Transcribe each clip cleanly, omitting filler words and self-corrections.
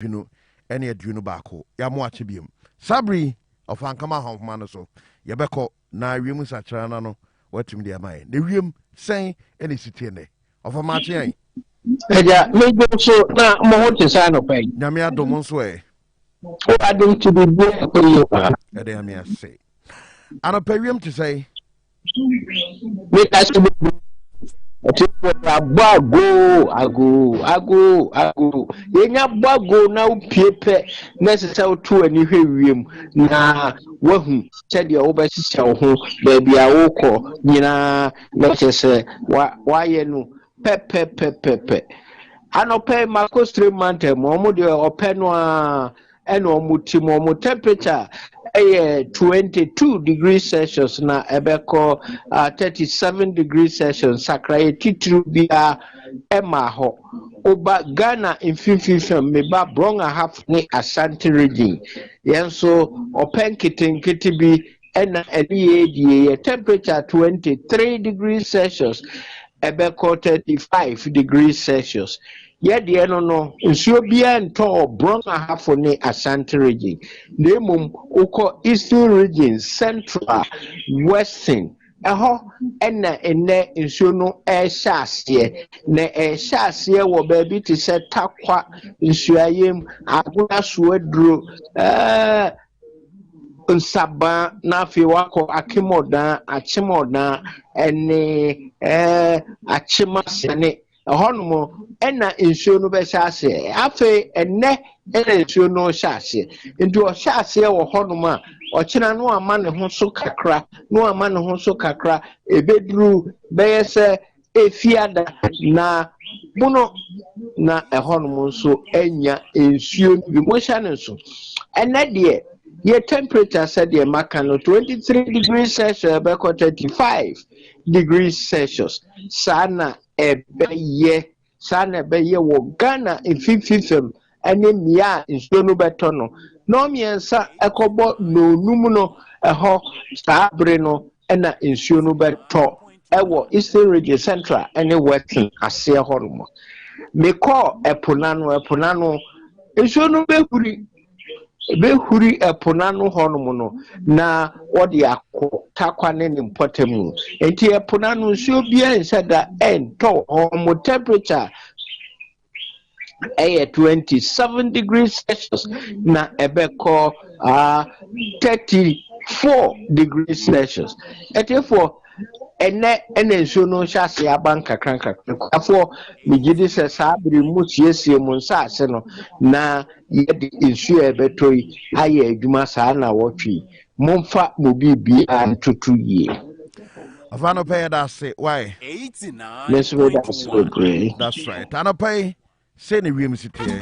adwunu ene adwunu baako ya mo ache biem sabri of ankama hofma no so yebekọ na wiem sachara na no watum de amaye na wiem sen ene sitie ne of ma che yan Agya me go so na mo hote sa no pai nyame adom nso o adom to be be ko yo pa ede ame ase ana pa wiem to say me ka se ati Agoo yenya bago na upiepe na sesa otu ani hwewiem na wahu sede wo be sisa ho ba bia wo kọ nyina na chese wa ye no pepe anope makostre mante mo de ope no a eno muti mo temperature 22 degrees Celsius na ebeko 37 degrees Celsius sakraye titru bia ema ho oba Ghana infimfim me ba bronga half ni Ashanti region yenso open kitinkiti bi ena edi temperature 23 degrees Celsius ebeko 35 degrees Celsius yede no nsuo bia nto bronga half ni Ashanti region nemum uko eastern region central western eho ena ene nsuo no ehyaase na ehyaase wo baabi ti se takwa nsuayem aguna suaduro nsaba na fi wako achimodan ene achimasene ahono ena nsuo no be hyase afi ene nsuo no hyase nti o hyase wo hono a ochina no ama ne ho so kakra ebedru beyese efiada na buno na ehono nso enya nsuo bi mo hya ne so ene de ye temperature said the makano 23 degrees Celsius be 35 degrees Celsius sana ebeye wo Ghana infififem ene mia nsuo no beto no no miensa ekobo no num no eho sabre no ena nsuo no beto ewo Eastern Region Central ene Western ase horumo meko eponano nsuo no behuri eponano horumo no na odi akọ takwa ne mpotemu enti eponano nsuo bia nsada ento o temperature 27 degrees Celsius na ebeko 34 degrees Celsius etefo ene nsuo no hyase abanka kranka afo migidi se sabri mu siesie mu nsase no na yedi nsuo ebetoi aye adwuma saa na wotwi momfa mo bibi antutu yie Avano pay that say why 89.1 that's right ano pay say ni wiem city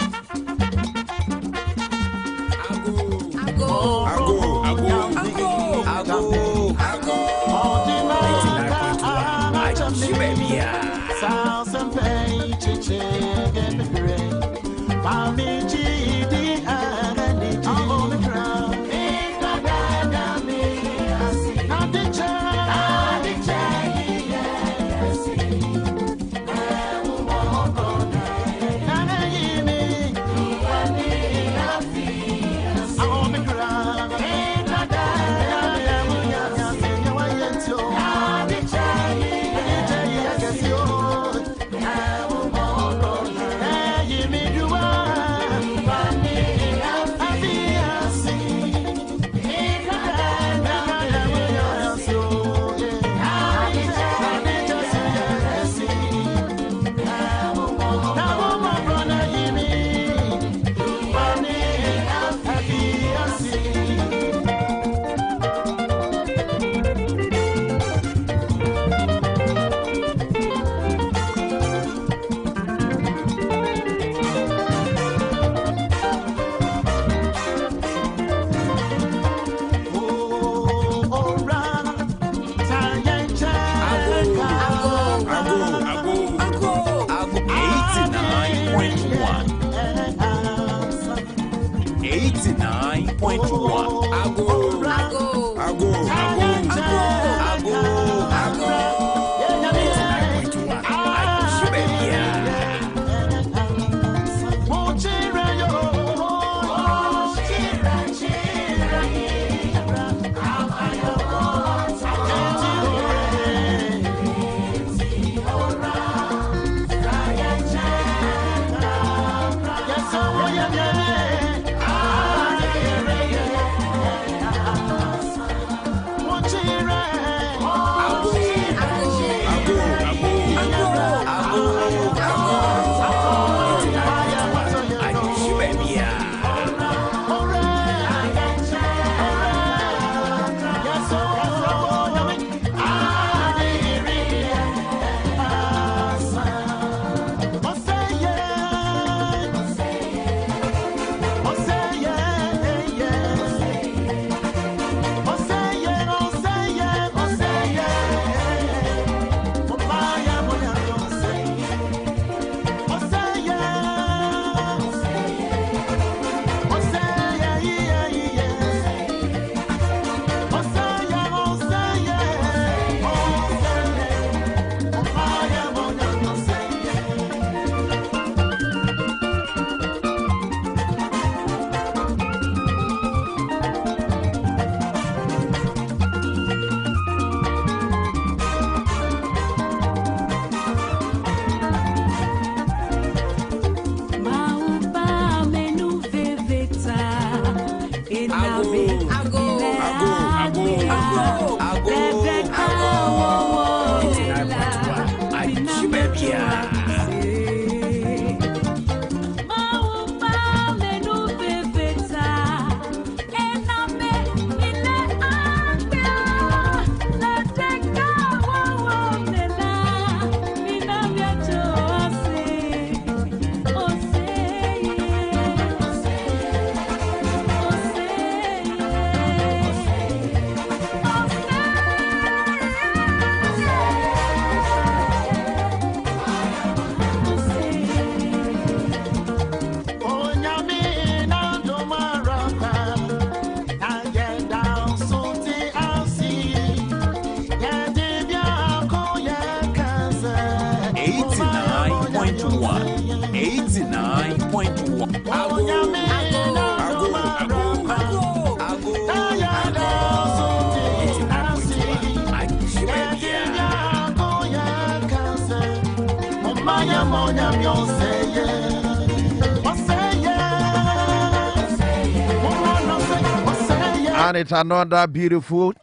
And it's another beautiful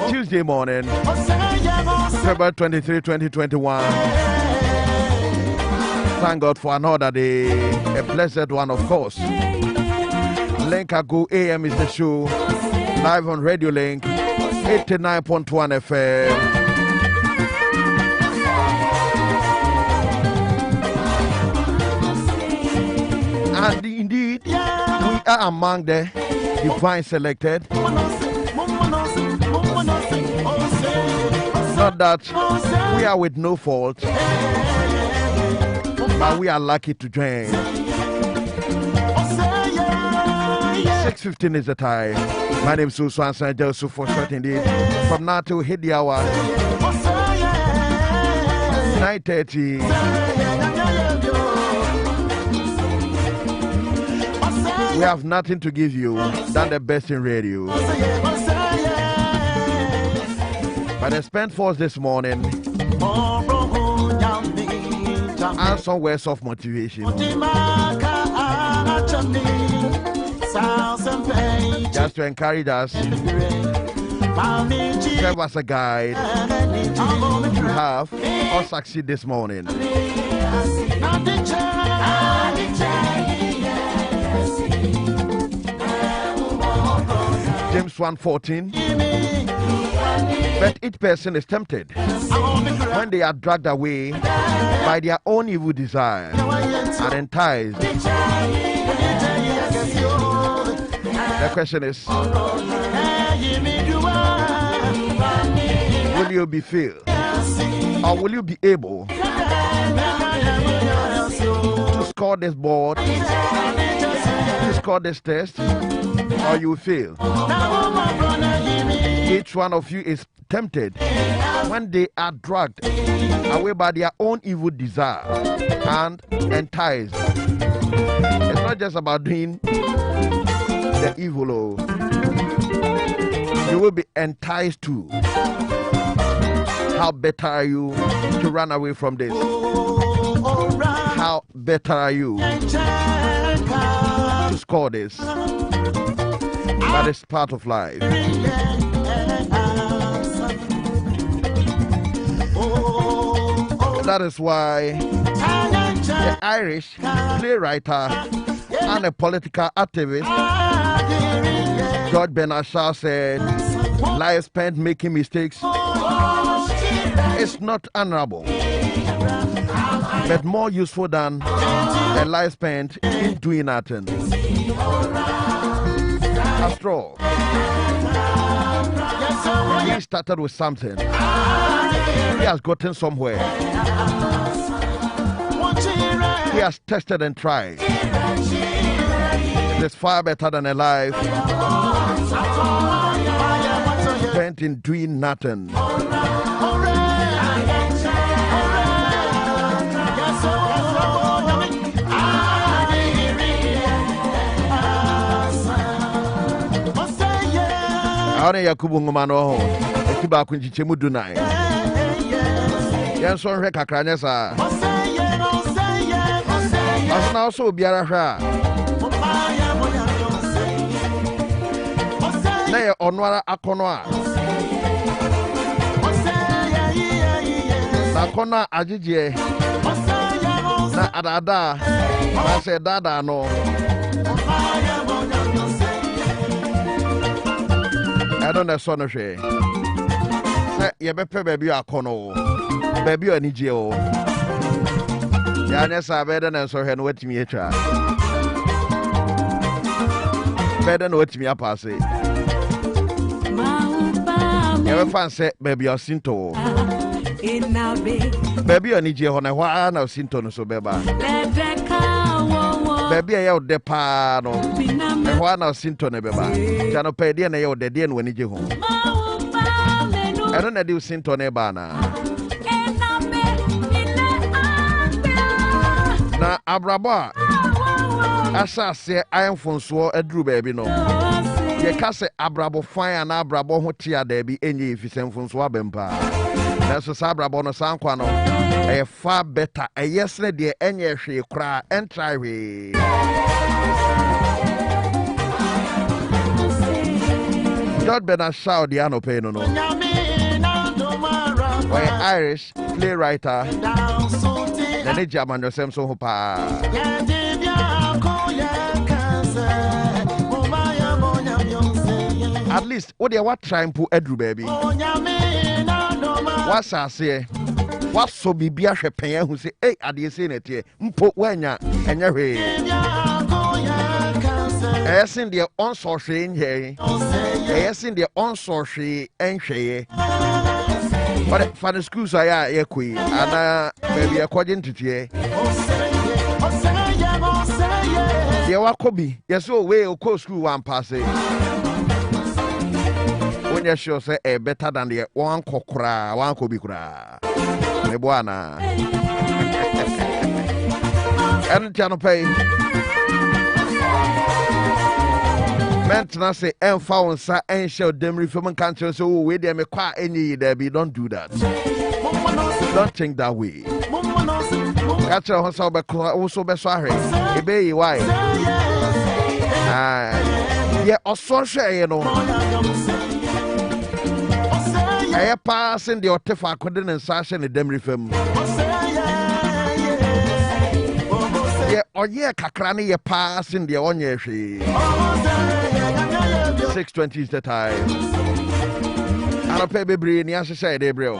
Tuesday morning, February 23, 2021. Thank God for another day, a blessed one, of course. Link Agoo AM is the show, live on Radio Link, 89.1 FM. And indeed, we are among the divine selected. Not that we are with no fault, but we are lucky to join. 6:15 is the time. My name is Wusu and Joseph for short indeed. From now till hit the hour 9:30. We have nothing to give you than the best in radio. But I spent force this morning and some words of motivation, just to encourage us, serve as a guide to have or succeed this morning. James 1:14. But each person is tempted when they are dragged away by their own evil desire and enticed. The question is, will you be filled, or will you be able to score this board, to score this test, or you fail? Each one of you is tempted when they are dragged away by their own evil desire and enticed. It's not just about doing the evil, you will be enticed too. How better are you to run away from this? How better are you call this, but it's part of life. That is why the Irish playwright and a political activist, George Bernard Shaw, said, life spent making mistakes is not honorable, but more useful than a life spent in doing nothing. After all, he started with something. He has gotten somewhere. He has tested and tried. It is far better than a life spent in doing nothing. Aone Yakubu ngomano ekiba kunjiche mudunai. Yanso hwe kakranya sa. Asna also biara hwa. Na ye onwara akono a. Na kono ajije. Na adada. Na se dada no. I don't know son of she. You better baby a cono, baby or Nigio. Yanes are better than so hen wet me a child. Better than what me a passe. Never fancy baby or Sinto. Baby or Nigio on a while now Sinton so beba. Baby, I out the pano. And one of Sinton, beba. Cannot pay the name of the den when you go home. I don't know do Sinton Ebana. Now, Abraba, as I say, I am from Swo, a drew baby no. You can't say Abrabo fire and Abrabo Hotia, there be any if you send from Swabempa. That's a Sabrabo no Sanquano. A far better a yesterday any she cry and try we. George Bernard Shaw the ano pay no. Why Irish playwright the German the same so hopa. At least what they what trying to Edru baby. What's I say? What so be a shepherd who say, hey, I did say it here. Mpo wenya and your way. Yes, in the unsorcery in here. Yes, in the unsorcery and she. But for the schools I are a queen, and maybe according to you. You are Kobe. Yes, so way of course, school one pass it. When you sure say a better than the one kokra, one kobikra. Nebuana. And channel pay. Maintenance say and found sa and show them reforming country so we they make quite any there be don't do that. Don't think that way. Catch your house also be sorry. Ebe why? Yeah, also share you know. I passing the Otefa couldn't and Sasha and them reform. Yeah, or yeah, Kakrani, you passing the Onyeshi. 6:20 is the time. I don't pay baby, and yes, I say, Gabriel.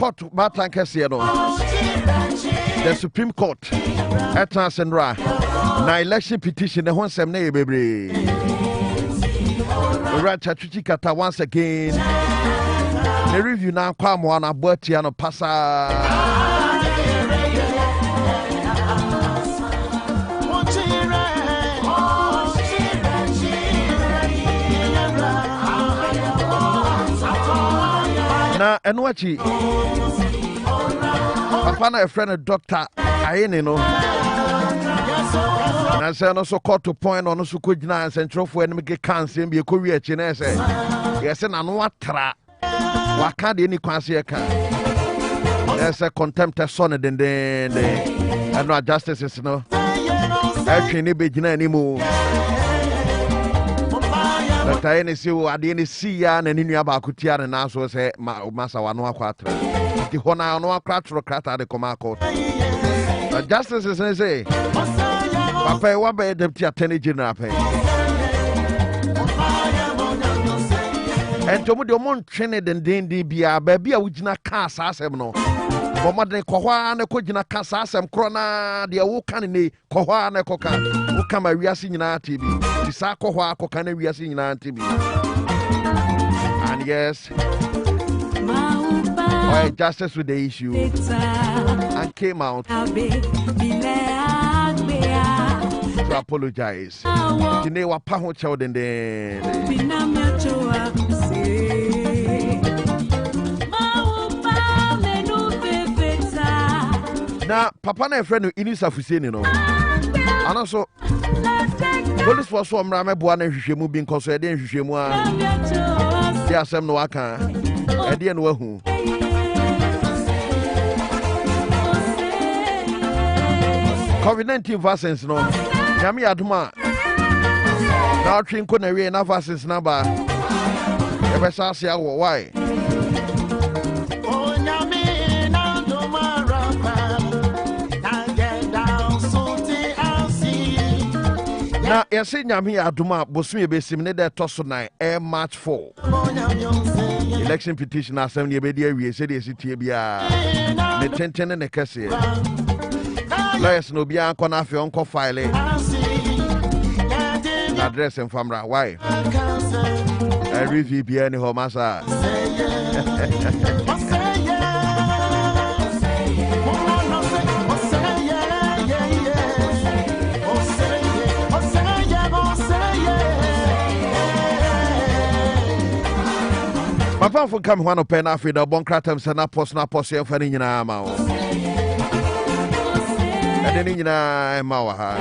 court batan kɛseɛ no the Supreme Court ɛtena ase nnora na election petition ɛho nsɛm na yɛ bebree owura Chatwitwi Kata once again the review na akɔ amoa no abɔ atia no pasaa na ɛno akyi papa na ɛfrɛ no Dr. Ayene no na sɛ no so court to point ɔno so kɔgyina nsɛnkyerɛfoɔ anim keka nsɛm bi ɛkɔwi akyi na ɛsɛ yɛsɛ n'ano atra waka deɛ ni kwan se yɛka ɛsɛ contempt ɛsɔ no dendenden ɛno a justices no ɛtwe ne bɛgyina animu Dr. Ayene si wo adeɛ ne si ya na ne nua baako tia ne nan so sɛ masa wano akɔ atra nti hɔ na ɔno akora toro krata de kɔma akɔ justices ne say papa yi wabɛyɛ deputy attorney general pɛ ɛnti ɔmo deɛ ɔmo ntwe ne dendenden biara baabi a wogyina ka saa asɛm no bɔmmɔden kɔ hɔ a ne kɔgyina ka saa asɛm korɔ na deɛ woka ne nei kɔ hɔ a ne kɔka woka ma wiase nyinaa te bi nti saa kɔ hɔ a kɔka na wiase nyinaa te bi and yes justice with the issue and came out to apologize. Today wa pa ho chew den na papa na friend Inisa Fuseni no. And also police force so mra meboa na hwehwemu bi nkoso e de hwehwemu a dia asem no aka e de no wahu COVID-19 vaccines no nyame adoma na twinko na wie na vaccines na ba e be sa ase awo why na yɛse nyame adoma bosom yɛbɛsim ne dɛ ɛtɔ so na March 4 election petition asɛm ne yɛbɛdi awie sɛdeɛ ɛsitie biara ne tenten ne kɛseɛ lawyers no obiara nkɔ no afei ɔnkɔ file na address mfamra why review biara ne hɔ masa papa for come one open after the bon kratam sana post na post e fa ni nyina ma wo ade ni nyina ma wa ha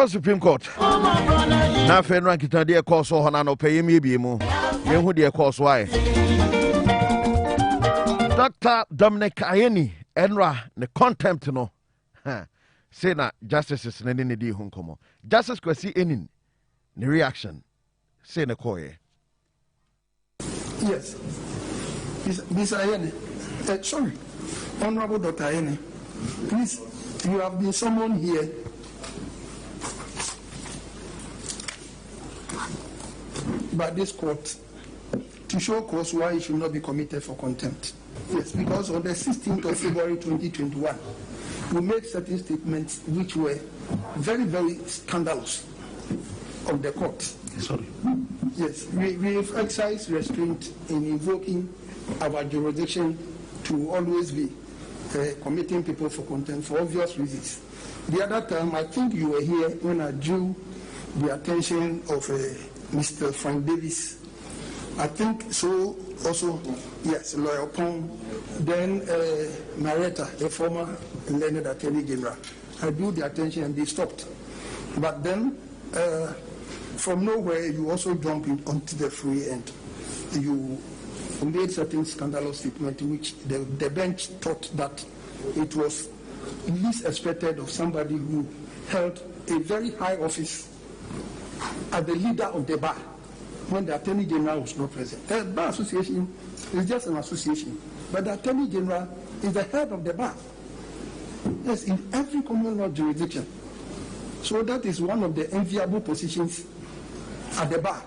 Supreme Court na fe no ankita de course ho na no pay me bi mu ye hu de course why Dr. Dominic Ayeni enra ne contempt no say na justices na ne di ho nkomo justice Kwasi Enin the reaction say na koye. Yes, Mr. Ayene, sorry, Honorable Dr. Ayene, please, you have been summoned here by this court to show cause why you should not be committed for contempt. Yes, because on the 16th of February 2021, we made certain statements which were very, very scandalous of the court. Sorry. Yes, we've exercised restraint in invoking our jurisdiction to always be committing people for contempt for obvious reasons. The other time, I think you were here when I drew the attention of Mr. Frank Davis. I think so also, yes, Lawyer Pong, then Marietta, the former Learned Attorney General. I drew the attention and they stopped. But then, from nowhere, you also jump onto the free end. You made certain scandalous statement which the bench thought that it was least expected of somebody who held a very high office as the leader of the bar when the Attorney General was not present. The Bar Association is just an association, but the Attorney General is the head of the bar. Yes, in every common law jurisdiction. So that is one of the enviable positions at the bar.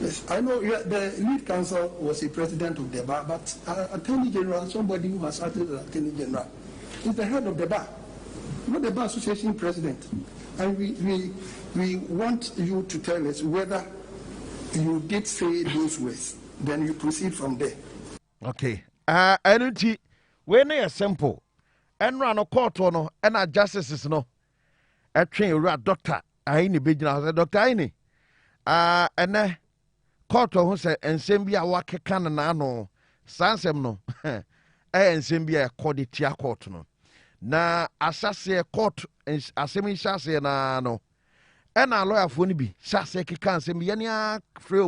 Yes, I know the lead counsel was a president of the bar, but Attorney General, somebody who has acted as Attorney General, is the head of the bar, not the Bar Association president. And we want you to tell us whether you did say those words. Then you proceed from there. Okay. And when they are simple, and run a court no, and our justices no, a train rat doctor, I ain't big now, Dr. Aini. And then court who said, and Sembia wake canon no, Sansem no, and Sembia coditia court no. Na asase court and asemi shase na no. And our lawyer for be shase kikan sembia free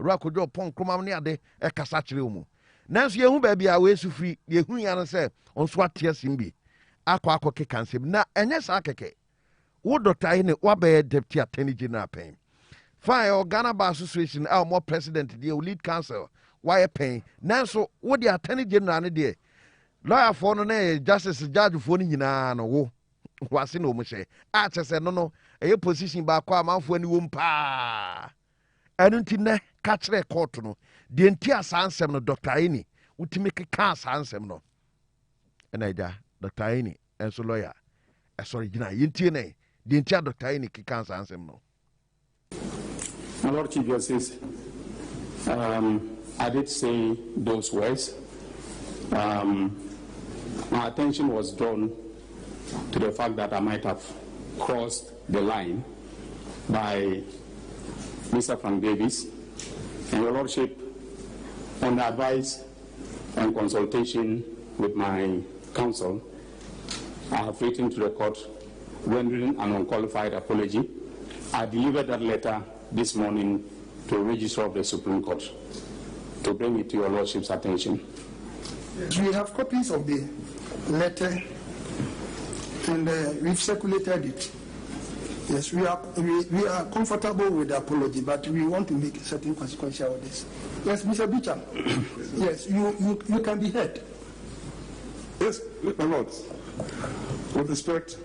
rakojo pon kroma ne ade e kasa kire mu. Nanso ye hu ba bia we su free ye hu ya no se on so atia simbi. Akwa kikan sem na enye sa keke. Wo Dr. Aini wa be deputy attorney general pen. Fine Ghana Bar Association our more president the lead counsel why pen. Nanso wo the attorney general ne de lawyer for no na justice judge for ni nyina no wo wase no mo hye a chese no e position ba kwa amanfo ani wo mpa enu nti ne ka kire court no de nti asansem no Dr. Aini utimi ka asansem no enaja Dr. Aini enso lawyer sorry gina yenti ne de nti Dr. Aini ka asansem no. My Lord Chief Justice, I did say those words. My attention was drawn to the fact that I might have crossed the line by Mr. Frank Davis. And Your Lordship, on the advice and consultation with my counsel, I have written to the court rendering an unqualified apology. I delivered that letter this morning to the Registrar of the Supreme Court to bring it to Your Lordship's attention. We have copies of the letter and we've circulated it. Yes, we are comfortable with the apology, but we want to make certain consequential of this. Yes, Mr. Bicham. Yes, you can be heard. Yes, my Lord. With respect,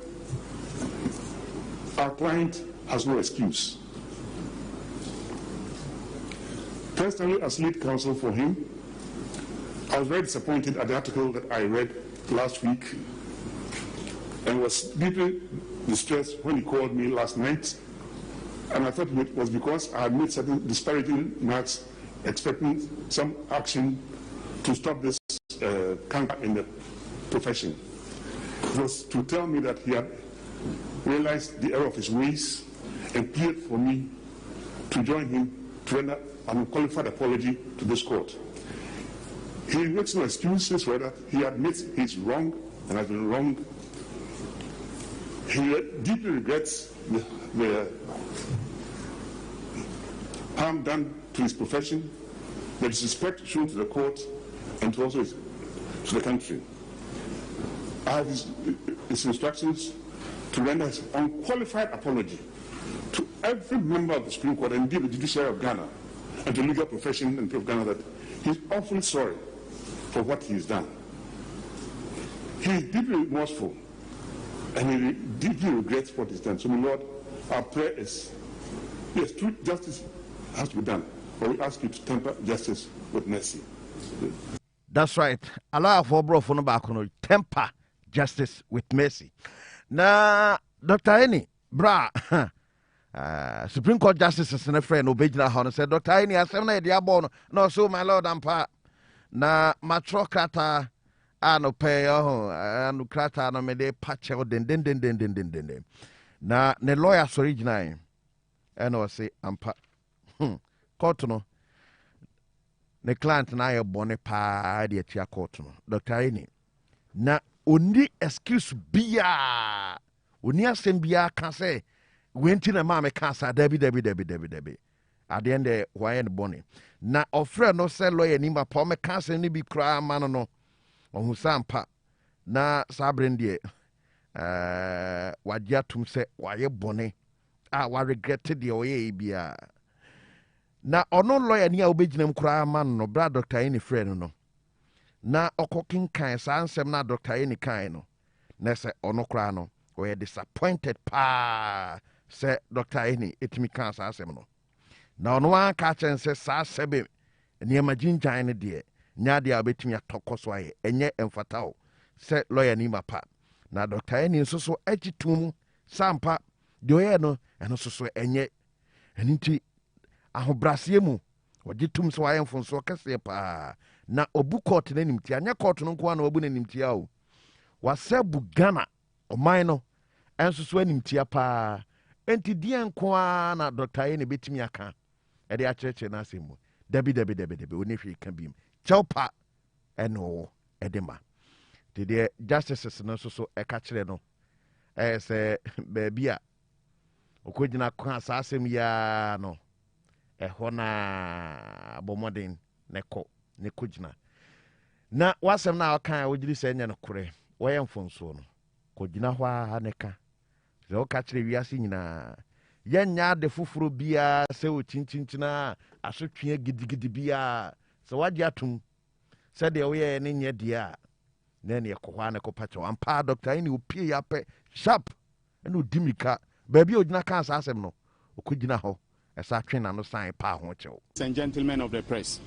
our client has no excuse. Personally, as lead counsel for him, I was very disappointed at the article that I read last week and was deeply distressed when he called me last night. And I thought it was because I had made certain disparaging remarks expecting some action to stop this canker in the profession. It was to tell me that he had realized the error of his ways and pleaded for me to join him to render an unqualified apology to this court. He makes no excuses for that. He admits he's wrong and has been wrong. He deeply regrets the harm done to his profession, the disrespect shown to the court and to also to the country. I have his instructions to render his unqualified apology to every member of the Supreme Court and indeed the judiciary of Ghana and to the legal profession and people of Ghana that he's awfully sorry for what he's done. He is deeply remorseful and he deeply regrets what he's done. So, my Lord, our prayer is, yes, true justice has to be done, but we ask you to temper justice with mercy. That's right. Allah for bro for no back on temper justice with mercy. Na Dr. Eni, bra, Supreme Court Justice is a friend who bejna how said Dr. Eni asem na born no so my lord ampa na matro krata ano pay anu krata no me de patch den na ne lawyer original and o say ampa court no ne client na ye bone pa de atia court no Dr. Eni na oni excuse bia oni asem bia kan say wenti na ma me kan sa dabi at the end why and bone na ofre no say lawyer ni ma pa me kan say ni bi kra ma no ohun sampa na sabren de wagya tum say waye bone wa regret de oye bia na ono lawyer ni a obeginam kra ma no bra Dr. Eni friend no na okokin kan sa ansem na Dr. Eni kan no na say ono kra no we disappointed pa say Dr. Eni etimi kan sa ansem no na ono wan ka chen say sa sebe ni imagine ne de nya de abetimi atokoso aye enye emfatao say lawyer ni mapa na Dr. Eni nso so agitum sampa de oye no eno so enye eniti ahobrasie mu wagitum so aye mfonso kase pa na obu court na nimti anya court no nko na obu na nimti a o wasebu Ghana oman no enso so nimti pa enti die nko na Dr. Eni betimi aka e de acheche na asemu dabi oni hwe ka bim chawpa eno edema de justices no so e ka kire no se baby a okogina kwa asasem ya no ehona bomodin ne kogina na wasem na aka ogiri se nya no kure woye mfonso no kogina ho a neka ze o ka kire wiase nyina yenya de fufuro bia se o chinchinchina asotwe gidigidi bia se wadi atum se de woye ne nya dia na ne ekohwa ne kopacho ampa Dr. Eni opie ya pe sharp eno dimika baby ogina kan asasem no okogina ho esa twen na no sign pa ho chew. Ladies and gentlemen of the press,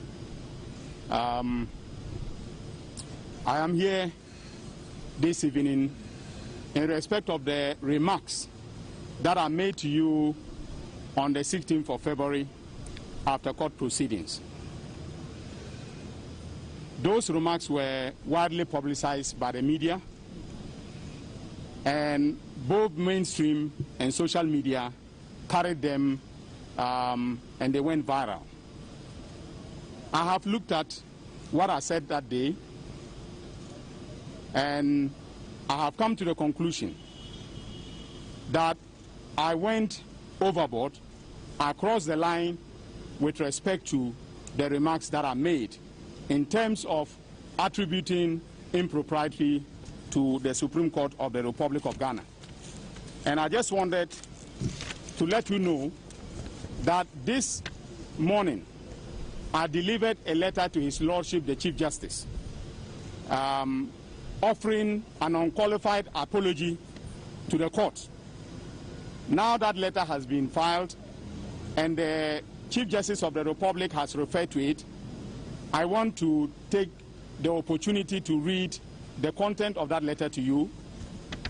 I am here this evening in respect of the remarks that are made to you on the 16th of February after court proceedings. Those remarks were widely publicized by the media, and both mainstream and social media carried them and they went viral. I have looked at what I said that day, and I have come to the conclusion that I went overboard, I crossed the line with respect to the remarks that are made in terms of attributing impropriety to the Supreme Court of the Republic of Ghana. And I just wanted to let you know that this morning I delivered a letter to His Lordship, the Chief Justice, offering an unqualified apology to the court. Now that letter has been filed and the Chief Justice of the Republic has referred to it, I want to take the opportunity to read the content of that letter to you,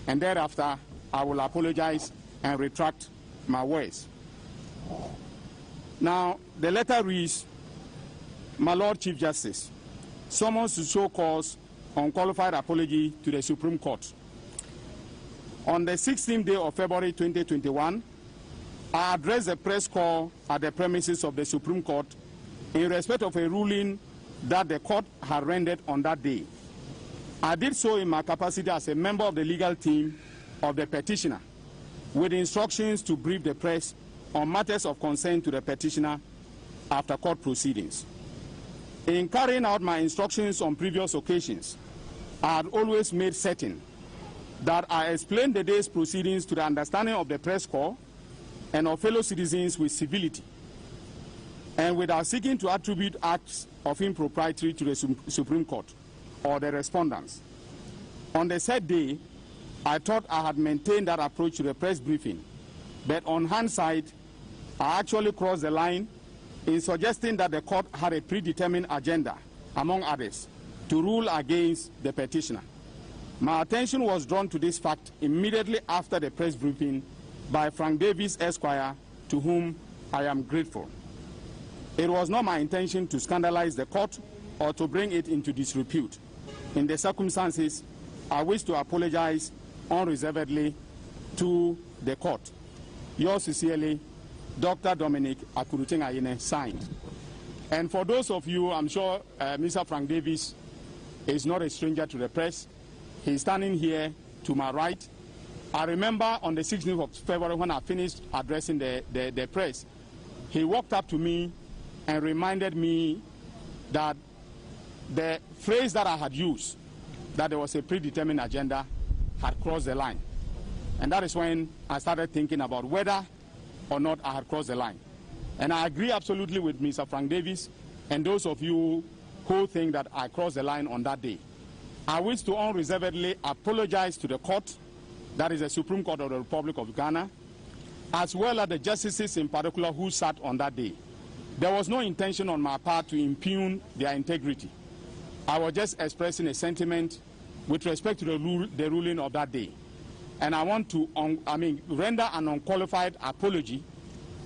and thereafter I will apologize and retract my words. Now, the letter reads, My Lord Chief Justice, summons to show cause unqualified apology to the Supreme Court. On the 16th day of February 2021, I addressed a press call at the premises of the Supreme Court in respect of a ruling that the court had rendered on that day. I did so in my capacity as a member of the legal team of the petitioner, with instructions to brief the press on matters of concern to the petitioner after court proceedings. In carrying out my instructions on previous occasions, I had always made certain that I explain the day's proceedings to the understanding of the press corps and of fellow citizens with civility, and without seeking to attribute acts of impropriety to the Supreme Court or the respondents. On the said day, I thought I had maintained that approach to the press briefing, but on hindsight, I actually crossed the line in suggesting that the court had a predetermined agenda, among others, to rule against the petitioner. My attention was drawn to this fact immediately after the press briefing by Frank Davis, Esquire, to whom I am grateful. It was not my intention to scandalize the court or to bring it into disrepute. In the circumstances, I wish to apologize unreservedly to the court. Yours sincerely, Dr. Dominic Akuruting-Ayine, signed. And for those of you, I'm sure Mr. Frank Davis is not a stranger to the press. He's standing here to my right. I remember on the 16th of February when I finished addressing the press, he walked up to me and reminded me that the phrase that I had used, that there was a predetermined agenda, had crossed the line. And that is when I started thinking about whether or not I had crossed the line. And I agree absolutely with Mr. Frank Davis and those of you who think that I crossed the line on that day. I wish to unreservedly apologize to the court, that is the Supreme Court of the Republic of Ghana, as well as the justices in particular who sat on that day. There was no intention on my part to impugn their integrity. I was just expressing a sentiment with respect to the ruling of that day. And I want to render an unqualified apology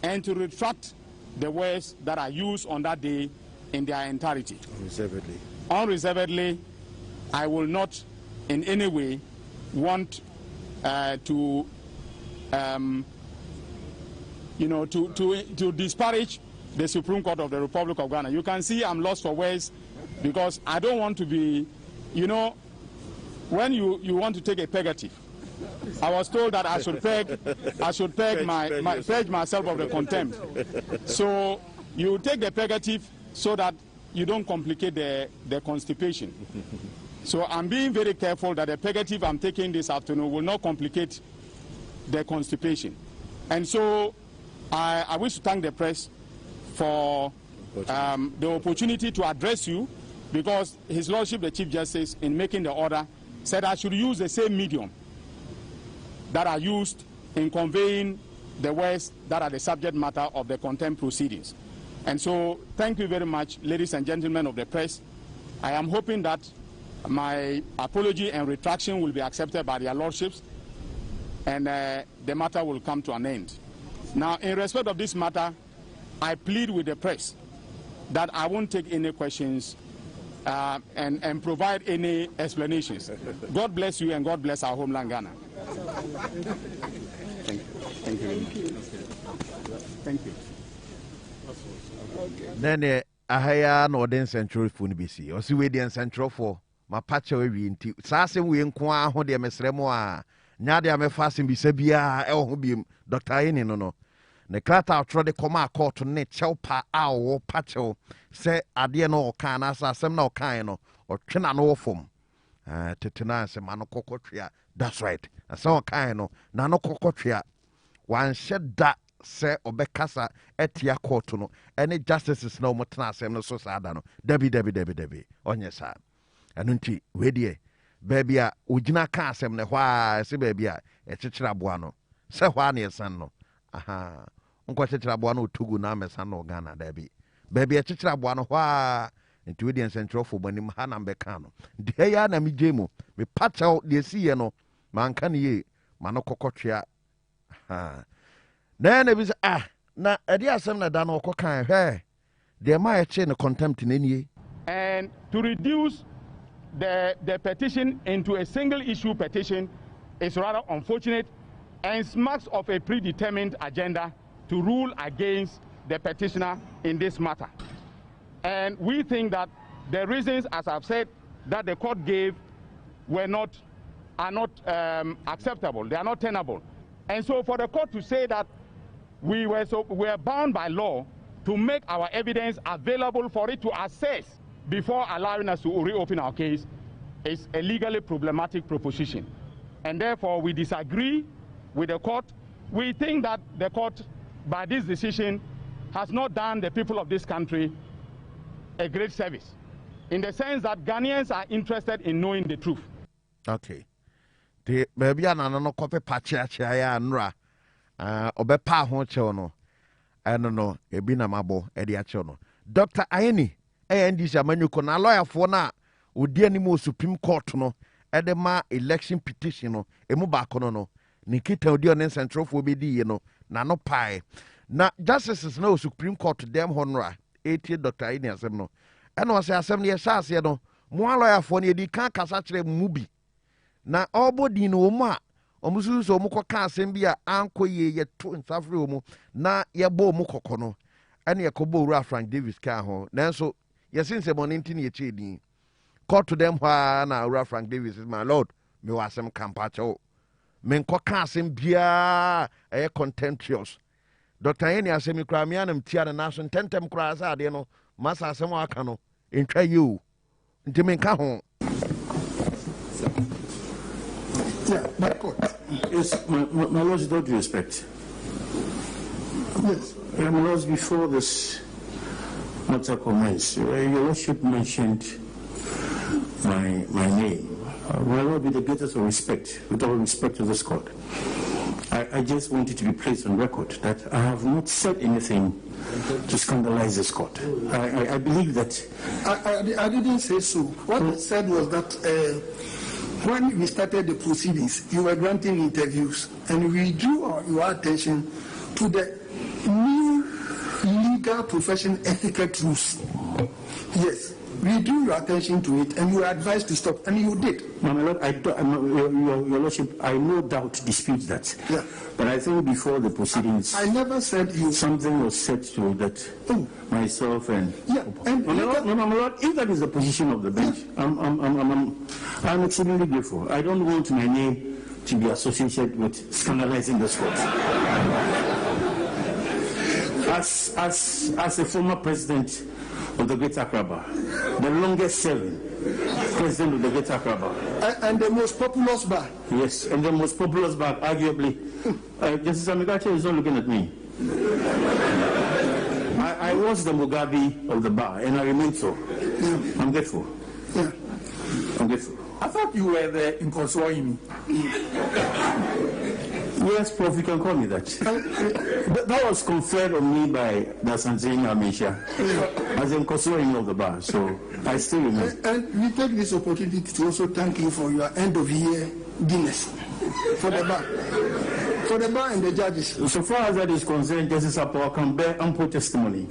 and to retract the words that I used on that day in their entirety. Unreservedly. Unreservedly, I will not in any way want to disparage the Supreme Court of the Republic of Ghana. You can see I'm lost for words because I don't want to be, when you want to take a pegative, I was told that I should peg myself of the contempt. So you take the pegative so that you don't complicate the constipation. So I'm being very careful that the pegative I'm taking this afternoon will not complicate the constipation. And so I wish to thank the press for the opportunity to address you, because His Lordship the Chief Justice, in making the order, said I should use the same medium that I used in conveying the words that are the subject matter of the contempt proceedings. And so thank you very much, ladies and gentlemen of the press. I am hoping that my apology and retraction will be accepted by their lordships, and the matter will come to an end. Now, in respect of this matter, I plead with the press that I won't take any questions and provide any explanations. God bless you and God bless our homeland, Ghana. Thank you. Thank you. Then ahaya no den central phone BC. O si we den central for ma pacha we nti. Sa asem we nko a ho de mesrem a nya de amefa bi sa bia e ho biem Dr. Ayine no. Ne krata outro de koma court ne chelpa a wo pacha se ade no o kan na sa asem na o kan no o twena no wo fom. Tetena se ma no kokotwea. That's right. Asa o kan no na no kokotwea. Wan sheda se obekasa etia court no any justices no motena asem no so sada no debi onye sa anu nti we die baby a ugina ka asem ne hwa se baby a ekyekira boa no se hwa na esan no aha nko kyekira boa no otugu na mesan no Ghana debi baby ekyekira boa no hwa nti we die central for banim ha na mbeka no de ya na mejemu me pacha de siye no manka ne ye manokokotwea ha then it was na edi asem na da na okokan he de ma eche no contempt nenie. And to reduce the petition into a single issue petition is rather unfortunate and smacks of a predetermined agenda to rule against the petitioner in this matter. And we think that the reasons, as I've said, that the court gave are not acceptable. They are not tenable. And so for the court to say that we were bound by law to make our evidence available for it to assess before allowing us to reopen our case is a legally problematic proposition. and therefore we disagree with the court. We think that the court, by this decision, has not done the people of this country a great service, in the sense that Ghanaians are interested in knowing the truth. Okay. The baby no copy patcha ya nra. Obepa ho che no. No, ebi na mabo e de ache no. Dr. Ayeni, ndc amanyuko na lawyer for na odi animu Supreme Court no, e de ma election petition no, emu ba kono no. Nikita odi on central for be di no, na no pai. Na justices no Supreme Court dem honra, 80 Dr. Ayeni asem no. E no se asem ne sha ase no, mo lawyer for ne di kan kasa kire mu bi. Na obodi no mu a omusu so mu koka asem bi a ankoye ye to nsafre omu na ye bo mu kokono ene ye kobo ura Frank Davis ka ho nanso ye sinse mo nti ne ye chedi court to them na ura Frank Davis is my lord me wasem kampacho men koka asem bia e contemptuous Dr. Yeni asem kra me anam tia na so tentem kra sa ade no masa asem aka no entwa you nti men ka ho. Yeah, my court. Yes, my lords, with all due respect. Yes. My lords, before this matter comments, your lordship mentioned my name. My lord, with the greatest of respect, with all respect to this court, I just wanted to be placed on record that I have not said anything to scandalize this court. I believe that... I didn't say so. What I said was that when we started the proceedings, you were granting interviews, and we drew your attention to the new legal profession etiquette rules. Yes, we drew your attention to it, and you were advised to stop, and you did. My lord, your lordship, I no doubt dispute that. Yeah. But I think before the proceedings, I never said you. Something was said to that. Myself and yeah, and my lord, if that is the position of the bench, I'm exceedingly grateful. I don't want my name to be associated with scandalizing the sport. As a former president of the Great Accra Bar, the longest serving president of the Great Accra Bar, and the most populous bar. Yes, and the most populous bar, arguably. Justice Amigache is not looking at me. I was the Mugabe of the bar, and I remain so. Yeah. I'm grateful. Yeah. I'm grateful. I thought you were the Nkoswahili. Yes, Prof, you can call me that. That was conferred on me by the Sanzini Amisha as in Nkoswahili of the bar, so I still remain. And we take this opportunity to also thank you for your end of year dinners for the bar. For the bar and the judges. So far as that is concerned, Justice Apo can bear ample testimony.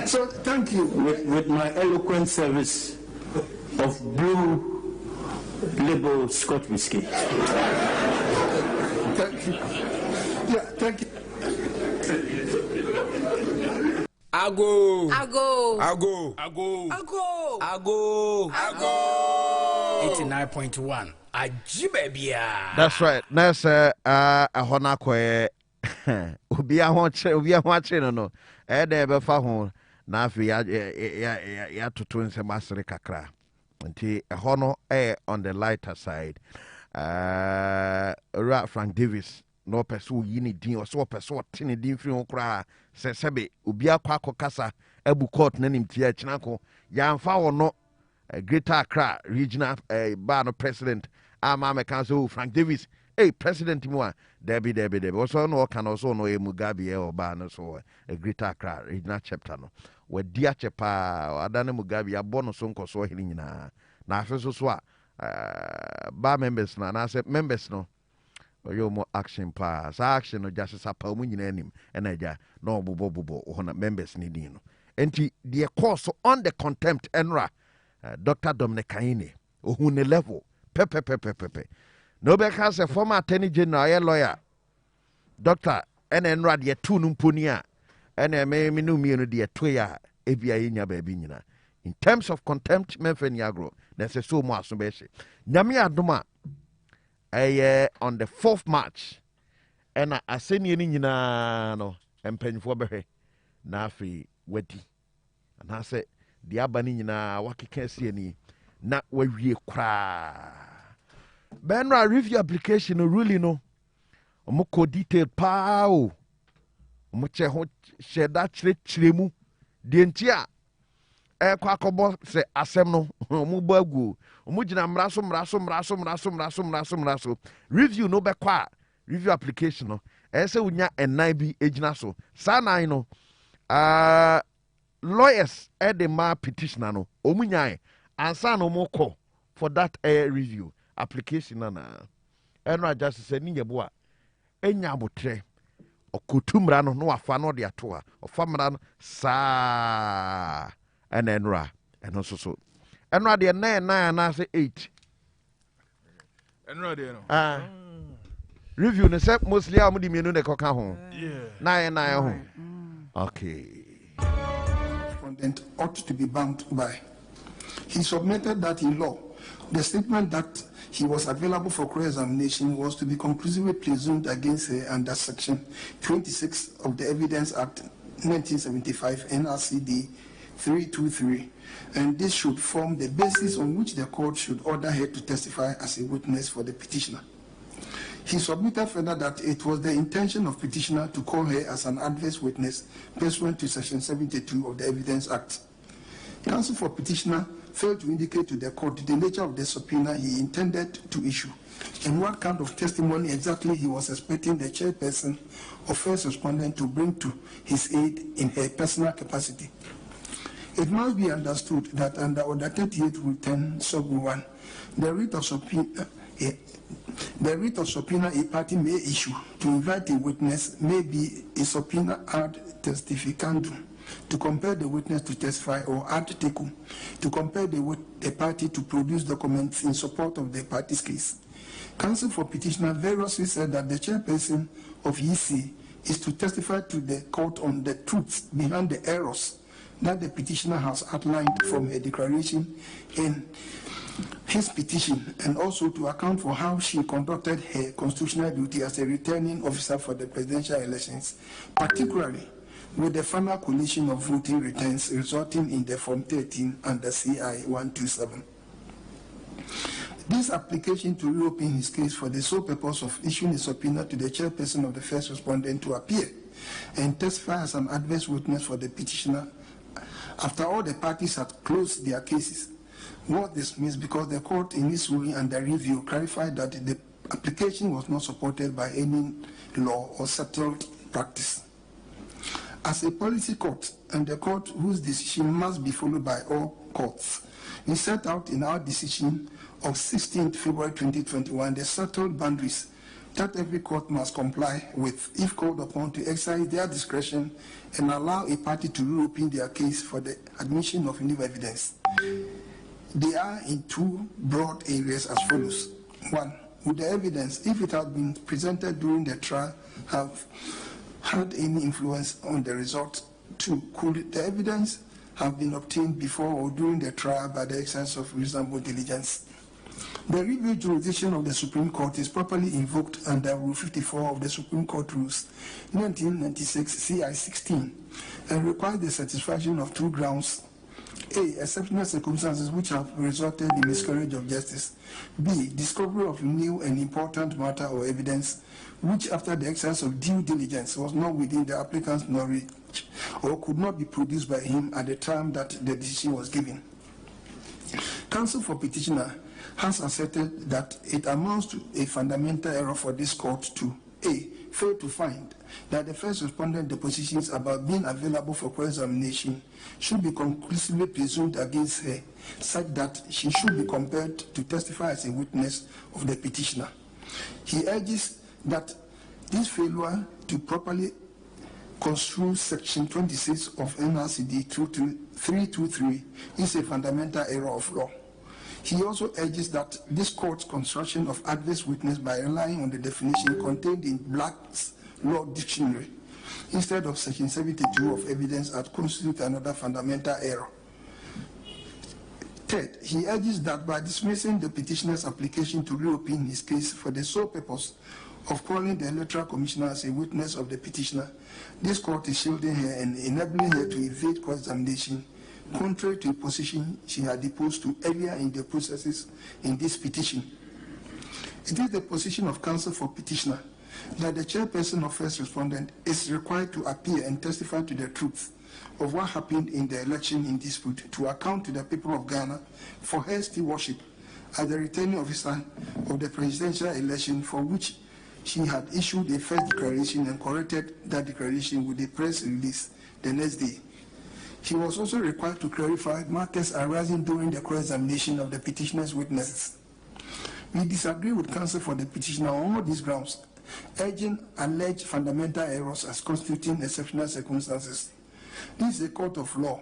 So thank you. With my eloquent service of blue label Scotch whiskey. Thank you. Yeah, thank you. Agoo. Agoo. Agoo. Agoo. Agoo. Agoo. Agoo. 89.1. Ajibebia. That's right. That's a hona kwe. Obi a ho no. De be fa ho na afi ya tutu nsem asere kakra. Nti hono on the lighter side. Frank Davis no person yini din or so person tini din fi ho kra se sebe obi akwa akokasa abu court na nimtia chinako ya mfa wo no Greater Accra regional bar no president ama council Frank Davis president mu a debi also no can also no Mugabe or bar no so Greater Accra regional chapter no we dia chepa adane Mugabe ya bono so nkoso hili nyina na afeso so a bar members na say members no oyo mo action pa sa action no just sapa mu nyina anim enaja na obobo ohona members ni din no enti the course on the contempt enra Dr. Dominic Kaine ohune level pepe no be has a former attorney general lawyer doctor enra de tu no mponi a ene me no mi no de to ya ebia yenya ba bi nyina in terms of contempt menfani agro na se so mo aso be hye nyame adoma on the 4th March ena aseni ni nyina no empanfo behwe na afi wadi na se di abani nyina wakeka sie ni na wawie kra Benra review application really no. Omoko detail pa o. Omoche ho share that chiremu. Dientia. Kwa kobo se asem no. Omo Agoo. Omo gina mraso. Review no be kwa. Review application no. Ese unya enai bi ejina so. Sa nine no. Lawyers the ma petitioner no. Omo nyae. Ansa no mo call for that review application na. Eno just say ni yeboa. Enya abotre. Okotumra no wafa no de atoa. Ofamra no sa and enra and also so enra de 9 na say 8 enra de no review no say mostly am de mienu ne koka ho 9 ho okay. Respondent ought to be bound by. He submitted that in law the statement that he was available for cross-examination was to be conclusively presumed against her under section 26 of the Evidence Act 1975 NRCD 323, and this should form the basis on which the court should order her to testify as a witness for the petitioner. He submitted further that it was the intention of petitioner to call her as an adverse witness pursuant to section 72 of the Evidence Act. Counsel for petitioner failed to indicate to the court the nature of the subpoena he intended to issue and what kind of testimony exactly he was expecting the chairperson or first respondent to bring to his aid in her personal capacity. It must be understood that under Order 38 Rule 10 Sub 1, the writ of subpoena a party may issue to invite a witness may be a subpoena ad testificandum to compel the witness to testify, or ad tecum to compel the party to produce documents in support of the party's case. Counsel for petitioner variously said that the chairperson of EC is to testify to the court on the truths behind the errors that the petitioner has outlined from her declaration in his petition, and also to account for how she conducted her constitutional duty as a returning officer for the presidential elections, particularly with the final collation of voting returns resulting in the Form 13 and the CI 127. This application to reopen his case for the sole purpose of issuing a subpoena to the chairperson of the first respondent to appear and testify as an adverse witness for the petitioner after all the parties had closed their cases was dismissed because the court in its ruling and the review clarified that the application was not supported by any law or settled practice. As a policy court and a court whose decision must be followed by all courts, we set out in our decision of 16th February 2021 the settled boundaries that every court must comply with if called upon to exercise their discretion and allow a party to reopen their case for the admission of new evidence. They are in two broad areas as follows. One, would the evidence, if it had been presented during the trial, have had any influence on the result? Two, could the evidence have been obtained before or during the trial by the exercise of reasonable diligence? The review jurisdiction of the Supreme Court is properly invoked under Rule 54 of the Supreme Court Rules 1996 CI 16 and requires the satisfaction of two grounds. A, exceptional circumstances which have resulted in miscarriage of justice. B, discovery of new and important matter or evidence which after the exercise of due diligence was not within the applicant's knowledge or could not be produced by him at the time that the decision was given. Counsel for petitioner has asserted that it amounts to a fundamental error for this court to A, fail to find that the first respondent depositions about being available for cross-examination should be conclusively presumed against her, such that she should be compelled to testify as a witness of the petitioner. He urges that this failure to properly construe Section 26 of NRCD 323 is a fundamental error of law. He also urges that this court's construction of adverse witness by relying on the definition contained in Black's Law Dictionary instead of Section 72 of Evidence Act constitutes another fundamental error. Third, he urges that by dismissing the petitioner's application to reopen his case for the sole purpose of calling the electoral commissioner as a witness of the petitioner, this court is shielding her and enabling her to evade cross-examination, contrary to a position she had deposed to earlier in the processes in this petition. It is the position of counsel for petitioner that the chairperson of first respondent is required to appear and testify to the truth of what happened in the election in dispute, to account to the people of Ghana for her stewardship as the returning officer of the presidential election, for which she had issued a first declaration and corrected that declaration with a press release the next day. She was also required to clarify matters arising during the cross-examination of the petitioner's witnesses. We disagree with counsel for the petitioner on all these grounds, urging alleged fundamental errors as constituting exceptional circumstances. This is a court of law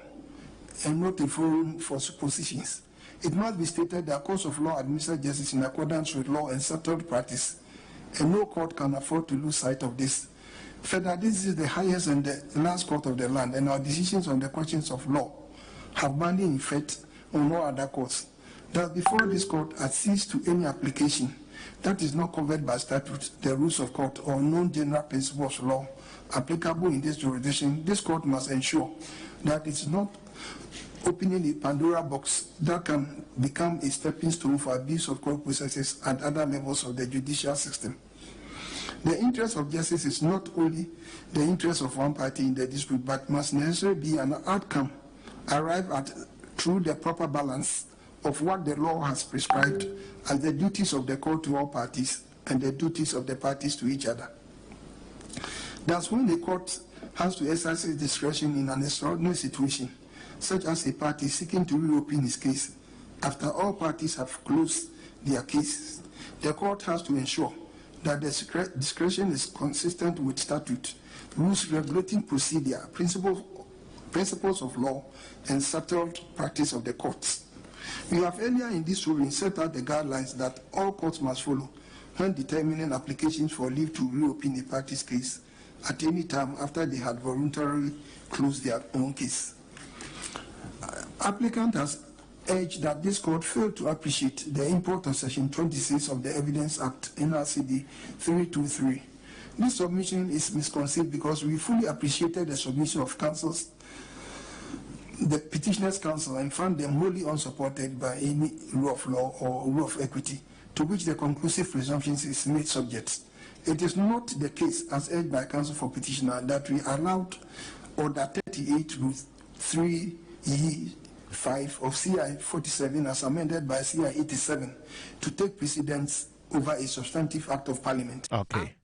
and not a forum for suppositions. It must be stated that courts of law administer justice in accordance with law and settled practice, and no court can afford to lose sight of this. Further, this is the highest and the last court of the land, and our decisions on the questions of law have binding effect on all other courts. That before this court accedes to any application that is not covered by statute, the rules of court, or known general principles of law applicable in this jurisdiction, this court must ensure that it's not opening a Pandora box that can become a stepping stone for abuse of court processes at other levels of the judicial system. The interest of justice is not only the interest of one party in the dispute, but must necessarily be an outcome arrived at through the proper balance of what the law has prescribed as the duties of the court to all parties and the duties of the parties to each other. Thus, when the court has to exercise discretion in an extraordinary situation, such as a party seeking to reopen his case after all parties have closed their cases, the court has to ensure that the discretion is consistent with statute, rules regulating procedure, principles of law, and settled practice of the courts. We have earlier in this ruling set out the guidelines that all courts must follow when determining applications for leave to reopen a party's case at any time after they had voluntarily closed their own case. Applicant has urged that this court failed to appreciate the import of Section 26 of the Evidence Act, NRCD 323. This submission is misconceived because we fully appreciated the submission of counsels, the petitioner's counsel, and found them wholly unsupported by any rule of law or rule of equity to which the conclusive presumptions is made subject. It is not the case, as urged by counsel for petitioner, that we allowed Order 38 Rule 3E5 of CI 47 as amended by CI 87 to take precedence over a substantive act of parliament. Okay.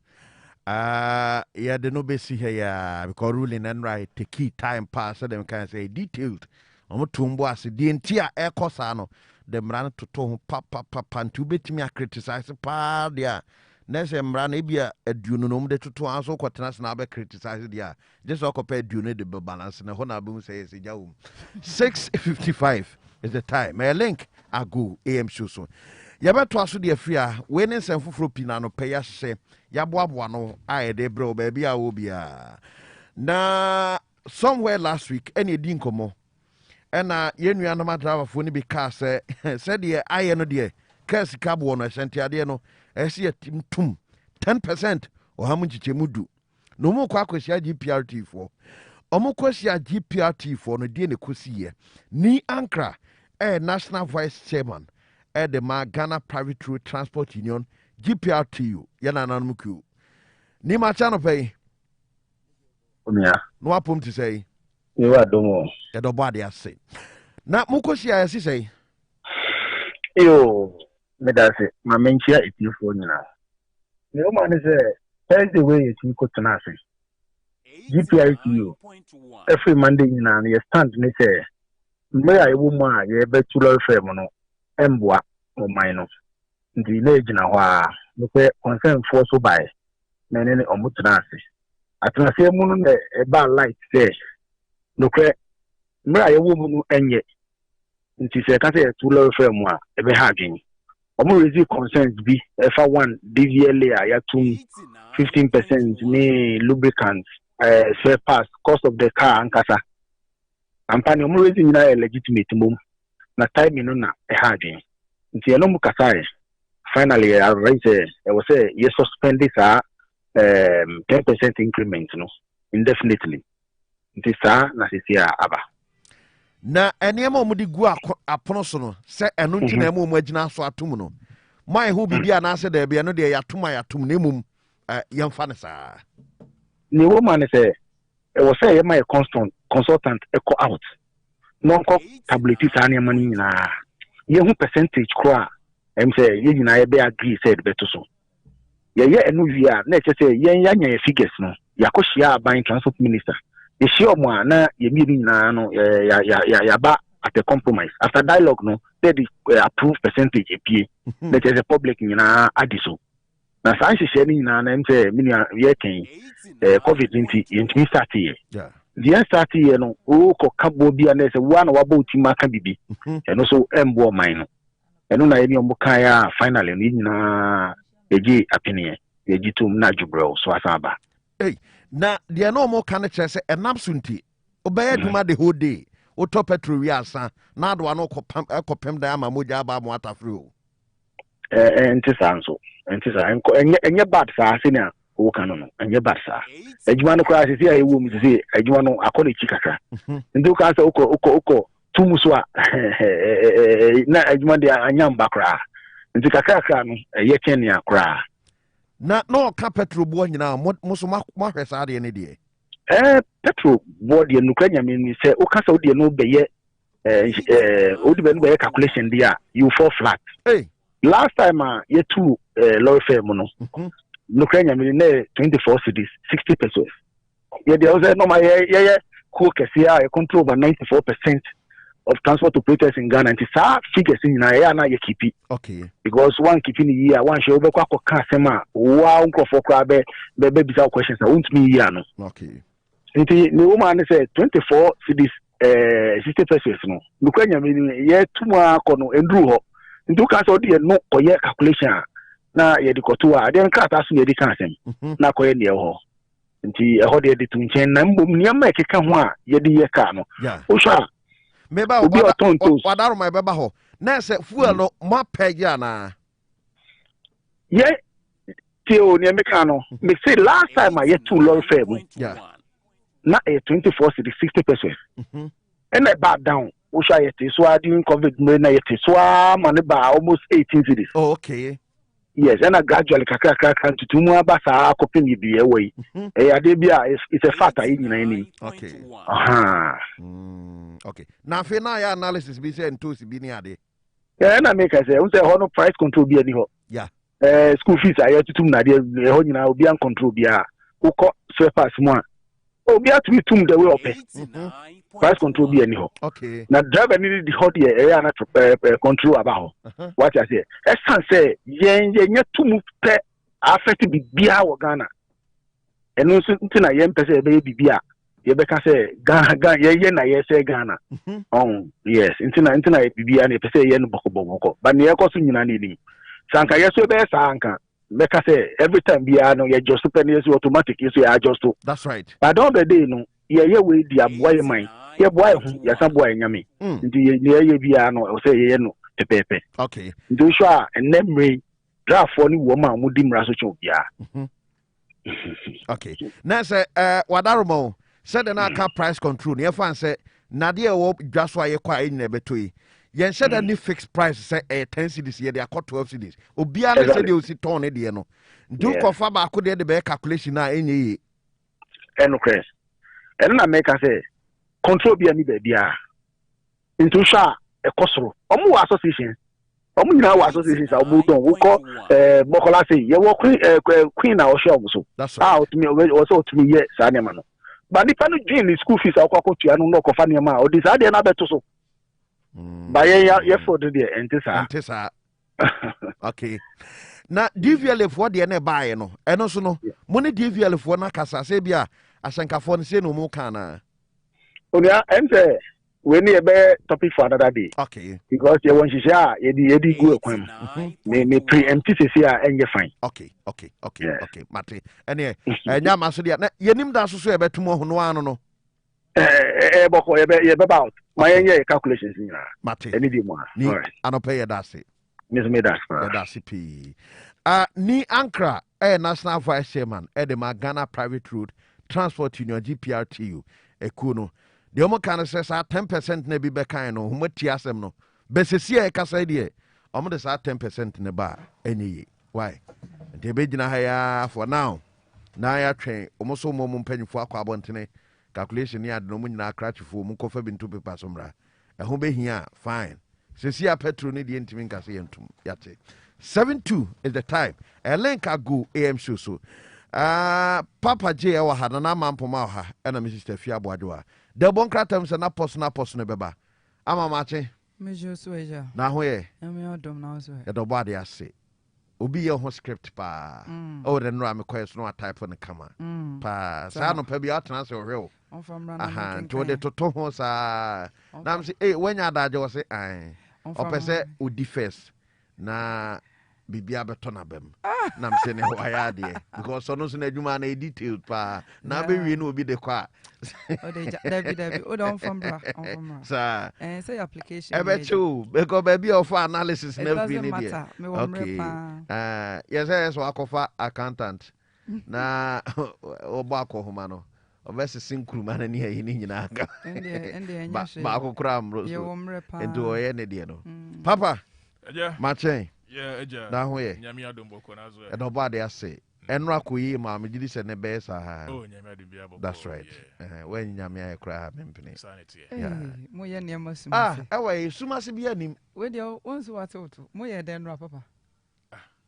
Yeah, the no basi here because ruling and right the key time pass so them can say detailed. Omo tumbo as the entire air cosa no them ran to papa and to bet me a criticize pa there. Next ran ebia aduno no de to anso kwatena na be criticize there. Just occupy aduno the balance na hona bum say is jawu. 6:55 is the time. My link Agoo AM show so. Yabeto aso de afia we ne nsɛmfoforo pina no pɛ ya hye yaboaboa no a de bro baby a wo bia na somewhere last week any di nkomo ɛna yenua no madrawa fo ni bi ka sɛ de aye no de ka sika bo no ɛhyɛntiade no ɛsi atimtum 10% o hamu chichemu du no mu kwa kwasia GPRT fo omu kwasia GPRT fo no de ne kosiye ni ankra national vice chairman at the Ghana Private Road Transport Union, GPRTU, Yana Namuku. Nima channel pay. No apum to say. You are domo. The body I say. Now, Mukosi, I say. Yo, Medase, my main chair is you for now. The woman is there's the way you could to nothing. GPRTU, every Monday in an stand, and they say, may I woman, you bet to love femono. Embwa o maino ndi na ejina hwa no pe concern for so by na ne omutrase atrase mu no na e ba light say no kre mra ye wo mu no enye nti se ka say to low firm a e be ha adwen omo raise concerns bi e fa one DVLA a ya tum 15% ni lubricants spare parts cost of the car ankasa ampani omo raise ni na legitimate mum na time no na e ha adwen nti eno mu kasai finally I raise I was say you suspend this 10% increment no indefinitely nti sa na sisia aba na enema mu di gu apono so no se eno nti na mu agina so atom no my who be an answer there be another yatuma yatum nemum young fanasa. The woman say, I was say, my constant consultant echo out. Non co tabletis any money na. Ye percentage qua. Say, ye na be agree said better so. Ye enu via, let's say, ye figures no. Yakoshia buying transport minister. The sure one na ye meeting na no ya ba at a compromise. After dialogue no, they approve percentage APA. That is a public na adiso. Na science sharing na say mini ye can COVID-19 in start here. Yeah. The start here no o ko kabo bia na say one wabo tima ka bibi. And also embo mine. And na any omo kan finally ni na eji apini eji tum na jubro so asaba. Hey, na the no more can say enam sunti. Obey dwuma the whole day. O top petrol wi asa. Na do ano kopem da ama moja ba mo atafri o. Ntisa nso. Ntisa enye bad sa senior o kan no. Enye bad sa. Ejuma no kra sisi ayewu mu sisi ejuma no akole chikaka. Ndu ka sa uko tumuso a na ejuma de anyamba kra. Nti kakaka no eye kenya kra. Na no ka petrol bo nyina mo so ma hwesa de ne de. Petrol board ye nukra nyame ni say o kasa odi no beye odi be no beye calculation dia you fall flat. Hey, last time ye two lorry fare mo no nukra nyame ni 24 cities 60 pesos. Ye dey say no ma ye ko kesia control over 94% of transport operators in Ghana. And sa figures in na ye keep it. Okay. Because one keeping a year, one show be kwa kasema wa unko for kwa be bisa questions na won't me year no. Okay. Nti the woman say 24 cities 60 pesos no. Nukwanya me ye tuma kono endru ho. Nti ka so de no koye calculation na ye di koto a den ka ta so ye di kan asem. Na koye ne ho. Nti e ho de di tunchen na mbom niam e keka ho a ye di ye ka no. O sha meba wadaro my beba ho. Na say fuel no ma pege ana. Ye Tio ni meka no. Me say last time I had two lorry fare. Yeah. Na 24 cities 60 pesos. And I back down. Usha yeti so during COVID na yeti so man ba almost 18 cities. Oh, okay. Yes, and I gradually kaka to tumu abasa kopim bi e way. Ade bia it's a fact I na any. Okay. Okay. Na fe na ya analysis bi say ntosi bi ni ade. Yeah, na make I say, we say no price control bi ani ho. Yeah. School fees aye tutum na de ho nyina obi an control bia. Ukọ sweepers mo a obi atu tum the way up. Price control bi ani ho. Okay. Na driver need the hot here na control about. What I say? Esan say yen tum pe affect bi bia wo Ghana. Eno so ntina yen pese e be bibia. Ye be ka say Ghana ye na ye say Ghana. Yes, ntina e bibia na pese ye no boko. But ne ekoso nyina ni. Sanka yeso be sanka. Make I say every time bia no ye just pen yes automatic yes you adjust to. That's right. But on the day no ye we di aboy mind. Ye boy hu ya san boy nyame. Nti ye bia no o say ye no pepepe. Okay. Nti so a enemre draft for ni wo ma mo di mra so cho bia. Okay. Now say wadaromo said na ka price control. Ye fan say na de wo dwaso aye kwa enyi na betoi. Yen said any fixed price say 10 cities ye they are 12 cities. Obia na say they o si ton de no. Do kofa ba ko de be calculation na enyi. Eno crash. Eno na make say control bia ni bia. Into sha e kosoro. Omo association. Omo nyina wa association sa omo don wo ko bokola say ye wo queen na o show so. Ah to me o so to me ye sa ne ma no. But nipa no dream the school fees akwa tua no no kofa ne ma o di sa de na beto so. Ba ye for the entisa. Okay. Na DVL for the na buy no. Eno so no. Money DVL for na kasa se bia asankafo no se no mo kana. Onia ente we ni be topic for another day. Okay. Because ye won shisha ye di go ekwem. Me preempt say enye fine. Okay. Mate. Ene enya maso dia na yenim da so so e betum ho no ano no. Boko ye be about. My enye calculations ni na. Mate. Eni di mo. All right. Anope ye da se. Miss me da. Da se p. Ni Ankra National Vice Chairman the Ghana Private Road Transport Union GPRTU ekuno the omo kan say 10% na bi be kan no humati asem no besesi e kasa de omo de sa 10% ne ba enyi why nti be gina ha ya for now na ya twen omo so mo mpanyifo akwa abontene calculation ni ade no mo nyina krachifo mo kofa bintu paper somra ho be hia fine sesi a petrol ni de ntimi nkase yentum yate 72 is the time a link Agoo am show so Papa J wa ha na mampoma ha na Mrs. Stefia Boadwa de bon kratam se na post ne beba ama mache mejo so eja na ho ye me odom na so e do body ase obi ye ho script pa o de no am koy so no type on kama pa sa no pa bi atena se ohwe aha to de toto ho sa na am se wanya daje wo se ai opese odi first na bibia beto na bem na am se ne ho ayade because so no so na adwuma na detailed pa na be wi na obi de kwa o de David o don from bra sa say application ebe chu because baby of analysis na every need there okay yes so akofa accountant na obo akohoma no obese sinkruma na ni ayi ni nyina aka ba akokura amro so ento oye ne de no papa machen eja na ho ye nyame adomboko na zo e do ba de ase enra koyi ma me gidi se ne be sa ha nyame adobia bobo that's right when nyame ayekra ha mempene mo ye ne masumase ewe sumase bia nim we de wonso watoto mo ye de enra papa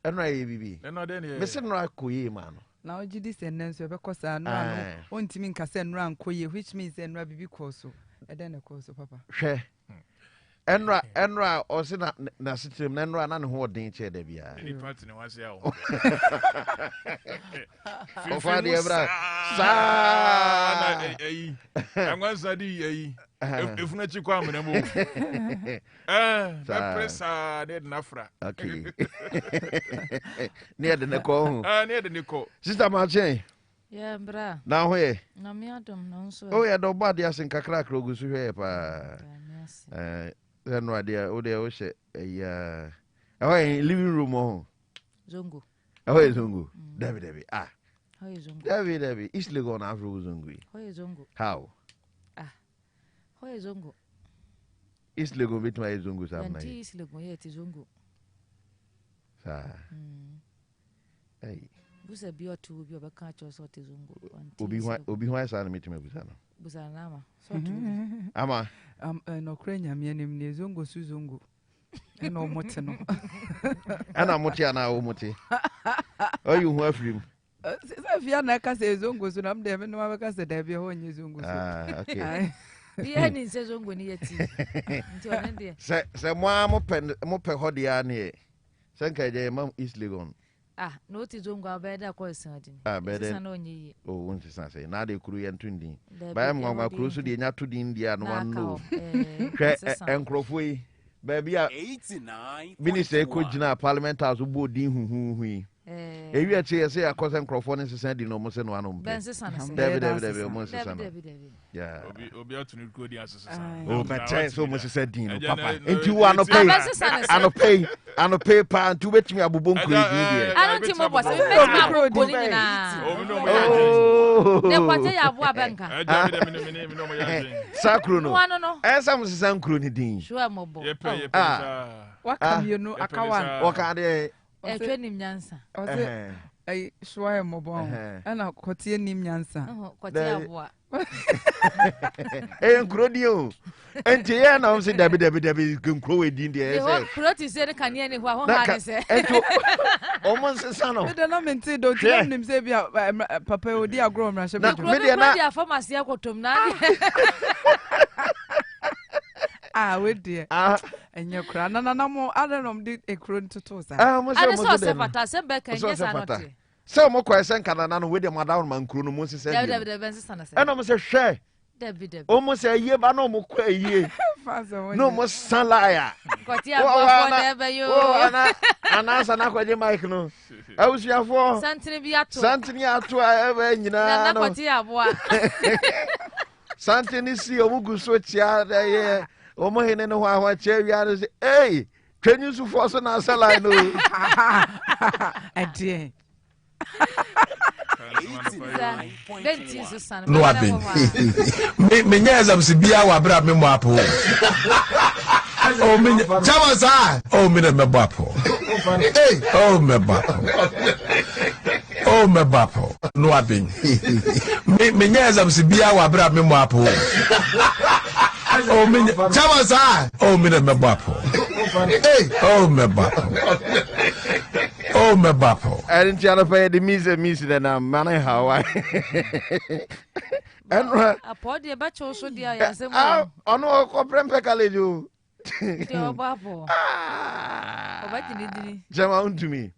enra ye bibi enra de ne me se enra koyi ma no na o gidi se ne nso be kosa enra no ontimi nkase enra nkoye which means enra bibi koso e de ne koso papa hwe enra o se na sitem na enra na ne ho odin che da bia ni party ne wase awo o fa de ebra sa na anwansa di efuna chi kwa amena mo pressa de nafra okay ne de ne ko ne de ne ko sister Marchen yeah bra na ho ye na me adom no so o ya do bad ya sin kakra krogu su hwe pa no idea o de o she living room o zongo zongo David how is zongo David East Legon afro zongo how is zongo how is zongo East Legon bit my zongo sa na East Legon yet zongo sa busa bi otu bi obeka cho so te zongo obi ho sa na metima busa no busa na ama so tu ama no krenya me nim ne zongo su zongo ena omote no ana mote ana o mote oyu hu afrim se fia na ka se zongo su na mde me no ma ka se da bi ho nye zongo su okay ye ni se zongo ni yeti nti ona de se mo pe ho dia ne se nka je mam East Legon no ti zongo abeda ko isadin beda na onyi wonti san say na de kuru yentundin ba am ngwa kuru so de nya to din dia no wan no hwe enkrofo yi ba bia 89 minister ko gina parliament house bo din huhuhu ewi achi yese akosa enkrofo ne sesa di no mo se no anom David mo sesa no yeah obi atunu ko di asesa o mate so mo sesa din no papa enti wo ano pay pa ntu betimi abobon kuri din dia anti mo boss betimi abobon ni na ne kwate ya abo abenka David no mo ya sakro no esa mo sesa nkro ni din sure mo bo ye wakam no akawan wakade etwe nim nyansa ai shuaye mobon ana kotie nim nyansa kotie aboa nkro dio enti ye na say David nkro we din dia say nkro ti se kan ye ne ho ha ne se ento omo sesa no me de no menti do ti nim se bia papa odi agro mra she bejo me de na pharmacy akotom na we dear enye kra na mo adenom di ekro ntutu sa mo se fata se be kan ye sa no te se mo kwa se nkana na no we de mo adawo man kro no mo se se David ben se na se eno mo se hwe David o mo se ye ba no mo kwa ye no mo salaya kwati abofo na be yo ana sa na kwaje mic no awusuafo santini ato ebe nyina no na kwati aboa santini si omugu so tia ye omo hene no hwa che wiare se twenyu su force na salaya no adie no aben me nya exam se bia wa bra me mo apo Oh, me, Jamasa. Oh, me, me bapo. Hey, oh, me bapo. Oh, me bapo. No, I been. Me, yes, I'm Sibia, wa bra me mapo. Oh, me, Jamasa. Oh, me, me bapo. Hey, oh, me bapo. Oh, me bapo. I didn't tell her the miss then I'm man how I. And a podi batch also dear, yes, oh no, comprehend Pecalejo. Dear Babo. Jam to me.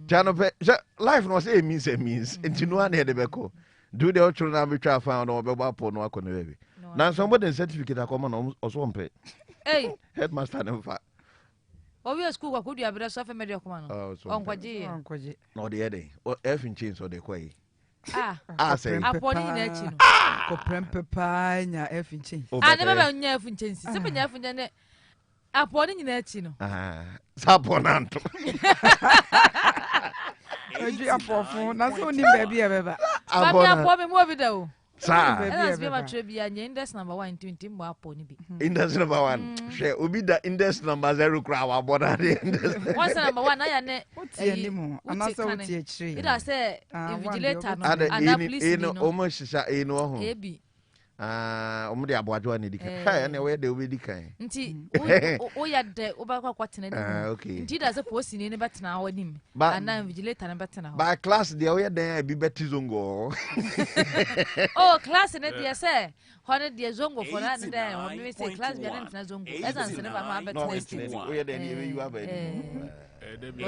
Janope, life was a means, and you know, I had a beco. Do the children be try found or Bapo no baby. Now somebody certificate a common or swamp. Hey, headmaster never fat. Oh, we are school, what could you have a soft media command? Oh, Unquaji. No, the headache or F in chains or the quay. Say upon in Pepina F in chains. I never knew F in chains. Something F in the upon in Etino. Saponanto. That's only baby ever. I'm probably more video. Sir, index number 1 20 more pony. Index number 1. Share Ubi the index number 0 crowd. What's number 1? I am what's anymore. I'm not so tree. It I say, invigilator, and almost in no omudi abwajo ni dika ha na we de obedi kan nti o ya de obakwa kwatena ni okay nti da se post ni betena ho nim ana vigilator na betena ho by class de o ya de bi betizongo oh class ne de se ho ne de zongo for na de ho me say class bi na ntena zongo ezan se ne ba ma betena o ya de ni you have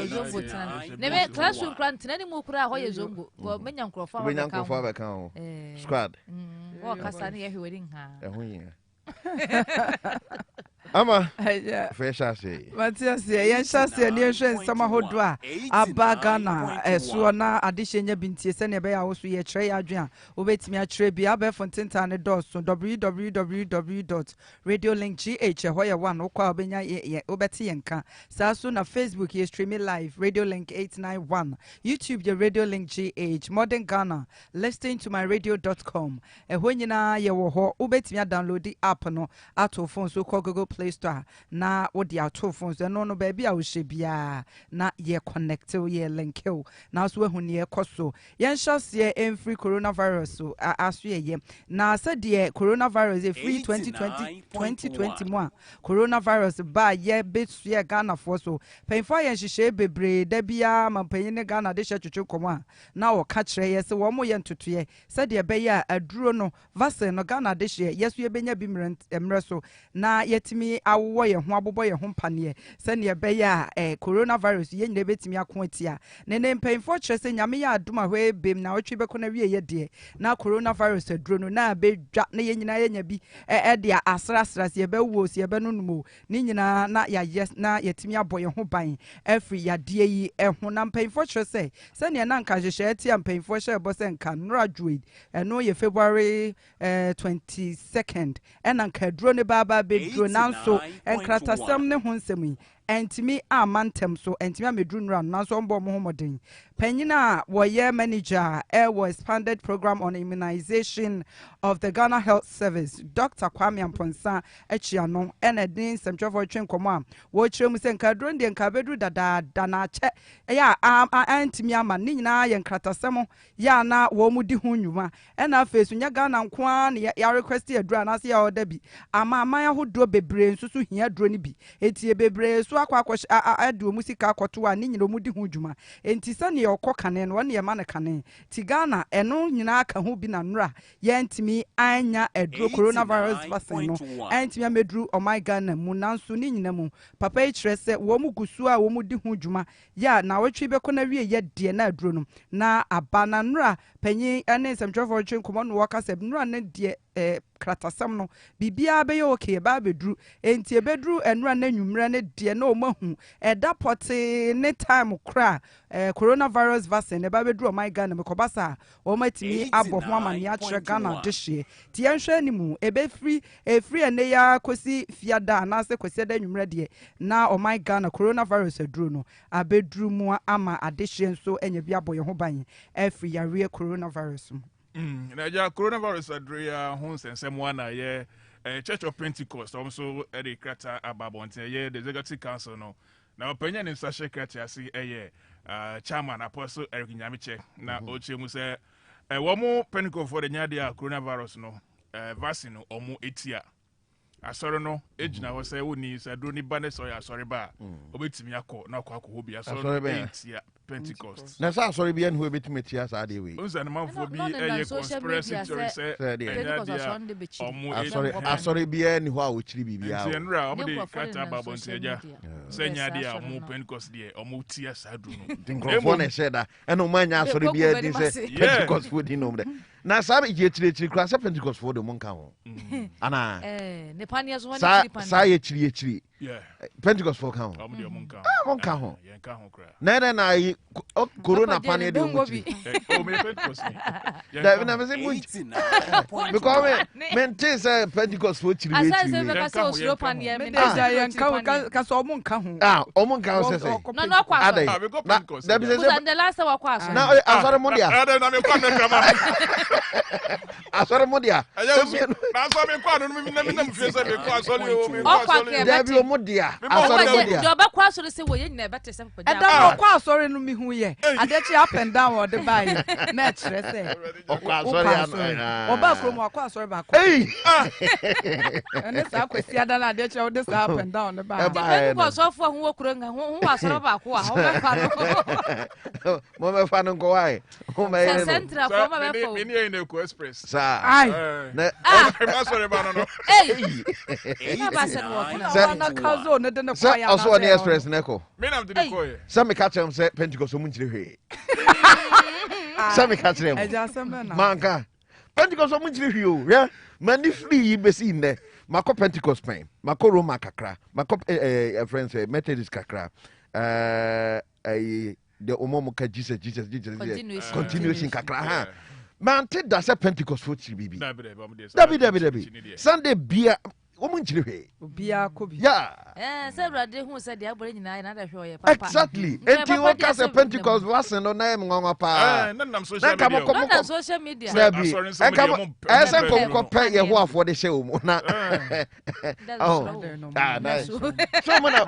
zongo tena ne classroom kran tena ni mu kura ho ye zongo menya nkrofo ba kan squad oh kasani ye wedding ha ama fresh say Matias ye shase ne hwe nsama hodo a abaga na eso na adehye bintie se ne be ya wo so ye kire ya adwen a obetimi a kire bi abe fontenta ne doso www.radiolinkgh hoye one okwa obenya ye obeti ye nka saso na Facebook ye streaming live Radio Link 891 YouTube ye Radio Link GH Modern Ghana listening to my radio.com ehonyina ye wo ho obetimi a download the app no ato phone so call Google Play Store na wo dia to phones no baby a wo hye bia na ye connect ye link na so ehun ye koso yen hyase free coronavirus so aso ye na said the coronavirus e free 2020 mo coronavirus ba ye betu ye Ghana for so penfa yen hyehye bebre da bia mampanyin ne Ghana de hye twetwe komo na wo ka kire ye se wo mo ye ntoto ye said the be ya aduro no vaccine no Ghana de hye yeso ye benya bi mre so na yetimi awo ye ho abobo ye ho mpane se ne be ya coronavirus ye nyina betimi ako atia ne mpanfo kire se nyame ya aduma hwe bem na otwe be kona wie ye de na coronavirus aduro no na be dwa na ye nyina ye nya bi de asrasra se be wo se be nonumo ni nyina na ya yes na yetimi abo ye ho ban every ya de yi ho na mpanfo kire se ne na nka hwehwe atia mpanfo hye bo se nka nora druid no ye February 22nd na nka aduro ne baba be duro nanso enkratasem ne ho nsemi entimi amantem so entimi amedru nura nanso mbo mo homoden panyina woye manager was expanded program on immunization of the Ghana Health Service Dr. Kwame Amponsa echiano enedin semtwefo twenkomo a wo kiremu se nkadro de nkabedru dada na che ya entimi ama ni nyina ye nkratasem ya na wo mudi ho nwuma na fesu nya Ghana nkoa na ya request adru na se ya odabi ama aman ahodo bebre nsusu hia adru ni bi etie bebre so akwa adu musika akoto a ni nyina mudi ho dwuma enti se ne okokane no ne ma ne kane ti Ghana eno nyina aka ho bi na nura ye ntimi anya adru coronavirus vaccine no entimi amedru o my Ghana mu nanso ni nyina mu papa ikire se wo mu gusu a wo mudi ho dwuma ya na wotwe be kona wie ye de na adru no na abana nura panyi ene semtwefo twenkomo no waka se nura ne de kratasam no bibia be okay ba bedru enti bedru enura na nwumra ne de na o mahu eda pote ne time kra coronavirus vaccine ba bedru o my Ghana me kobasa o matimi abo ho amane a kire Ghana de hye ti enhwe animu ebe free ene ya kosi fiada na se kosi da nwumra de na o my Ghana coronavirus adru no abedru mu ama ade hye nso enya bi abo ye ho ban free ya coronavirus na ja coronavirus adria ho sensem wana ye Church of Pentecost also the krata ababonte the executive council no. Now opinion in such a krata see chairman Apostle Eric Nyamiche na oche mu say womo Pentecost for the nyadia coronavirus no vaccine no omo etia asoro no ejina wo say woni say do ni bane so ya asore ba obetimi akọ na akọ ho bi asoro etia Pentecost na sa asore bi en ho betimi etia sa de we unza na manfo bi conspiracy theory say asore bi en ho a wo chiri bibia o nra omo de kata babonte ja say nyadia omo Pentecost de omo tia sa du no dinkrofo na say da eno manya asore bi en say Pentecost food no de na sabe je chiri kra say Pentecost food mo nka ho ana ne pania so ne chiri sa ye chiri Pentecost for count. Monka ho. Na corona pane de muti. O me Pentecost. Da na me say muti. Because me say Pentecost for chiri we chiri. Asa se be ka so pania me ka so monka ho. O monka ho say. No kwa so. We go Pentecost. Da be say the last wa kwa so. Na asore mondia. Na me kwa na kama. Asore mondia. Na so me kwa no me na me fie say me kwa so le o me kwa so le. Da bi o modia. Asore modia. Do ba kwa so say wo ye na bete say papa. Da kwa asore no mi hu ye. Adechi up and down o de buy. Na kire say. O kwa asore ya. O ba from kwa asore ba kwa. Ene sa kwesi ada na adechi o de sa up and down de buy. Be ko so fo hu okuro nga hu asore ba kwa. Ho be fa no. Mo me fa no ko wai. Ho me ye. Central ko ma be fo. Me ni na ko express. Sa. Ai. Na asore ba no. Eh. Na ba se no ko na kazo ne de ne kwa ya. Also on express neko. Me na de ko ye. Some me catch him say Pentecost mu nchire hwe. Some me catch him. Eja sem na. Manka. Pentecost mu nchire hwe o. Yeah. Mani free besi nde. Mako Pentecost pen. Mako Roma kakra. Mako friends Methodist kakra. The omomo ka Jesus. Continuation kakra ha. Man te da se Pentecost for chiri bibi. Dabi. Sunday bia omo nchire hwe. Bia ko bi. Yeah. Say brade hu say de abore nyina na da hwe papa. Exactly. Enti wo ka se Pentecost vasen no na em ngongo pa. Na social media. Na social media. Dabi. Ese ko pe ye ho afo de hye omo na. Oh. Nice. So mo na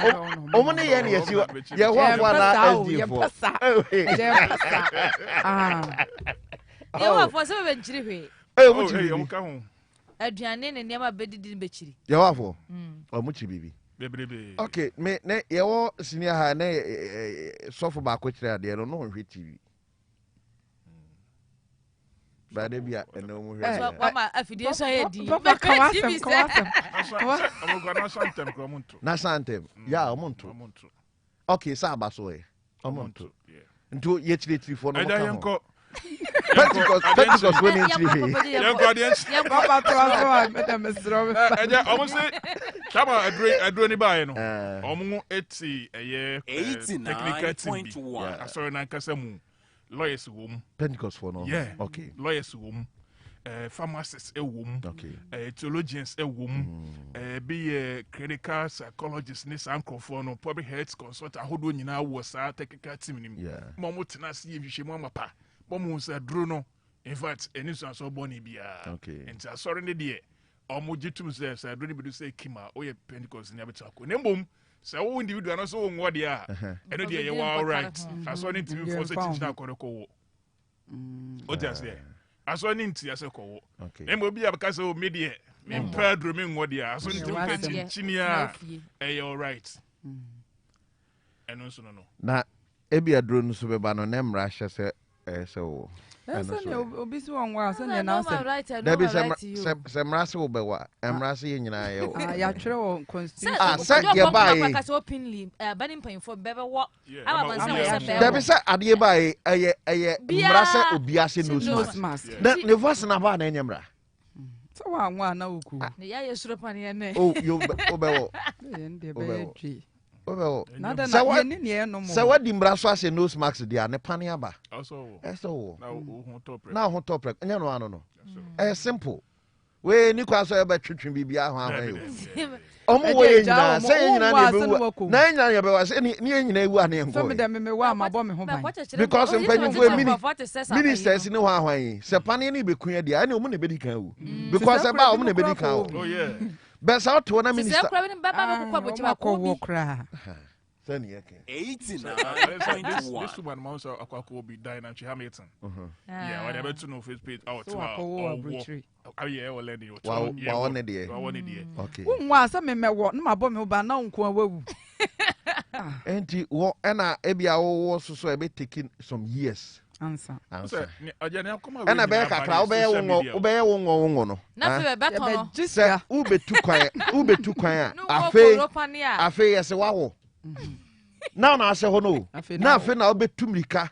omo ne ye na ye si ye ho afo na SD4. Ye ho afo se be nchiri hwe. Mo chiri. Omo ka ho. Aduane ne niam abedidi be chiri. Ye ho afo. O mo chiri bibi. Bebrebe. Okay, me ne ye wo senior ha na sofo ba ko chiri ade no hwe TV. Ba de bia eno mo hwe. So mama afidie so ye di. Papa kawasem. Omo gwa na santem ko mo nto. Na santem. Ya o mo nto. Okay, sa ba so e. O mo nto. Nto ye chiri TV for no mo ka. Pentecost when in TV. Papa transfer madam Sro. Eja omo say chama adro ni bae no. Omo 80 technical team. Asori na nkasa mu lawyers wo mu. Pentecost for no. Yeah. Okay. Lawyers wo mu. Pharmacists wo mu. Okay. Theologians wo mu. Be clinical psychologists ni sankrofo no public health consultant ahodo nyina wo sa technical team ni mu. Mo mo tena se yehwe mu amapa. Bomu say dro no in fact eni so boni bia enti asori ne de omo gitum say dro ne be do say kima o ye Pentecost ni abeta ko ne mbom say wo individual no so wo ngode a eno de ye wa right asori ne timi for say teaching akore ko wo o just say asori ne nti ase ko wo ne mbo bia ka say o media me pedro me ngode a asori ne timi ka teaching a e all right eno so no na ebia dro no so be ba no ne mra hye say so obisi wanwa sɛ na sɛ dabi sɛ mrase wo bɛwa mrase yɛ nyinaa yɛ wo ya twere wo constitution sɛ yɛ bae dabi sɛ adeɛ bae ɛyɛ mrase obiase nose mask ne voice na ba na ɛnyɛ mra sɛ wanwa na woku ne ya yɛ suro pane ne oh yo obɛwo ndɛ bɛ twi sɛ wadi mbra so ahyɛ nose mask deɛ ne pane aba ɛsɛ wo na ho tɔprɛ ɛnyɛ no ano no simple we ni kwa so ɛbɛtwetwe bibia ho ahwan yo omo we nyina say nyina na be na nyina ya be wa say ni nyina ewu ane enko so me dem me wa ma bo me ho ban because mpanyimfo ministers ni ho ahwan se pane ni be kun dia ane omo na be di kan wu because e ba omo na be di kan wu oh yeah be sa to na minister se kwa ni baba ko bochi ba ko kra sani yake 89.1 this woman mouse akwako be dying and she Hamilton yeah whatever to know face page out oh yeah well lady wow one dey okay unwa sa me mewo na mabo me ba na nko awu enti wo na ebia wo so e be taking some years answer ena be kakra wo be wo no na fe be to no se ubetu kwan afe yes wawo now na ase ho no na afe na obetu mrika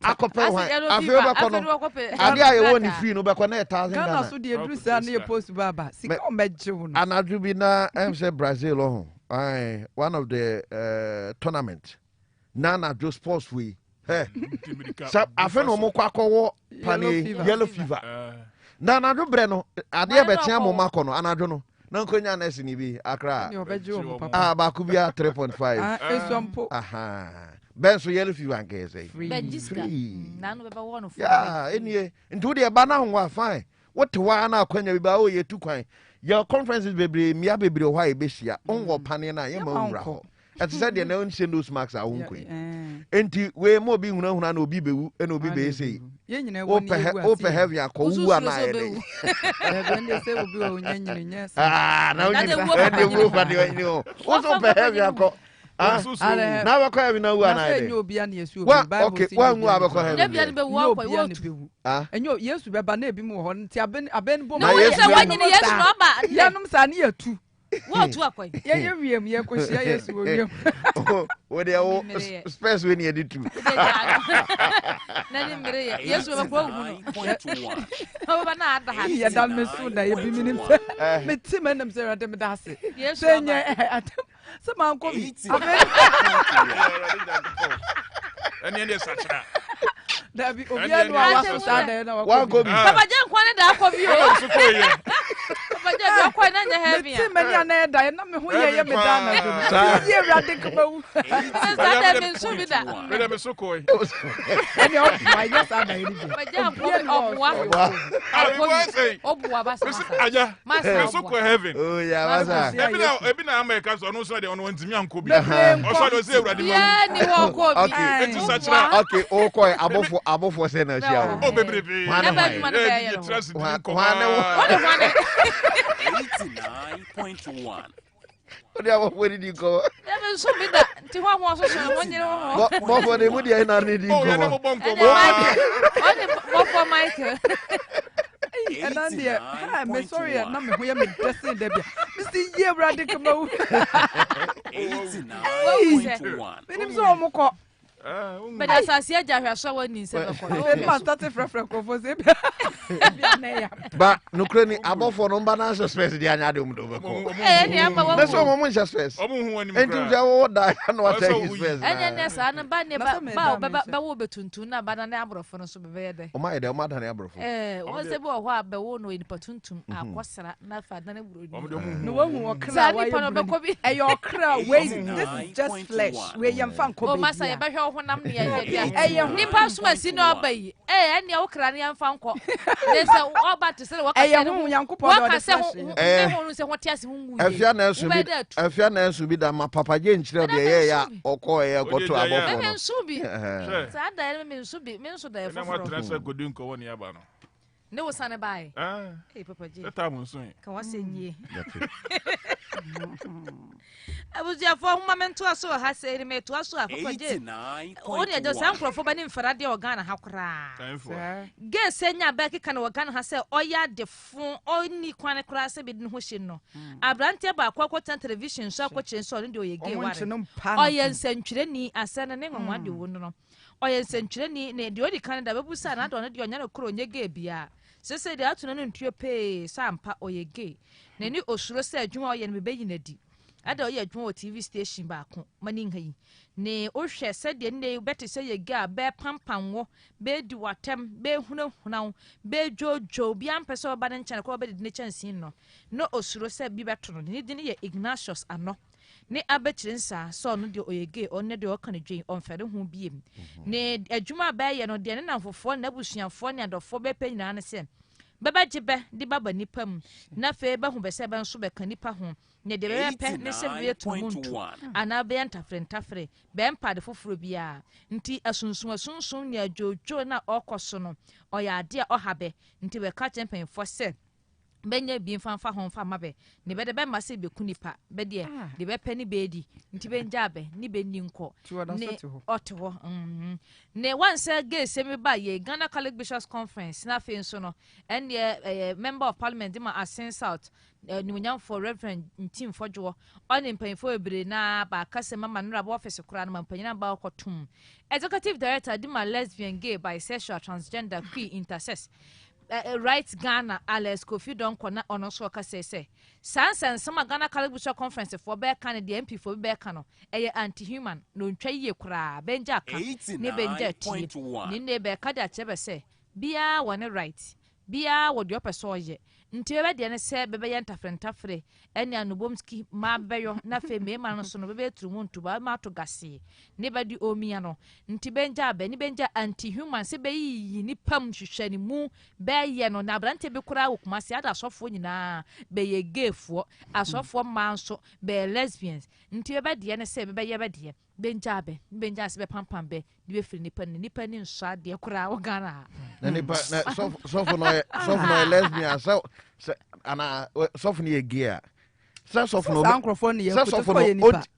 akope wan afe obekọ no ade aye woni free no obekọ na 1000 Ghana so de edrusa na e post baba sika o meje wo no anadu bi na say Brazil ho one of the tournament na jo sports we so afe no mo kwakowo pane yellow fever na anadu bre no ade e betia mo makọ no anadu no na nkonya na sini bi akra ba ku bia 3.5 esompo benso yellow fever nke say free na no beba won for yeah enie ntu de ba na ho fine what wa na akwanya bi ba o ye tu kwan your conferences bebre mia bebre ho a be hia onwo pane na ye ma nwura ho et said de na onse those marks a won kwen enti we mo bi hunahuna na obi bewu e na obi be say ye nyina woni open heavy akọ wu ana ye de ebe say obi o nyanyini nya na onyi de wo ba de onyi o open heavy akọ na ba kwa bi na wu ana ye de enyo obi ana yesu obi bible okay wa nwu abekọ heavy na bia ne be wu akwa wo tu enyo yesu beba na ebi mu ho nti aben bom na yesu wanyini yesu no ba yanum sa na yatu wo tu akwa ye wiem ye ko sia yesu wo wiem wo de o space we ni editu na ni mire yesu be ko hu no baba na ada ha ya dal mesu na ye bi minim me ti manam se rade me dase senye se man ko bi ani ne sacha Dabi obi anu awaso sa na na wa go bi baba je nkwane da akọ bi o baba je bi akọ na nya heavy ti mani na da na me ho ye me da na do ye rade ko bawu sa da me so bi da me da me so ko ani o my yes ada iri bi baba je akọ obuwa ba sa aja me so ko heaven oh ya masa ebi na America so no so de ono ntimi anko bi o so de o se urade ma ya ni wo ko bi okay okay o ko abofo se na sia o bebrebe na ba ma na ya you trust in ko what the one 89.1 odi abofo ni ko ya be so bi da ti ho ho so so won nyere ho mo fo de mu di na ni di ko o ya na mo bonko mo for Michael and then there me sorry na me ho ya me dressing there bia Mr. Ye brade ko bawu 89.1 menim so mo ko but as I see Agya so woni se be ko ma start frefre ko fo se bia na ya ba nukre ni abofo no mba na space di anya de mu do be ko ni ama wo me so mo mo space o mo hu ani mu enti ja wo da na wa take space enya ne sa na ba ne ba wo betuntun na ba na abrofo no so be be de o ma ede o ma da na abrofo wo se bi wo ho abe wo no ni patuntum akosra na fa da na buru no wo okra wa ye e yo okra wait this is just flesh we yam fan ko be o masa ye ba hwe honam ne ya nipa so asi no abayi ene wo kra ne yam fan ko ne se oba to se wo ka se hu yankopɔ wo ka se ho se ho tiase hu wu afia na ensu bi da ma papa je nkyire de ye ya okọ ye goto abofo no me nsu bi sa da me nsu bi me nsu da ye foforo na ma transfer godin ko woni aba no ne wo sane bai papa je ta mo nsu ka wa se nyie abuzia fo huma mento aso ha se ri meto aso papa je o ne je sankrofo ba ni mfara de organ ha kora ge senya ba kika na organ ha se oya de fun oni kwane kora se bi ne ho hye no abrante ba akwakwota television so akwakye so ne de oyege ware oya nsantwire ni asana ne nwanwa de wo no oya nsantwire ni ne de odi Canada babusa na do ne de onya na koro nyege bia sese de atuna no ntuo pe sampa oyege nani osuro se adwuma oye ne beyi nadi ada oye adwuma TV station ba ko mani ngai ne ohwe said de ne better say ye ga be pampanwo be di watem be hunahunaw be jojo bi ampese oba ne nchane ko be de ne chansin no osuro se bi beto no ne di ne ye Ignatius ano ne abechirinsa so no de oyege onne de okane dwen onfere ho biem ne adwuma ba ye no de ne namfofo na busuafo ne adofo be panyina ne se baba jibe di baba nipam na fe ba hu be se ba nso be kanipa ho ne de be pe ne se be to muntu ana be ntafre be mpa de foforo bia nti asunsun ne ajojo na okoso no oya ade a ohabe nti be ka champion for se benye bi mfanfa ho mfa mabe ne be de be mase be kunipa be de de be pe ni be di nti be njabe ni be ni nko ne otewo ne once ge se me ba ye Ghana Catholic Bishops Conference na fe nso no and member of parliament ma Asen South Nimunyam for Reverend Team Fojo on mpanyfo ebre na ba kase mama no rabo office kura na mpanyina ba okotum executive director di ma lesbian gay bisexual transgender queer intersex right Ghana Alex Kofi don kona ono so ka say sansan sama Ghana Catholic Bishops Conference for be kan the MP for be kan no eye anti human no ntwa yie kura benja ka ne benja ti ni ne be ka da chebe say bia wone right bia wo de opeso ye nti be de ne se be ye ntafrentafre ene anubomski ma beyo na fe me ma no so no be trumuntu ba ma to gase ne be di omia no nti benja be ni benja anti human se be yi ni pam hwehwani mu be ye no na brante be kura wo kuma se ada asofo nyina be ye gayfo asofo manso be lesbians nti be de ne se be ye be de benja se be pampam be di be firi nipa ni nso ade kura wo Ghana na nipa na sofo no lesbian so ana sofo ni gay sofo no sankrofo ni ye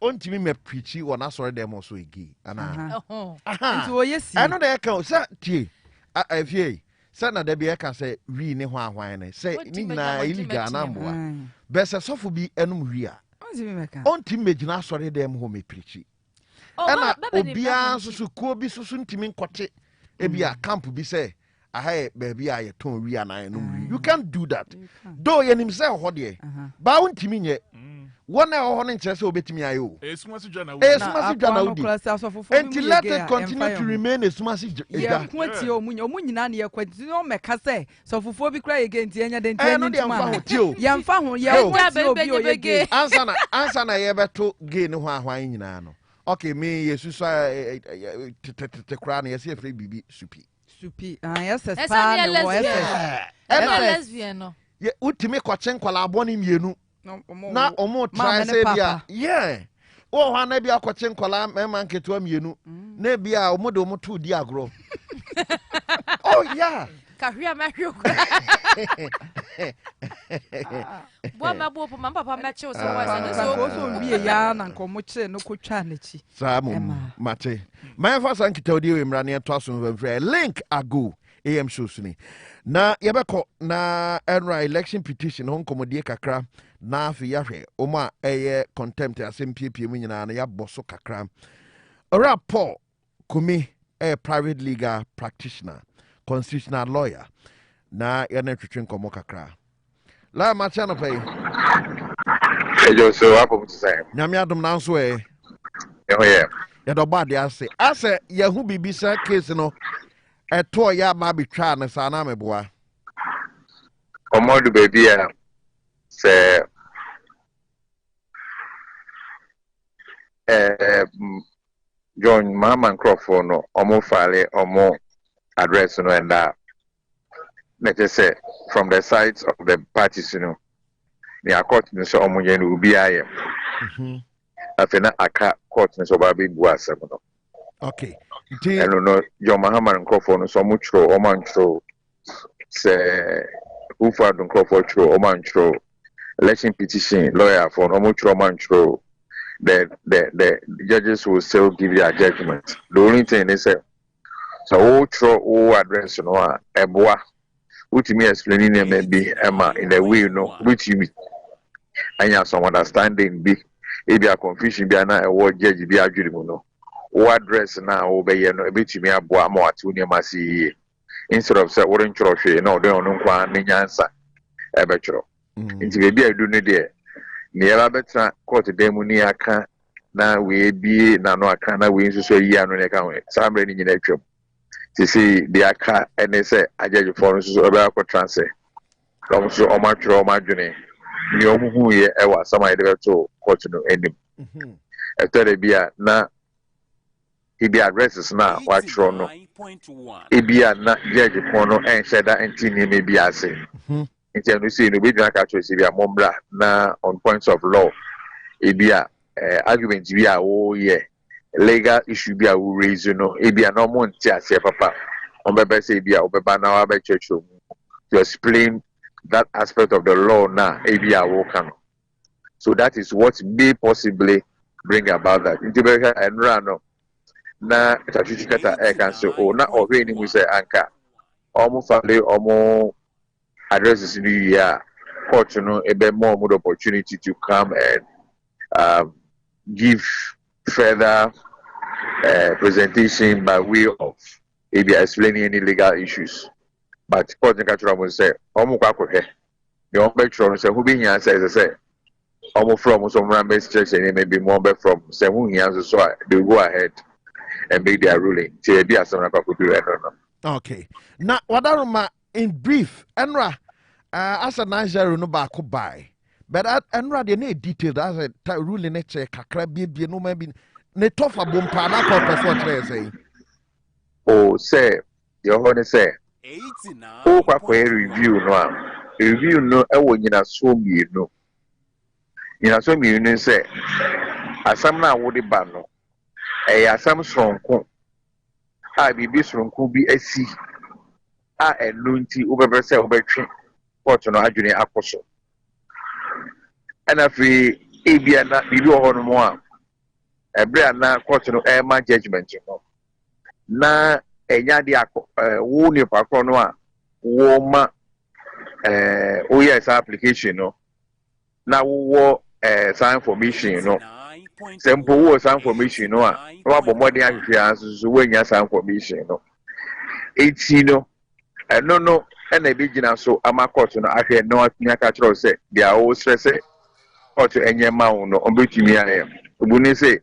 ontimi me preachi wona sori dem so gay ana nti wo yesi eno de ka sa tie afie sa na da bi e ka say wi ni ho ahwan ne say ni na illegal na mboa be se sofo bi enum wi a ontimi megina sori dem ho me preachi ana obia susu ko bi susu ntimi nkote ebia camp bi say ahay baby aye ton wi ana no you can't do that do ye nim say ho de ba wontimi nye wona ho no nche say obetimi aye o esumasi dwa na wudi and let it continue to remain esumasi dwa ya kwati omunyina na ye kwati no meka say so fofo bi kra ye genti enya de ntanya ntuma ya mfa ho ye kwati obi o ye ge ansa na ye beto ge ne ho ahwan nyina no okay me yesu so te kra na ye se free bibi supi yes spa no lesbian no ye utimi kwachen kwala aboni mienu na omo try say bia yeah o ha na bia kwachen kwala mema nketo mienu na bia omo de omo to di agro oh yeah kahwia mahwe bo ma bo po papa ma che so wa so wie ya na nkomo che no kotwa na chi samu mate my first ankita odi we mra ne to aso mfrɛ link Agoo am shows ni na yebekɔ na enra election petition hon komodie kakra na afi yahwe oma eye contempt asempie mu nyina na yabɔ kakra ora Paul Kumi a private legal practitioner constitutional lawyer na yana twetwe nkomo kakra la ma cha no pay ejo so apo mtsai nyame adom na nso e ya do bad ya ase yahu bibisa case no eto ya ba betwa na sa na meboa omodu baby a se John Mama Crawford no omo file omo address no and let's just say from the sides of the parties the court no so omo yen ubi aye afena aka court no so ba be bu asem no okay no John Mahama Crawford no so omo chro omo antro say who for Don Crawford chro omo antro election petition lawyer for omo chro omo antro the judges will still give their judgment. The only thing they say, so all address no eboa, which me explaining them maybe Emma in the way which you and you have some understanding be maybe a confusion be na a word judge be agree no. O address now obey no bit me aboa mo atu ne masi instead of say wouldn't trophy no they no kwa ni nyansa e be tro. Nti baby I do ne there near better court demoniaca now we be nano akana we so yi anu ne ka ho samre ni nyina twam to see the aka and they say Agya for so ebe transfer from so o ma tro ma dwene ni o hu ye e wa sama ide to court no enim after bia na ibi addresses na wa tro no ibi na judge for no en sheda entini me bi ase nti anu see no be dwan ka tro see bia mombra na on points of law ibi argument bi a wo ye legal issue bi a we raise no ebi na omo nti ase papa on bebe say bi a obeba na wa be church to explain that aspect of the law na ebi a wo kan. So that is what may possibly bring about that. Nti be enra no na tachuchikata e kan so o na ohwe ni mu say anka omo family omo addresses ni ya court no ebe more opportunity to come and give further presentation by way of maybe explaining any legal issues. But court will say, Omo Kwakohe, the Ombetron say, who being here says, say, Omo from some Rambes church and maybe more from Semu here, so they go ahead and make their ruling. Okay. Now, what are in brief, Enra, as a Niger no back by. But and rather need detailed as a ruling it kakra be no maybe ne tough a bumpa na ko person say. Oh say your honor say. Oh kwa review no review no e wo nyina so mienu. Nyina so mienu say asam na wo de ba no. Asam sonko. A bibi sonko bi asi. A enu nti wo bebe say wo betwe. Court no adwene akoso. And if we be na bibi ho no mo a ebre na court no e ma judgment no na enya de wo ni pa kro no a wo ma o yes application no na wo sign information no sempo wo sign information no a wa bo modern ahwehwe aso wo nya sign information no eti no no na be gina so ama court no ahwe no atunya ka kiro se dia wo stress or to any amount no Obuni say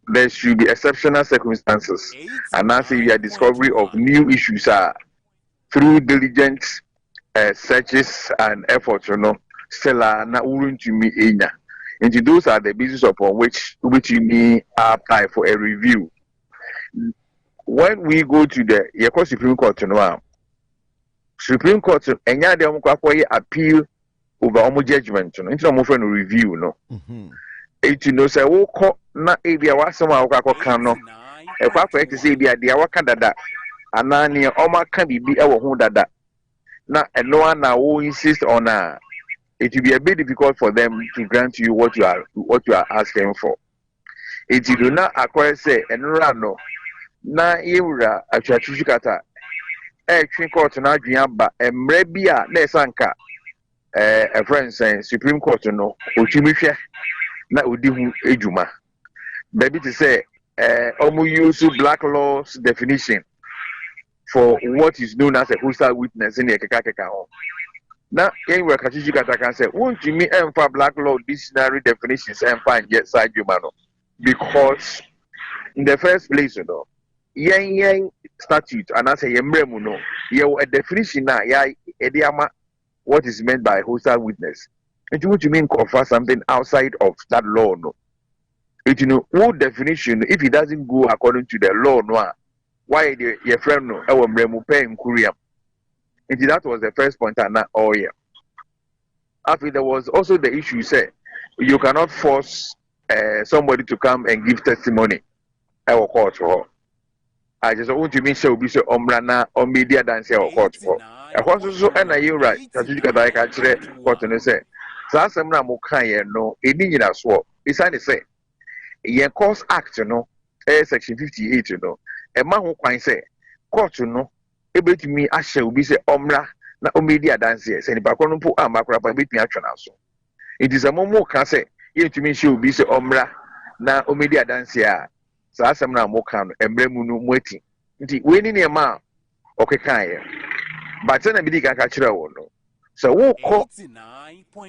there should be exceptional circumstances and now say your discovery of new issues are through diligent searches and efforts, still not willing to me enya. And those are the basis upon which you may apply for a review. When we go to the Supreme Court, Supreme Court, enya de appeal over almost judgment, into a movement review, no. It say, oh, na area was some of our cano. A papa to say, the idea what Canada, and Nani, Oma can be our home that. Now, and no one now insist on it will be a bit difficult for them to grant you what you are asking for. It do not acquire say, and rano, na ira a chachukata, a train court na Giamba, and Rebia, Nesanka. A friend saying Supreme Court no Uchimisha na Udihu Ejuma. Maybe to say Omu Wusu black laws definition for what is known as a hostile witness in the Kakaka. Now, anywhere Kachijikata can say, won't you mean for black law dictionary definitions and find yet side humano? Because in the first place, yang statute and I say Yemremuno, you a definition now, Ediama. What is meant by hostile witness? And what you mean confer something outside of that law? No. It what definition if it doesn't go according to the law? No. Why your friend no? I will pay in Korea. That was the first point. And oh yeah. After there was also the issue. Say you cannot force somebody to come and give testimony. I will court for. I just want to mean so be so omrana or media dance or court for. I was so and you right. That you can actually what and say. So as I'm not no, it didn't as well. It's to say, a cause act, section 58, a man who can say, court, able to me, I shall be say, omra, na media dance, and if I can't put a macro bit me action also. It is a more can say, you to me, she will be say, omra, na media dance, so as I'm not mokan, and bremunu waiting. Winning a man, okay, can but then I believe I catch no. So who call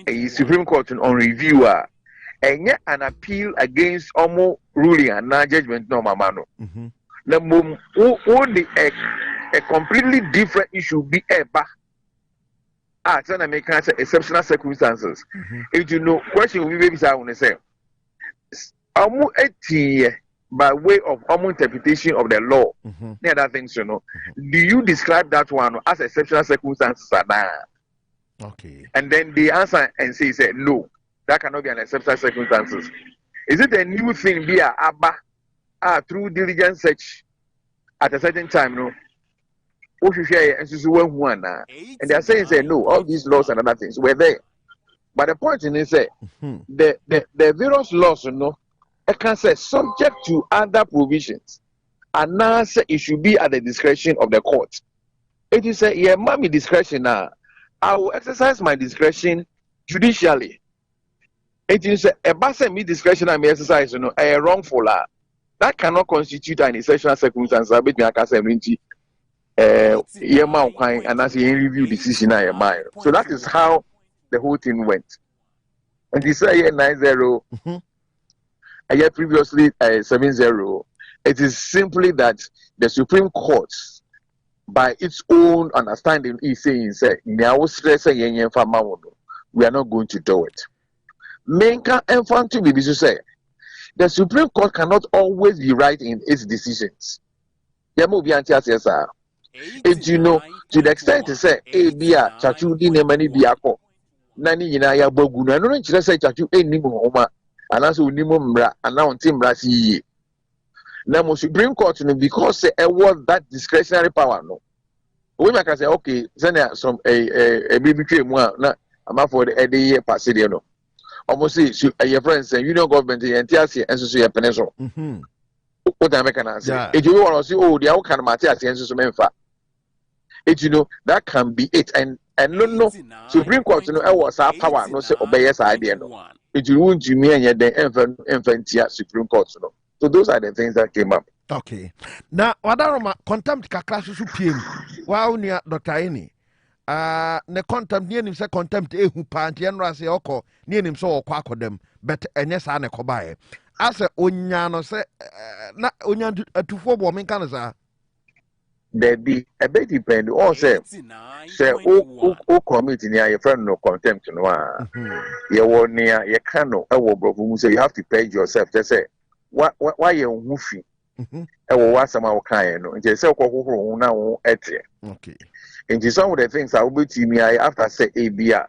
a Supreme Court on review and yet an appeal against almost ruling and now judgment no mamano. The mum only a completely different issue be ever. It's an American exceptional circumstances. If you know, question we maybe I want to say, almost 80 by way of almost interpretation of the law. Yeah, that things you know. Do you describe that one as exceptional circumstances? Okay. And then they answer and say no, that cannot be an exceptional circumstances. Is it a new thing via ABBA through diligent search at a certain time? No. And they are saying no, all these laws and other things were there. But the point is that the various laws, you know, I can say subject to other provisions. And now say it should be at the discretion of the court. It is a yeah, mommy discretion now. I will exercise my discretion judicially. It is a basin me discretion I may exercise, you know, a wrongful law. That cannot constitute an exceptional circumstance. I bet me I can say and as a review decision I admire. So that is how the whole thing went. And this year 9-0, a year previously 7-0. It is simply that the Supreme Court, by its own understanding, is saying, we are not going to do it. Menka and Fanti will be to say, the Supreme Court cannot always be right in its decisions. If you know, to the extent to say, Abia, Chachu, Dinemani Biako, Nani Yinaya Boguna, no one say Chachu, Nimo, and as Unimum, and now Tim Rasi. Now, Supreme Court, because a word that discretionary power, no. We can say, okay, send some a BBQ, I'm for the year Pasadena. Almost say, your friends say, you know, government, and TRC, and so your peninsula. What I can answer. If you want to see, oh, the outcome Matthias, and so Memphis. It you know that can be it and no Supreme Court you know I was our power no say obey yes idea no it you want to me and the infantia Supreme Court you know so those are the things that came up. Okay now wadaroma contempt kakra so piem wa unia Dr. Eni ne contempt ne nim say contempt ehu pantie no ase okọ ne nim so okọ akodem but enye sa ne kobae ase onya no say na onya atufo bo men kan sa there be a bit depend or say o committee near your friend no contempt no you were near your cano say you have to pay yourself just say why you woofy what some kind no just say now okay and some of the things I will be to me after say abia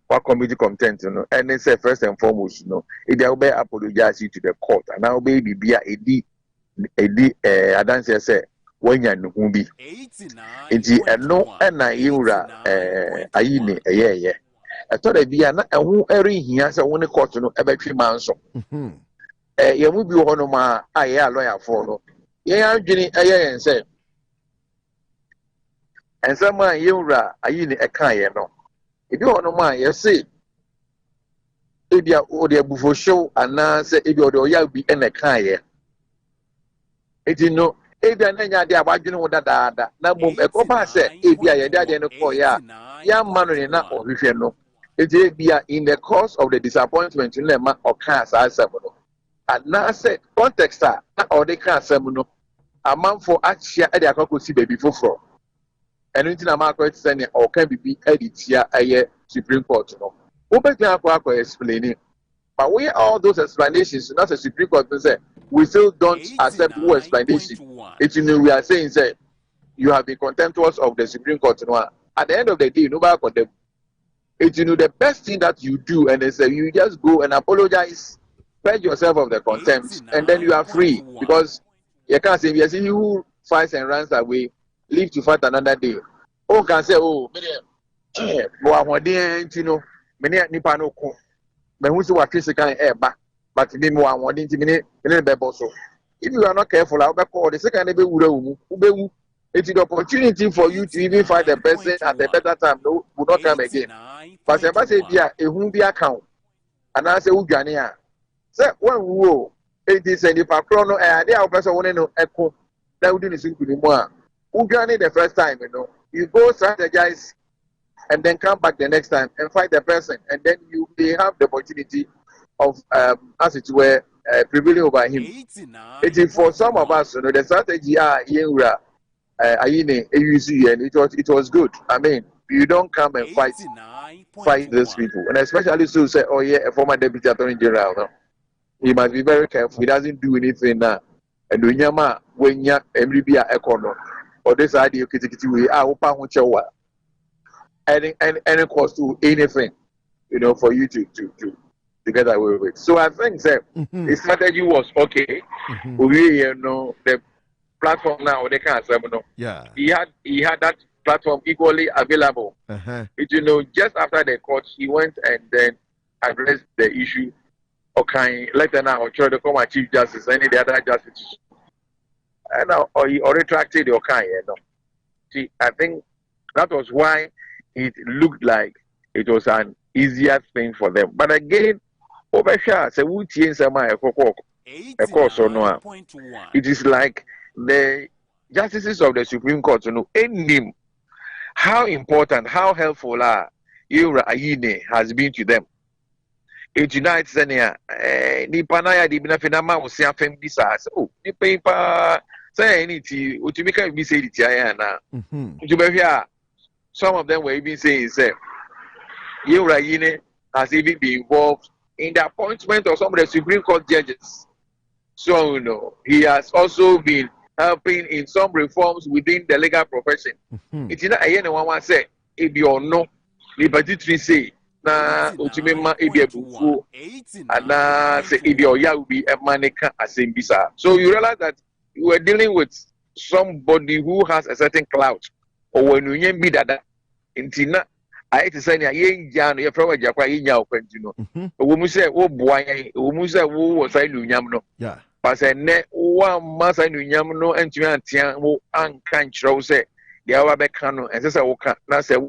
what committee content no and they say first and foremost no if they will be apologize you to the court and now baby be I don't say when you know who be and no and I ayine yeah I thought I be an who every here so when the court no about 3 months you will be one of my lawyer for no yeah Jenny and say and some ayura ayine a kind no if you want my you see if you are the bufo show and now say if you are the be in a kind it you know Ebia nanya de abadwene wo dadaada na mom ekoba se ebia ye de no ko ya manu ne na ohwehwe no ebia in the course of the disappointment na ma oka asem no and na say context na ode ka asem no amanfo achia e de akokosi baby foforo eno nti na ma akọ tse ne oka bibi editia aye Supreme Court no wo betia akọ explaining but we all those explanations not a Supreme Court say we still don't accept no explanation. It's you know we are saying say you have been contemptuous of the Supreme Court. You know, at the end of the day, nobody condemn. It's you know the best thing that you do, and they say you just go and apologize, purge yourself of the contempt, and then you are free because you can't say yes. He who fights and runs away, live to fight another day. Oh, can say oh, you know, many nipa no ko. Me who say what physical air back. But me more wanting to minute so if you are not careful, I'll be called the second it is the opportunity for you to even find the person at a better time. No, will not come again. But if I say, yeah, a whom be account, and I say, Ugania, say, one it is a chrono, and they are person want to know echo that would do the more. Ugani the first time, you know, you go strategize and then come back the next time and fight the person, and then you may have the opportunity of, as it were, prevailing over him. It is for some of us, the strategy it was good. I mean, you don't come and fight these people, and especially so say, oh yeah, a former deputy attorney general. No? He must be very careful. He doesn't do anything now. And when you econo or this idea we are any cost to anything, for you to get away with. So I think that the strategy was okay. The platform now they can't say no. Yeah. He had that platform equally available. Just after the court, he went and then addressed the issue. Okay, later now, or try to come as Chief Justice, any of the other justices. And now, he retracted the okay. See, I think that was why it looked like it was an easier thing for them. But again, over here, it is like the justices of the Supreme Court, any how important, how helpful Yura Ayine has been to them. It unites Zania, Nipanaya, the Binafinama was Siafem Bisas. Oh, the paper say anything, Utumika be said, Tiana. Some of them were even saying, Yura Ayine has even been involved in the appointment of some of the Supreme Court judges. So, he has also been helping in some reforms within the legal profession. It's not anyone say, if you know, liberty say, na utimema bufu, and say, if will be a manika asimbisa. So you realize that you are dealing with somebody who has a certain clout, or when you be that, intina. I to say, young, you're from a Japa, we say, oh, boy, we say, who was I do yamno? Yeah. But I ne one mass I knew yamno and Tian who unkind show say, the hour becano, and says, oh, that's a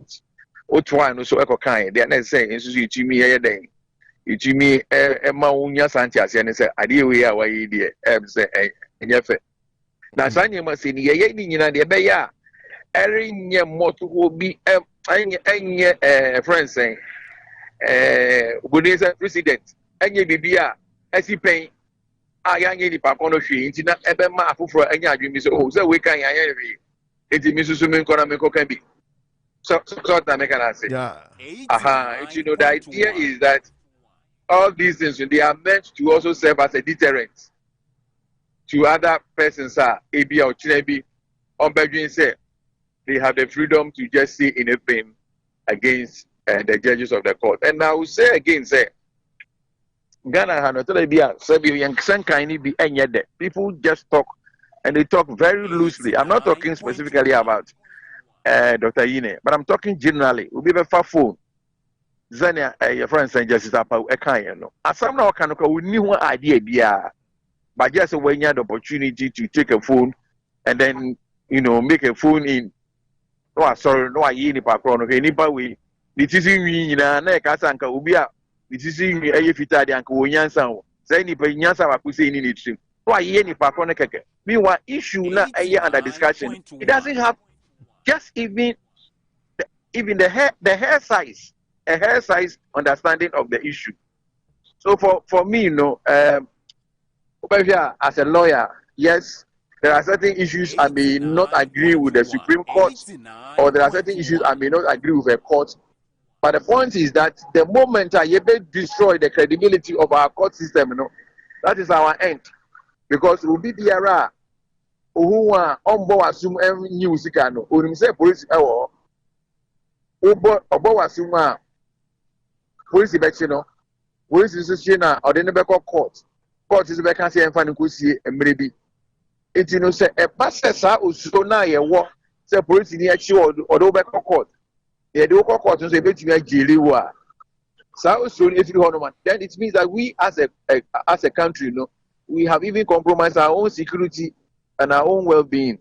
twine, so echo kind. They are not saying, you to me a day. You to me a maunia Sanchez, and say, I deal we are why dear, say, and your fe. Now, Sanya must see the the Baya. Erin ye motu will be friend saying, good is a president, and ye be as he pay. I am any papono she, it's not ever mafu for any agreement. So we can it's Mrs. Sumin can be. So I make an say. Yeah. The idea is that all these things they are meant to also serve as a deterrent to other persons. AB or Chinebi, on Bedouin say they have the freedom to just say anything against the judges of the court. And I will say again, Ghana people just talk and they talk very loosely. I'm not talking specifically about Dr. Yine, but I'm talking generally. We'll be a far phone. Zania, your friend saying justice about a kind. As some now can we knew one idea, but just when you had the opportunity to take a phone and then make a phone in. No, sorry, no, I ain't any way. It is in Nakasanka Ubia. It is in a fitadi and Kuyansan. Say any Yansa Kusin in it. Why any paconaka? Meanwhile, issue not a year under discussion. It doesn't have just even the hair size, a hair size understanding of the issue. So for me, over here as a lawyer, yes. There are certain issues I may not agree with the Supreme Court, or there are certain issues I may not agree with the court. But the point is that the moment I destroy the credibility of our court system, that is our end. Because we'll be the who are on board assume every news can or say police or assume police election, police institution or the never court. Court is a vacancy and finding and maybe. It say a pastor so now ye walk say police in the or the back court. Ye do court and say bet you a jili wa. So if you then it means that we as a country, we have even compromised our own security and our own well-being.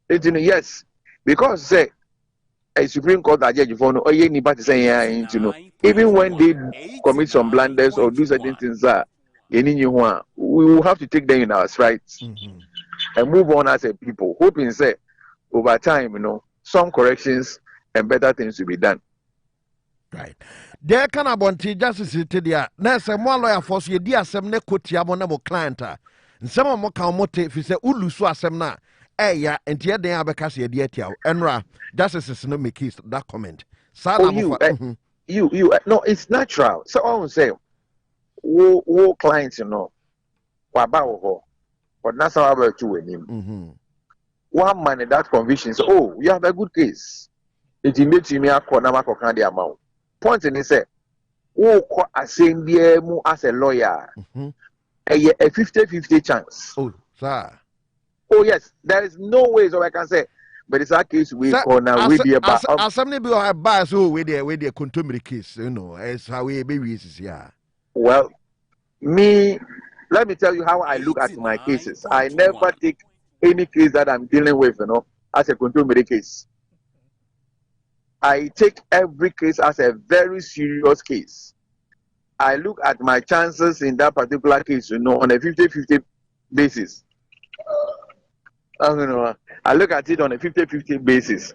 Yes, because say a Supreme Court judge for no anybody saying even when they commit some blunders or do certain things we will have to take them in our strides. And move on as a people, hoping say over time, some corrections and better things will be done. Right. There can abonti justice it there. Na say mo lawyer for so ye di asem ne kotia mo na mo client a. Nsem mo kan mo te fi say ulusu asem na ya enti ye den abeka se ye di atia. Enra justice no make that comment. Oh, you no, it's natural. So I will say wo clients waba wo but that's how about you with him. One man in that conviction say, oh, you have a good case. It makes me a corner can the amount. Point in say, oh, assembly mu as a lawyer. A 50-50 chance. Oh, sir. Oh, yes. There is no way so I can say. But it's a case we corner with the about. As somebody be a bias with the contumely case, as how we baby is here. Well, let me tell you how I look at my cases. I never take any case that I'm dealing with, as a contumely case. I take every case as a very serious case. I look at my chances in that particular case, on a 50-50 basis. I look at it on a 50-50 basis.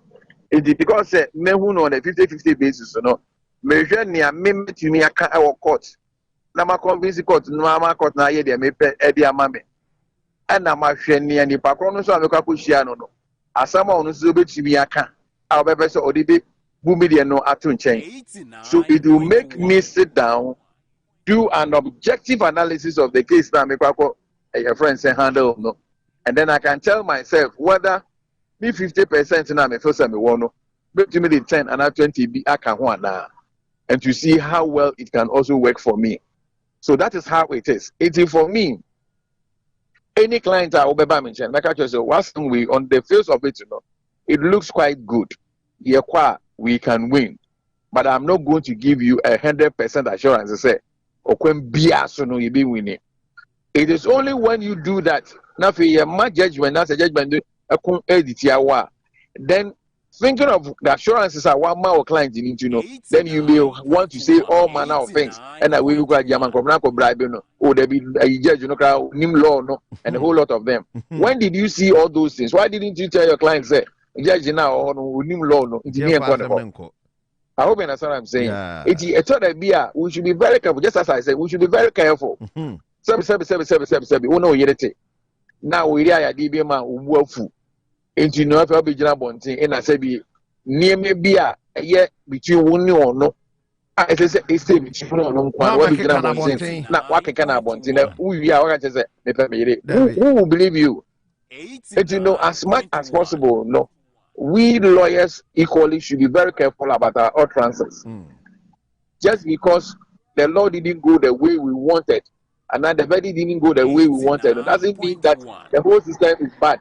It is because me who on a 50-50 basis, measure near me to me a court. Nama convince court, no court na ye de me pe edi amame. And I'm a sheni and the patrono so ameka kushiano no. Asama onu so betimi aka. Our bebe so odibe bumidi no atun chen. So it will make me sit down, do an objective analysis of the case na make a friend say handle no. And then I can tell myself whether me 50% na me feel say me wono, betimi the 10 and 20 be aka ho na. And to see how well it can also work for me. So that is how it is. It is for me. Any client I will be mentioned, like I just said, we on the face of it, it looks quite good. We can win, but I'm not going to give you 100% assurance. I say, you be winning. It is only when you do that. Now, for my judgment, that's a judgment. Then thinking of the assurances are one more client you need to know. Then you may want to say all manner of things. And I will go German bribe, or there be a judge, nim law, and a whole lot of them. When did you see all those things? Why didn't you tell your client, say, judge now, or nim law, no, I hope you understand what I'm saying. It's a beer. We should be very careful. Just as I said, we should be very careful. Now we are a DB man who into no ever be general bonting and I say be near me be a year between one or no. I say it's still between no what be general bonting. Not what can I bonting. We are what I say who will believe you? And as much as possible, no. We lawyers equally should be very careful about our utterances. Just because the law didn't go the way we wanted, and then the verdict didn't go the way we wanted, it doesn't mean that the whole system is bad.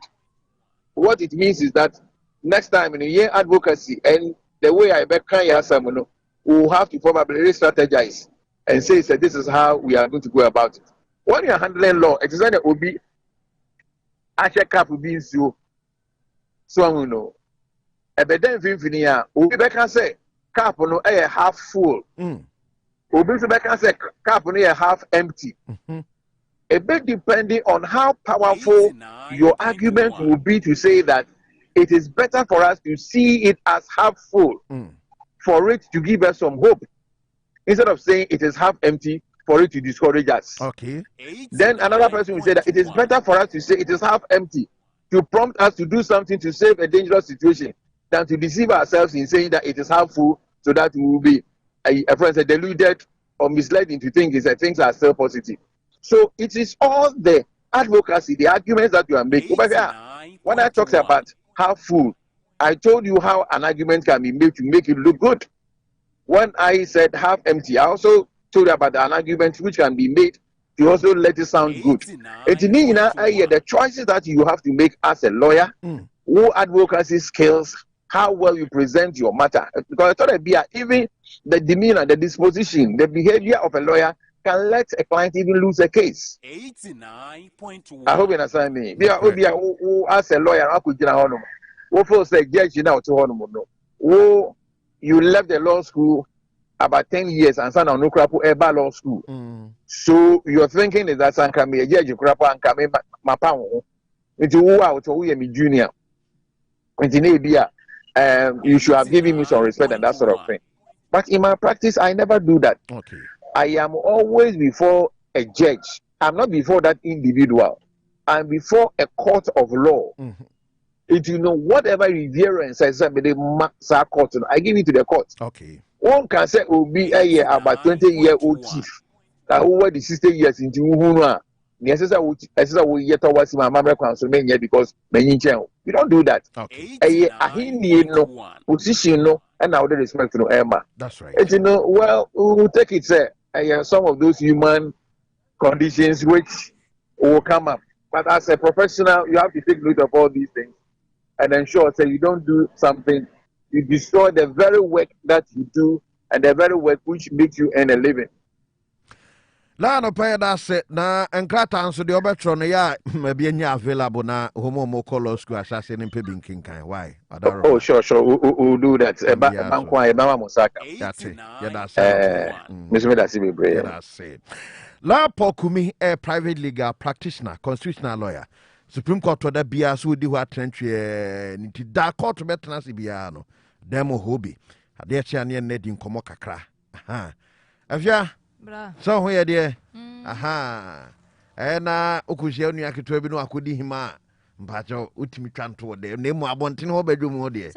What it means is that next time in a year advocacy and the way I back we'll have to probably re-strategize and say this is how we are going to go about it. When you are handling law, it is that it will be actually cap will be so but then Vivinia, we can say cap no half full. We can say cap no half empty. A bit depending on how powerful your argument will be to say that it is better for us to see it as half full, for it to give us some hope, instead of saying it is half empty for it to discourage us. Okay. Then another person will say that it is better for us to say it is half empty to prompt us to do something to save a dangerous situation than to deceive ourselves in saying that it is half full so that we will be, a friend said, deluded or misled into thinking that things are still positive. So it is all the advocacy, the arguments that you are making. When I talked about half full, I told you how an argument can be made to make it look good. When I said half empty, I also told you about an argument which can be made to also let it sound good. It means the choices that you have to make as a lawyer, who advocacy skills, how well you present your matter. Because I thought even the demeanor, the disposition, the behavior of a lawyer can let a client even lose a case. 89.1. I hope you understand me. Who as a lawyer, I could get a who first say judge now to honor. Who you left the law school about 10 years and son of no crap ever law school. So you're thinking is that I can be a judge crap and come in my pound into who out to who me junior. You should have given me some respect and that sort of thing. But in my practice, I never do that. Okay. I am always before a judge. I'm not before that individual. I'm before a court of law. If you know whatever reverence I said, court, I give it to the court. Okay. One can say, "Oh, be a year about 20-year-old chief that over the 60 years into Uhuna." Yes, I will yet towards my mama council because many channel. You don't do that. Okay. I need no position, no, and now the respect to Emma. That's right. And you know, well, we'll take it, sir. Some of those human conditions which will come up. But as a professional, you have to take note of all these things and ensure that you don't do something, you destroy the very work that you do and the very work which makes you earn a living. La no pay that set na enkrata nso de obetro no ya maybe anya available na homo color school assassin in pebin kinkan. Why? Oh, sure. We'll do that. That's it. Yeah, that's it. That's it. La Pokumi, a private legal practitioner, constitutional lawyer. Supreme Court order bias would do what trench niti da court betnasi biano. Demo hobby. Adia chania nedin komokakra. Aha. Avia. So where dear? Aha. Ena ukushia ni akitwebi no akudi hima. Mpacho utimi twanto de nemu abonten ho bedwum ho de.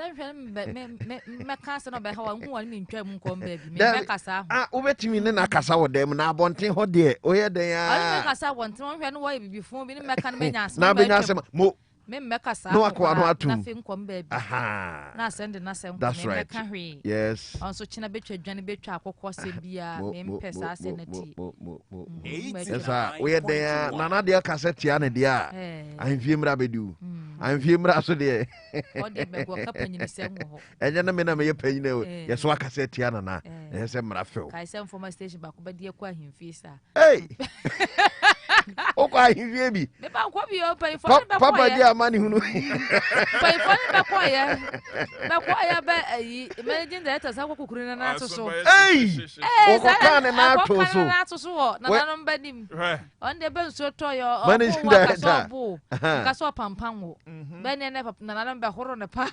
Me kasa no be ha wan hu ni ntwa mu kom ba bi me kasa. Ubetimi ne na kasa wo de na abonten ho de oyɛ den a. Ani me kasa abonten ho hwɛ no wo bibifo bi ne me ka no benya asem. Na benya asem mo me kasa. No akwa no atum. Na fe nkom ba bi. Aha. Na send na sem That's right. Yes. Onso china betwa dwane betwa akokɔ se bia me mpesa se na ti. Yes sir. Oyɛ den na na de kasa tia ne de a. Ahemfie mra bedu. Ahemfie mra so de. Ode be go ka panyin sem ho. Enye na me na me ye panyin o. Yes wa kasa tia na na. Yes mra feel. Kai sem former station ba ko ba de kwa ahemfie sa. Hey. Oko ahemfie bi. Me ba ko bi o pa ifo be ko. Papa di amani hunu. Pa ifo be ko ya. Be ko ya be ayi. Imagine that as akwa kukuru na na to so. Hey. Oko kan na to so. Na to so na nanom banim. On de be so to yo. Managing director. Ka so pampam wo. Be ne na nanom be horo ne pa.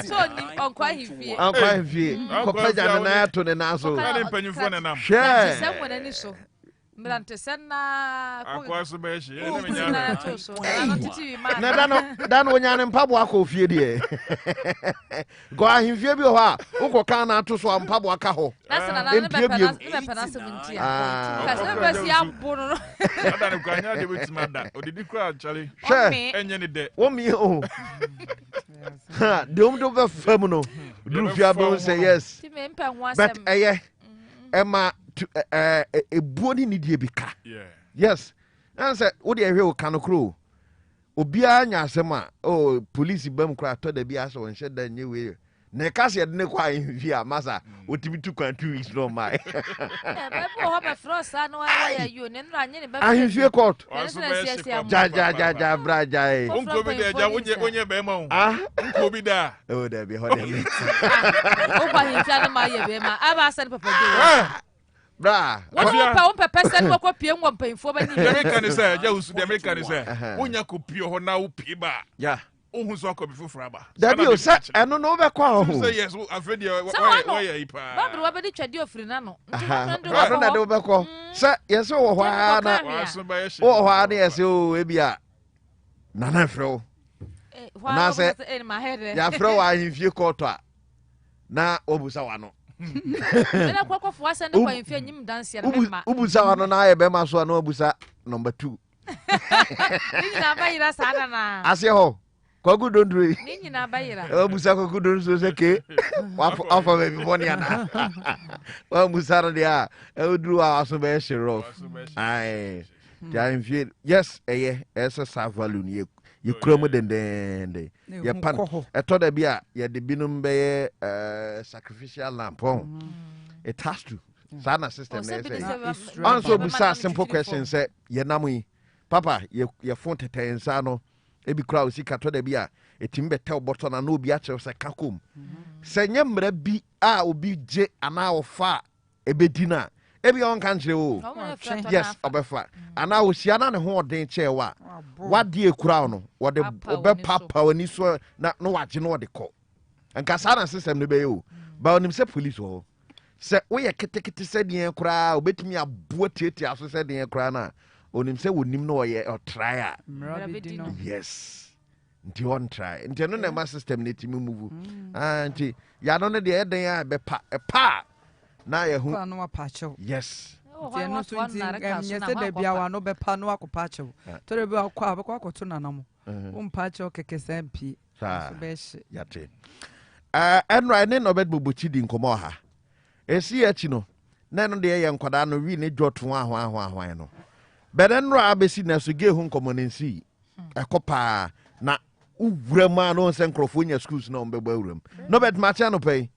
So ni on kwa hifie. On kwa hifie. Ko paja na to ne na so. Na mpanyufo ne nam. Share. Se wona ni so. Mbrante senna akwa so be hye ne menya na dano nyane mpabo akọ fie de go ahimfie bi ho a ukọ kan na to so mpabo aka ho na se na ne be pena 70 a ka se be si abo no ada ne kwanya de betima da odidi kra chale enye ne de wo mi o ha de do be fam no duru fia bo say yes but Emma ebuoni ni die bika. Yes. And say wo de ehwe o kanokro. Obia nya asema police bam kra to da bia so wonhye da nye we. Na ka se de ne kwa hia masa otibitu kwan 2 weeks no mai. Be ho be frosa no wa ya you ne nra nye ne be. Ahihwie court. Ja braja e. Unko bi de ja wonye be ma o. Unko bi da. Oh da bi ho de. O kwa hia na ma ye be ma. Aba san papa de. Bra. Wọ́n pẹ̀pẹ̀ sẹ́ni wọ́n kọ́ pie wọ́n mpẹ̀yìnfọ́ bẹ́ẹ̀ ni. The American is there. Jawusu the American is there. Wonya ko pie ho na wo pie ba. Yeah. Ohun so ko bi fufura ba. Dabi o sa eno no be kwa ho. Say yes, afredi why ya ipa. Babru wa be di twadi ofiri na no. Ndo na de be kwa. Sa yes wo ho a na. Wo ho a na yes o ebia. Na na frɛ. Na se ya frɛ wa ahimfie court a. Na obusa wa no. Ena kwa fo asa ne kwa mfie nyim danse na mema. Ubusa wa no na aye be ma so na obusa number 2. Ni na bayira sa na. Ase ho. Kogu dondre. Ni na bayira. Obusa kogu dondre so se ke. Wa afa be bi boni ana. Wa busa ro dia. E oduru a so be shiro. Ai. Ja mfie. Yes, esa sa value ni ye kromo dendende ye pan eto da bia ye de binum be sacrificial lamp on it has to sana system na say answer busa simple question say ye namu papa ye phone tetensa no e bi kra osika to da bia etim be tel botton na obi a che say kakom se nyemra bi a obi je ana ofa ebedina ebi on kan kire o yes obefa ana osia na ne ho odin che wa wade ekura no wode obe papa wani so na no waje no wode ko and kasana system no be you ba onim se police wo se wo ye ketekete se den kura obetumi abo tieti aso se den kura na onim se wonim no ye try a yes nti on try nti no na ma system ne timi move nti ya no ne de eden a be pa na ye hu no apacho yes no so nti nyese da bia wa no be pa no akopacho to de bia akwa akoto nanam pacho keke sampi so be hye yate enra ne no be bobochi di nkomo ha esi achi no na no de ye nkwada no wi ne dwoto ahwan no bedenra abesi na so ge hu nkomo nensi ekopa na uwrama no nse nkrofo nya schools na ombegba uwram no bet macha no pay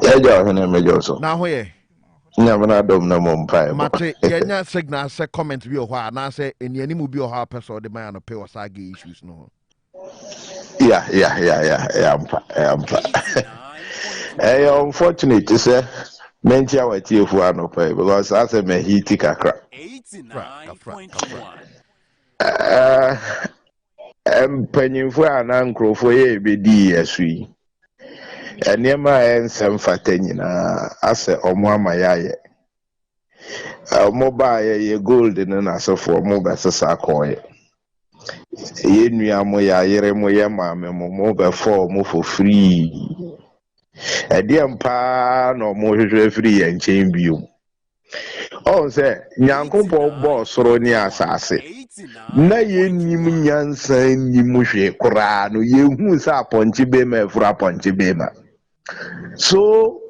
ya ja hene mejo so na ho ye nya bana dom na mo mpai mate yenya signal say comment bi o ho na say eniani mu bi o ho person de man no pay o sage issues no yeah mpa unfortunate say mentia wati efu anopai because as a me hiti kakra 89.1 mpanyimfo ana nkrofo ye ebedi yesui enema ensem fata nyina ase omo amayaye omo ba ye gold na asofo omo besesa akoye ye nua mo ya yere mo ye maame mo be for mo for free mpa no mo hwehwe free ye nchen biom on se nyankompo bo soro ni asase na ye nim nyansa nim hwe kura no ye hu sa ponchi be ma fura ponchi be ma. So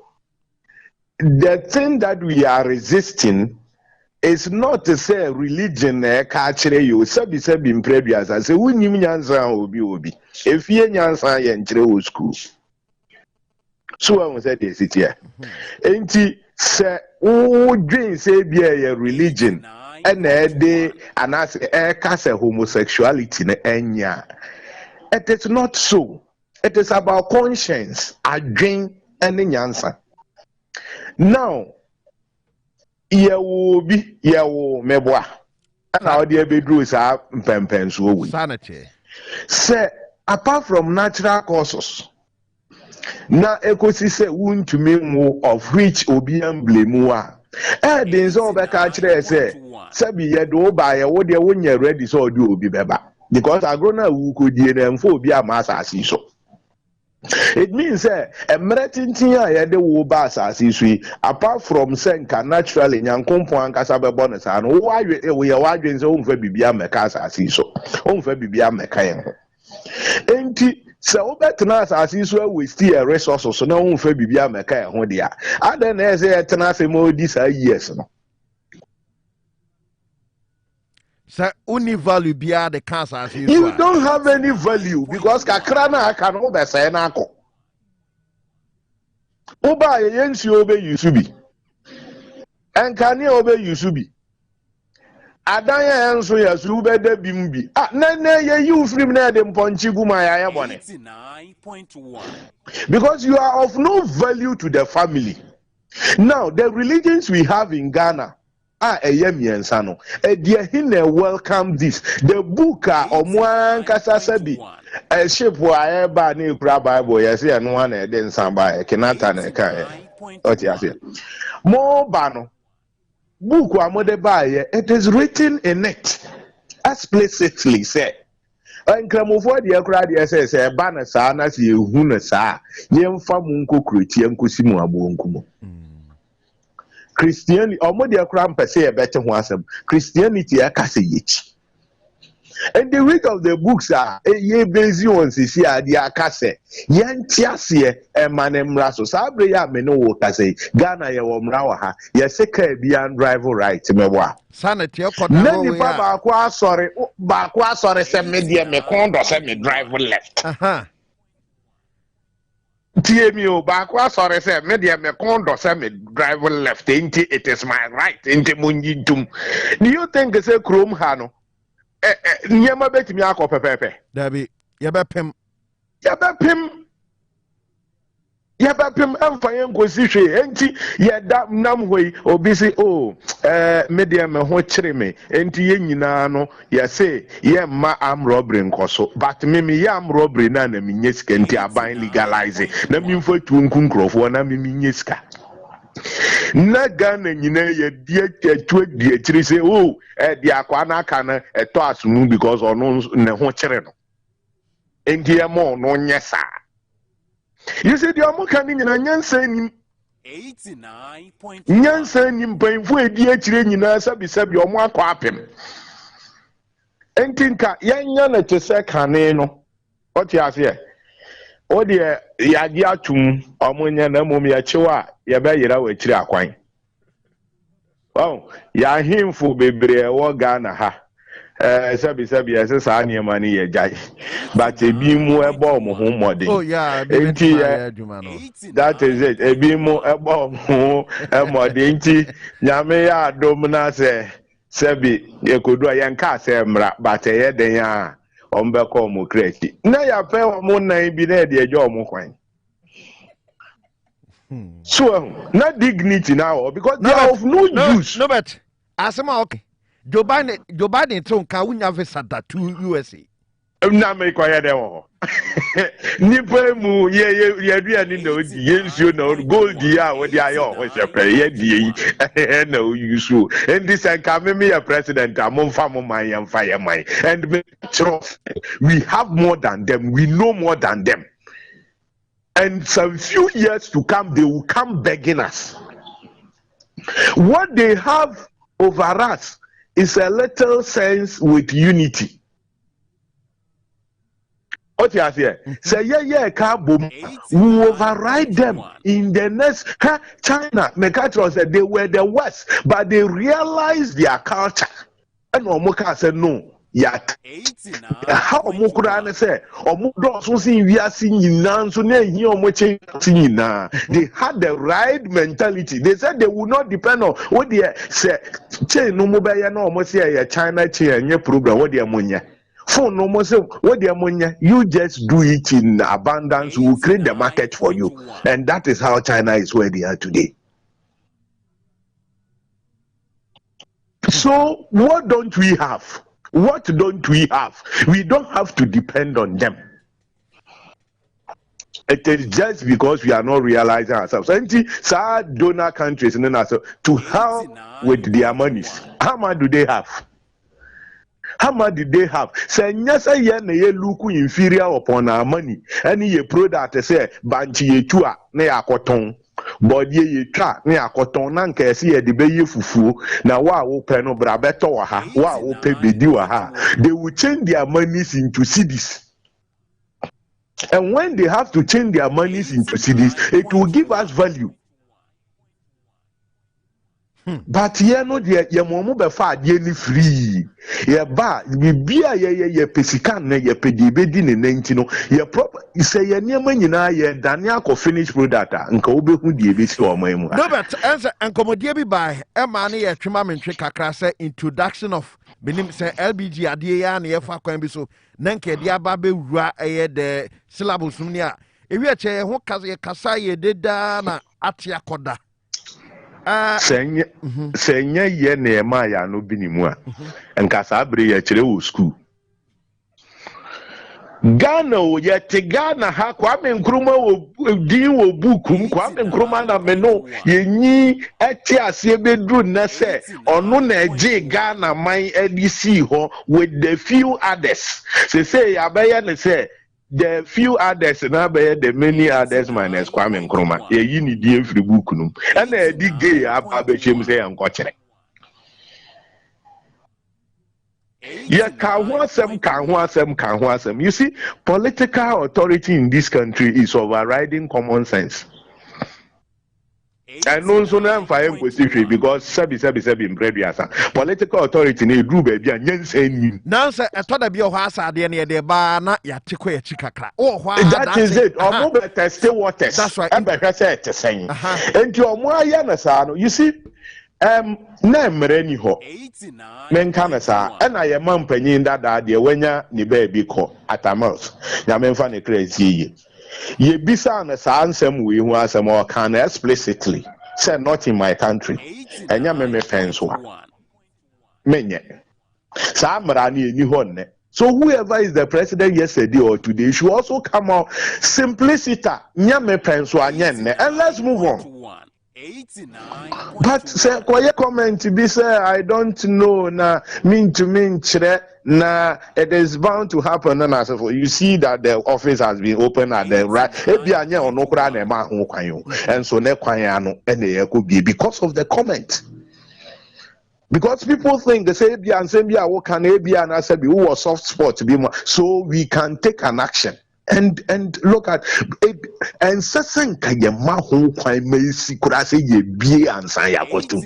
the thing that we are resisting is not to say religion kachire you sabi imprevious as say unyim nyansa obi if ye nyansa ye nchire wo school so I say this it here enti say o dream say be a religion and dey anas say homosexuality na enya it is not so. It is about conscience adwen and nyansa. Now yewo meboa na odi ebedru sa mpempenso owi sanity say apart from natural causes na ekosi say wuntumi nwo of which obi emblem wa den so obeka kire say bi ye do ba ye wo de wonya ready so odi obi beba because agrona wu ko die na mfo obi amasa asi so. It means a meratintin a yede wo ba asase sui apart from senka naturally nyankompo ankasa be bonus an wo awe we ye wadwen se wo mfa bibia meka asase so wo mfa bibia meka yen ho enti se wo betena asase so we still a resource so na wo mfa bibia meka yen ho dia adan na se etena se mo di sa years no say uni value bia the cancer you don't have any value because kakra na aka no be say na akọ oba ye yensi obe yusubi enkane obe yusubi adan ye enso yasu be da bimbi na ye you free na de mponchi guma ya bone 89.1 because you are of no value to the family. Now the religions we have in Ghana miensa no dia hina welcome this the book omwan kasa sabi ship wa ba na ekura bible yes ya no na de nsan ba kenata na ka oti ase mo ba no book amode ba ye it is written in it explicitly say enkramofo de ekura de say ba na sa na se ehu na sa ye mfa mu nkokroti enkosi mu abonkumo Christianity omodi akura mpese ye bete ho asem Christianity akase yechi and the read of the books are ye bezi on sisi ade akase yantiase emanemra so sabre ya me no wo kase Ghana ye wo mra wa ha ye seka bia drive right mebo sanity okoda no we ya ba kwa asore se me de me kondo se me drive left TMO back was sorry, say, media me condo, say me drive left, ain't it is my right, ain't munjintum. Do you think it's a chrome hano? Nyama bet me ako pepe. Debbie, yabepim. Yabapim Empire Quisishi, Enti, Yada Namway, or busy, media me ho chirime, Enti Yenano, Yase, ma am robbery in Coso, but Mimi yam robbery nana minyeska, Enti Abain legalizing, Namin for Tunkunkro, for Nami na Ghana nyina ye die tetwe die chiri say di akwana kana eto asunu because ono ne ho chire no enti e mo no nyesa you see the omo kan nyina nyansa nim 89.1 nyansa nim panfo edi achire nyina sabi omo akwa apem enti nka yanya na tese kane no oti ase o de yadi atum omo nya na mom ya chewa ya ba yira wa chiri akwan ya himfo bebre wo Ghana ha sabi ese sa niema ni ye jai but ebi mu ebo mo ho mode enti that is it ebi mu ebo mo mode enti nyame ya adom na se sabi ekodu ayanka se mra but ye den a ombeko mo kreti na ya pe mo nan bi na de ejo mo kwan. So, not dignity now because they are of no use. No, but Asama, okay. Joe Biden told Kawunya visa to USA. Na me kwaya de ho. Nipa mu ye dua ni no di yensu no gold ya we di ayo we shepe ye di na Wusu. And this can me a president among fam man yan fire man. And we have more than them. We know more than them. And some few years to come, they will come begging us. What they have over us is a little sense with unity. What you say? Say we override them in the next. China, Mekatro said they were the worst, but they realized their culture. And Omoka said no. Yat how Mukura say or Mudo sing we are singing now, so near here singing now. They had the right mentality. They said they would not depend on what they say. No mobile no almost here China chain your program. What they are phone no more say what they are you just do it in abundance, we will create the market for you. And that is how China is where they are today. So what don't we have? What don't we have? We don't have to depend on them. It is just because we are not realizing ourselves. Sad donor countries to help with their monies. How much do they have? How much do they have? Say yes, ye look inferior upon our money. Any ye product say banchi ye chua ne akoton. But ye try ne akoton nan kesi ye de be ye fufu na wa wo pe no bra beto wa ha wa wo pe bedi wa ha. They will change their monies into cedis. And when they have to change their monies into cedis, it will give us value. But ye no de ye momu be fa de ni free ye ba bibia ye pesikan na ye pedi bedi ne nenti no ye proper say ye niam nyina ye dane akọ finish product nka obehu de be si o man mu. No, but answer enkomodie bi by e ma na ye twema mentwe kakra say introduction of benim say LBG ade ya na ye fa kwan bi so na nka de aba be wura ye de syllabus ni a ewi a che ho kasa ye deda na atia koda. Senye ye na ema ya no binimu a nka sa abre ya kire wo school Ghana o ye te Ghana ha Kwame Nkrumah wo din wo bukum Kwame Nkrumah na me no ye nyi eti ase bedru na se ono na eje Ghana man edisi ho with the few others say ya be ye ne say the few others na be the many others minus Kwame Nkrumah ye yi ni die free book num and na di gay ababechem say enko kire yeah, you see, political authority in this country is overriding common sense. And also now I'm because sabi in political authority ne do baby and yensen. Now say I thought be ohasa de ne de ba na ya tiko ya chikakra. Oh, that is it. Omo be test waters. That's right. And be say te saying. And your mo aya na sa no. You see, na mere ni ho menka na sa na ye man panyin dada de wanya ni baby ko atamos nya menfa ne crazy yi ye bisa na sa ansem we hu asem or can explicitly say not in my country enya me penso menye sa mra na eni honne. So whoever is the president yesterday or today should also come out simplicity nya me penso anyenne, and let's move on. But say koye comment be say I don't know na mean to mean chere na it is bound to happen. And as you see that the office has been opened at the right ebia anya onokura na ma ho kwan yo, and so ne kwan ya no ene ye ko be because of the comment. Because people think they say ebia and say bia wo kan ebia na say be who was soft spot be more, so we can take an action. And look at it, and sasan kayema ho kwan meisi kura say ye bie ansan yakoto.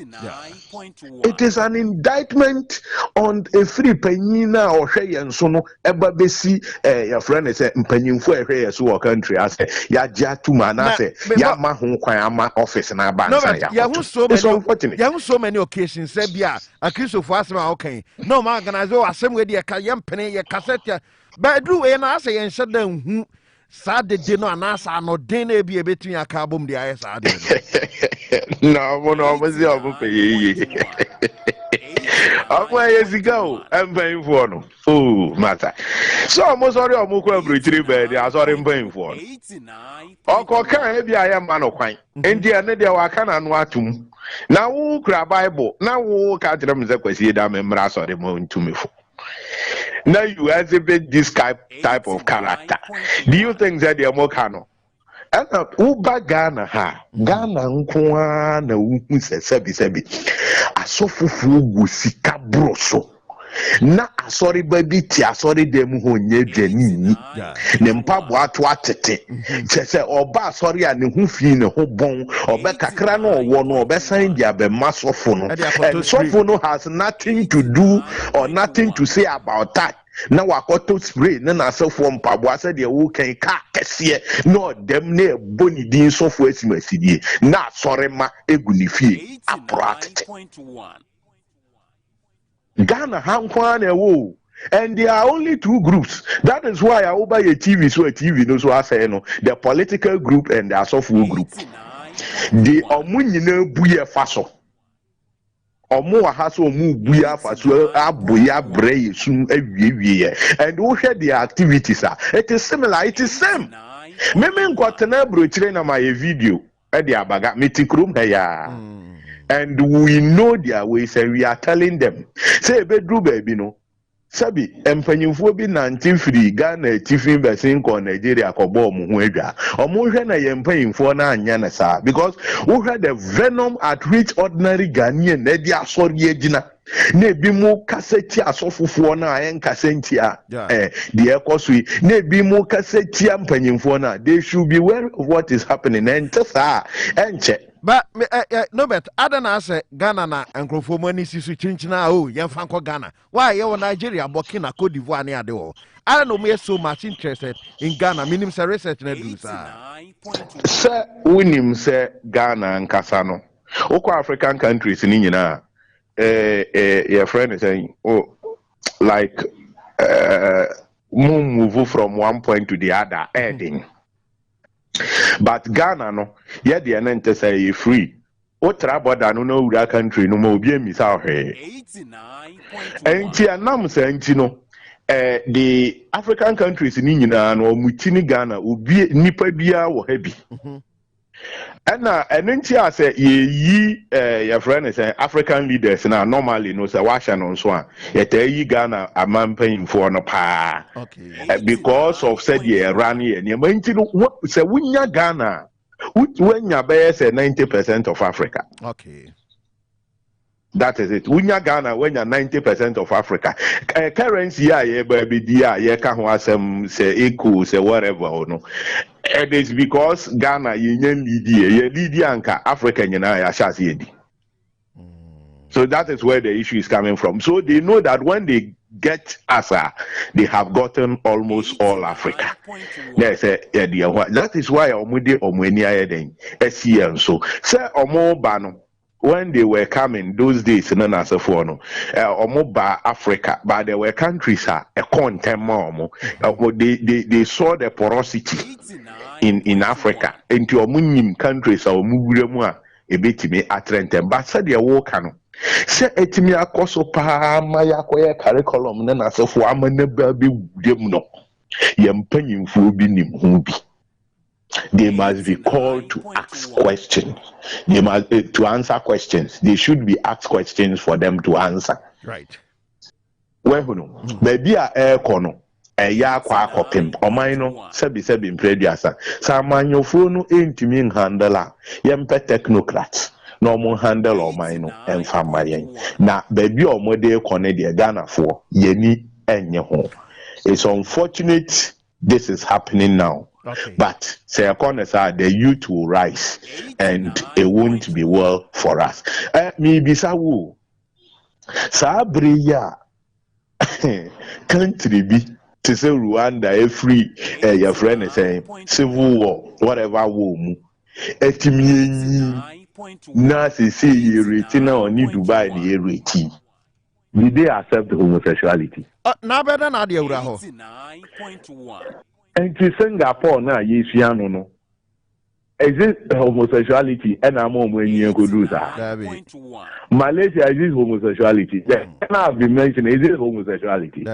It is an indictment on a free penina or hwe yenso no eba besi your friend say mpanyimfo ehwe yeso wo country as ya ja tuma na say ya ma ho kwan ama office na ba ansan yakoto. Ya hu so many occasions say bia akrisofo asema okay no ma organize o asem we de ka yempene ye cassette but do we na say yen shada hu sa de no anasa no den na bi ebetun aka bom de aye sa de no mo si obo pe ye omo yesiga o empanfo no oh mata so mo sorry omo ko abritiri be de asori empanfo no oko kan e bi aye ma no kwan endi ene de wa ka na no atum na wo kura bible na wo ka tire me kwasi da me mra asori mo ntumifo. Now you exhibit this type of character. Do you think that they're more canon? And Uba Ghana ha Ghana nkwa na uhu sebi asofufu gusika broso na asori baby ti asori dem ho nye dwani ne mpabo ato atete chese oba asori a ne hu fi ne ho bon oba kakra na owo no oba san dia be masofo no, and sofo no has nothing to do or nothing to say about that. Na wakoto spray na asofo mpabo ase de wo kan ka kese no dem na boni din sofo asimasidie na asori ma egu ne fie aprat Ghana Hankwane wo, and there are only two groups. That is why I buy a TV so a TV no so I say no the political group and the software group. The omunyine buye faso. Omu ahaso omu buya faso abuya brey sun ewiye. And we share the activities it is similar, it is same. Meme nkotena brochire na my video e dia baga metikrum ya. And we know their ways, and we are telling them. Say, bedroom baby, no. Sabi, empanyinfo bi 19 free Ghana tifin besin ko Nigeria ko bo mu hu adwa. Omo hwe na yempanyinfo na anya na sa because we had the venom at which ordinary Ghanaian na di asori agina. Na bi mu kaseti asofofo na ayen kasenti a the ekosui na bi mu kaseti empanyinfo na they should be aware of what is happening and tsa enche. But no bet Adana say Ghana na enkrofo mani sisu chinchina o yemfa nko Ghana. Why you Nigeria, Burkina, Cote d'Ivoire ne ade o. I don't know me so much interested in Ghana. Minim say research na do sa. Sir, winim say Ghana nkasa no. Oko African countries ni nyina your friend is saying like move from one point to the other adding. But Ghana no, yeah, the ente say free. O traboda no no ura country no mo bi emisa he. Enti anam say enti no the African countries ni nyina no mutini Ghana obi nipa bia wo ha bi. And enti ase ye your friend say African leaders na normally no say washa no so a ye Ghana amampan for no pa. Okay. Because of said ye ran ye enti no say wunya Ghana wunya be say 90% of Africa. Okay. That is it. Wunya Ghana when you're 90% of Africa. Currency ye baby dia ye ka ho asem say eco say whatever or no. It is because Ghana union Lydia anka Africa ya shasi edi. So that is where the issue is coming from. So they know that when they get Asa, they have gotten almost all Africa. That is why Omude Omwenia Eden SCN so say Omo Bano when they were coming those days in Nasafono, Omoba Africa, but there were countries a content they saw the porosity in Africa into Omunim countries or Muguremua a bit me at Trentem, but said your walk canoe. Say etimi akoso pa maya koye curriculum na nasefo amane ba bi dem no yempanyimfo bi nim hu bi. They must be called to ask questions. They must to answer questions. They should be asked questions for them to answer. Right. Well, maybe a air kono a ya kwa kopim or mino sebi imprediasa. Samanyo phone intimi handler yempe technocrats. Normal handle or mino and family. Na baby or mode konedia Ghana for yeni enye home. It's unfortunate this is happening now. Okay. But say the youth will rise and it won't be well for us. Me bisawu Sabriya country be to say Rwanda free your friend is saying civil war, whatever war mu. Etimi na say you retina on Dubai the reti. Did they accept homosexuality? Na better na dia ura ho. And to Singapore now, no. Is it homosexuality? And I'm when you could do that. Malaysia is it homosexuality? And I've been mentioning is it homosexuality?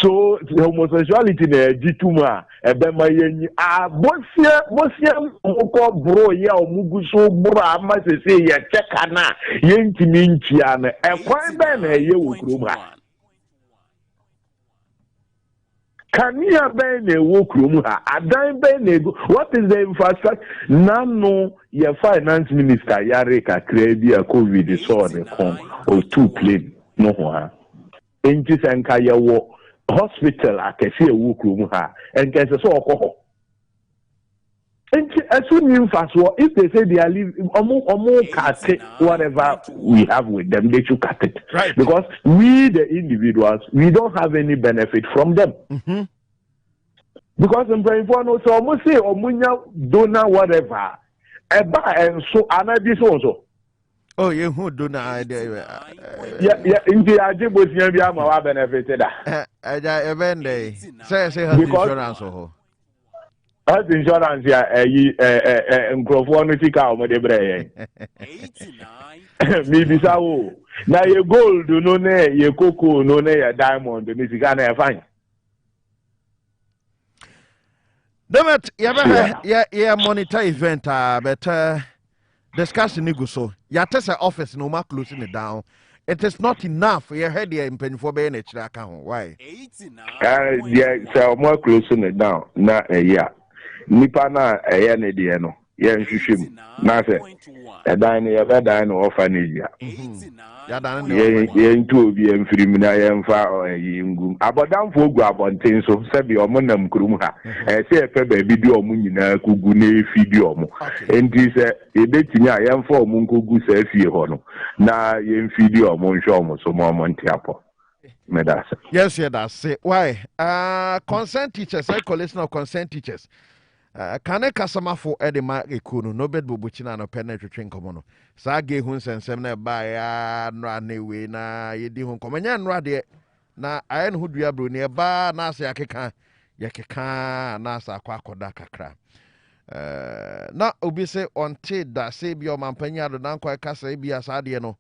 So the homosexuality there, Jituma, Ebemayen, Bosia, bro, ya Muguso, bro, must say, ya checkana, Yentiminchiana, and quite bad, you Kruma. Can you have a walk room? What is the infrastructure? Nano, your finance minister, Yareka, Krabia, COVID, is on the com or 2 plane. No, Inches and Kaya hospital, I can see a walk room, and there's a sort of. And as soon as if they say they are living, cut it, whatever we have with them, they should cut it. Right. Because we, the individuals, we don't have any benefit from them. Mm-hmm. Because in Brainfano, so almost say, Omunya, Dona, whatever. And so, another so. Oh, you who do not idea. Yeah, in the Ajibus, Yama benefited. Say, insurance. Health insurance microphone tika omode maybe sawo na ye gold no ne ye cocoa no ne ye diamond ni sika na fine. Demet ya monitor event but discussion ni go so ya tese office no ma closing it down. It is not enough. You heard the impen for being a account. Why? Yeah, so more closing it down. Na yeah. Nipa na ne de no ye nhwehwem na se edan ne ye bedan no orphanage ya dan ne ye ntu obi emfirim na ye mfa ngum abodamfo ogu abonten so se bi omonam kurum ha se efe ba bi di omu nyina kugu na efidi omu enti se ebetimi a ye mfa omu nkogu se afie ho no na ye mfidi omu nhwe omu so mo ntiapo medase. Yes, that's it. Why? Consent teachers, collation of consent teachers. Can a customer for Eddie Mark Ekunu, no bed bubuchina no penetrating commono. Sage Huns and Semna by Ranaway na Yedi Hun Commanian Radia. Na I who do you nearby Nasa Yakeka Nasa Quakodaka cra. Na Ubise on Tid that save your mampania the Nanqua Casa Bia Sadiano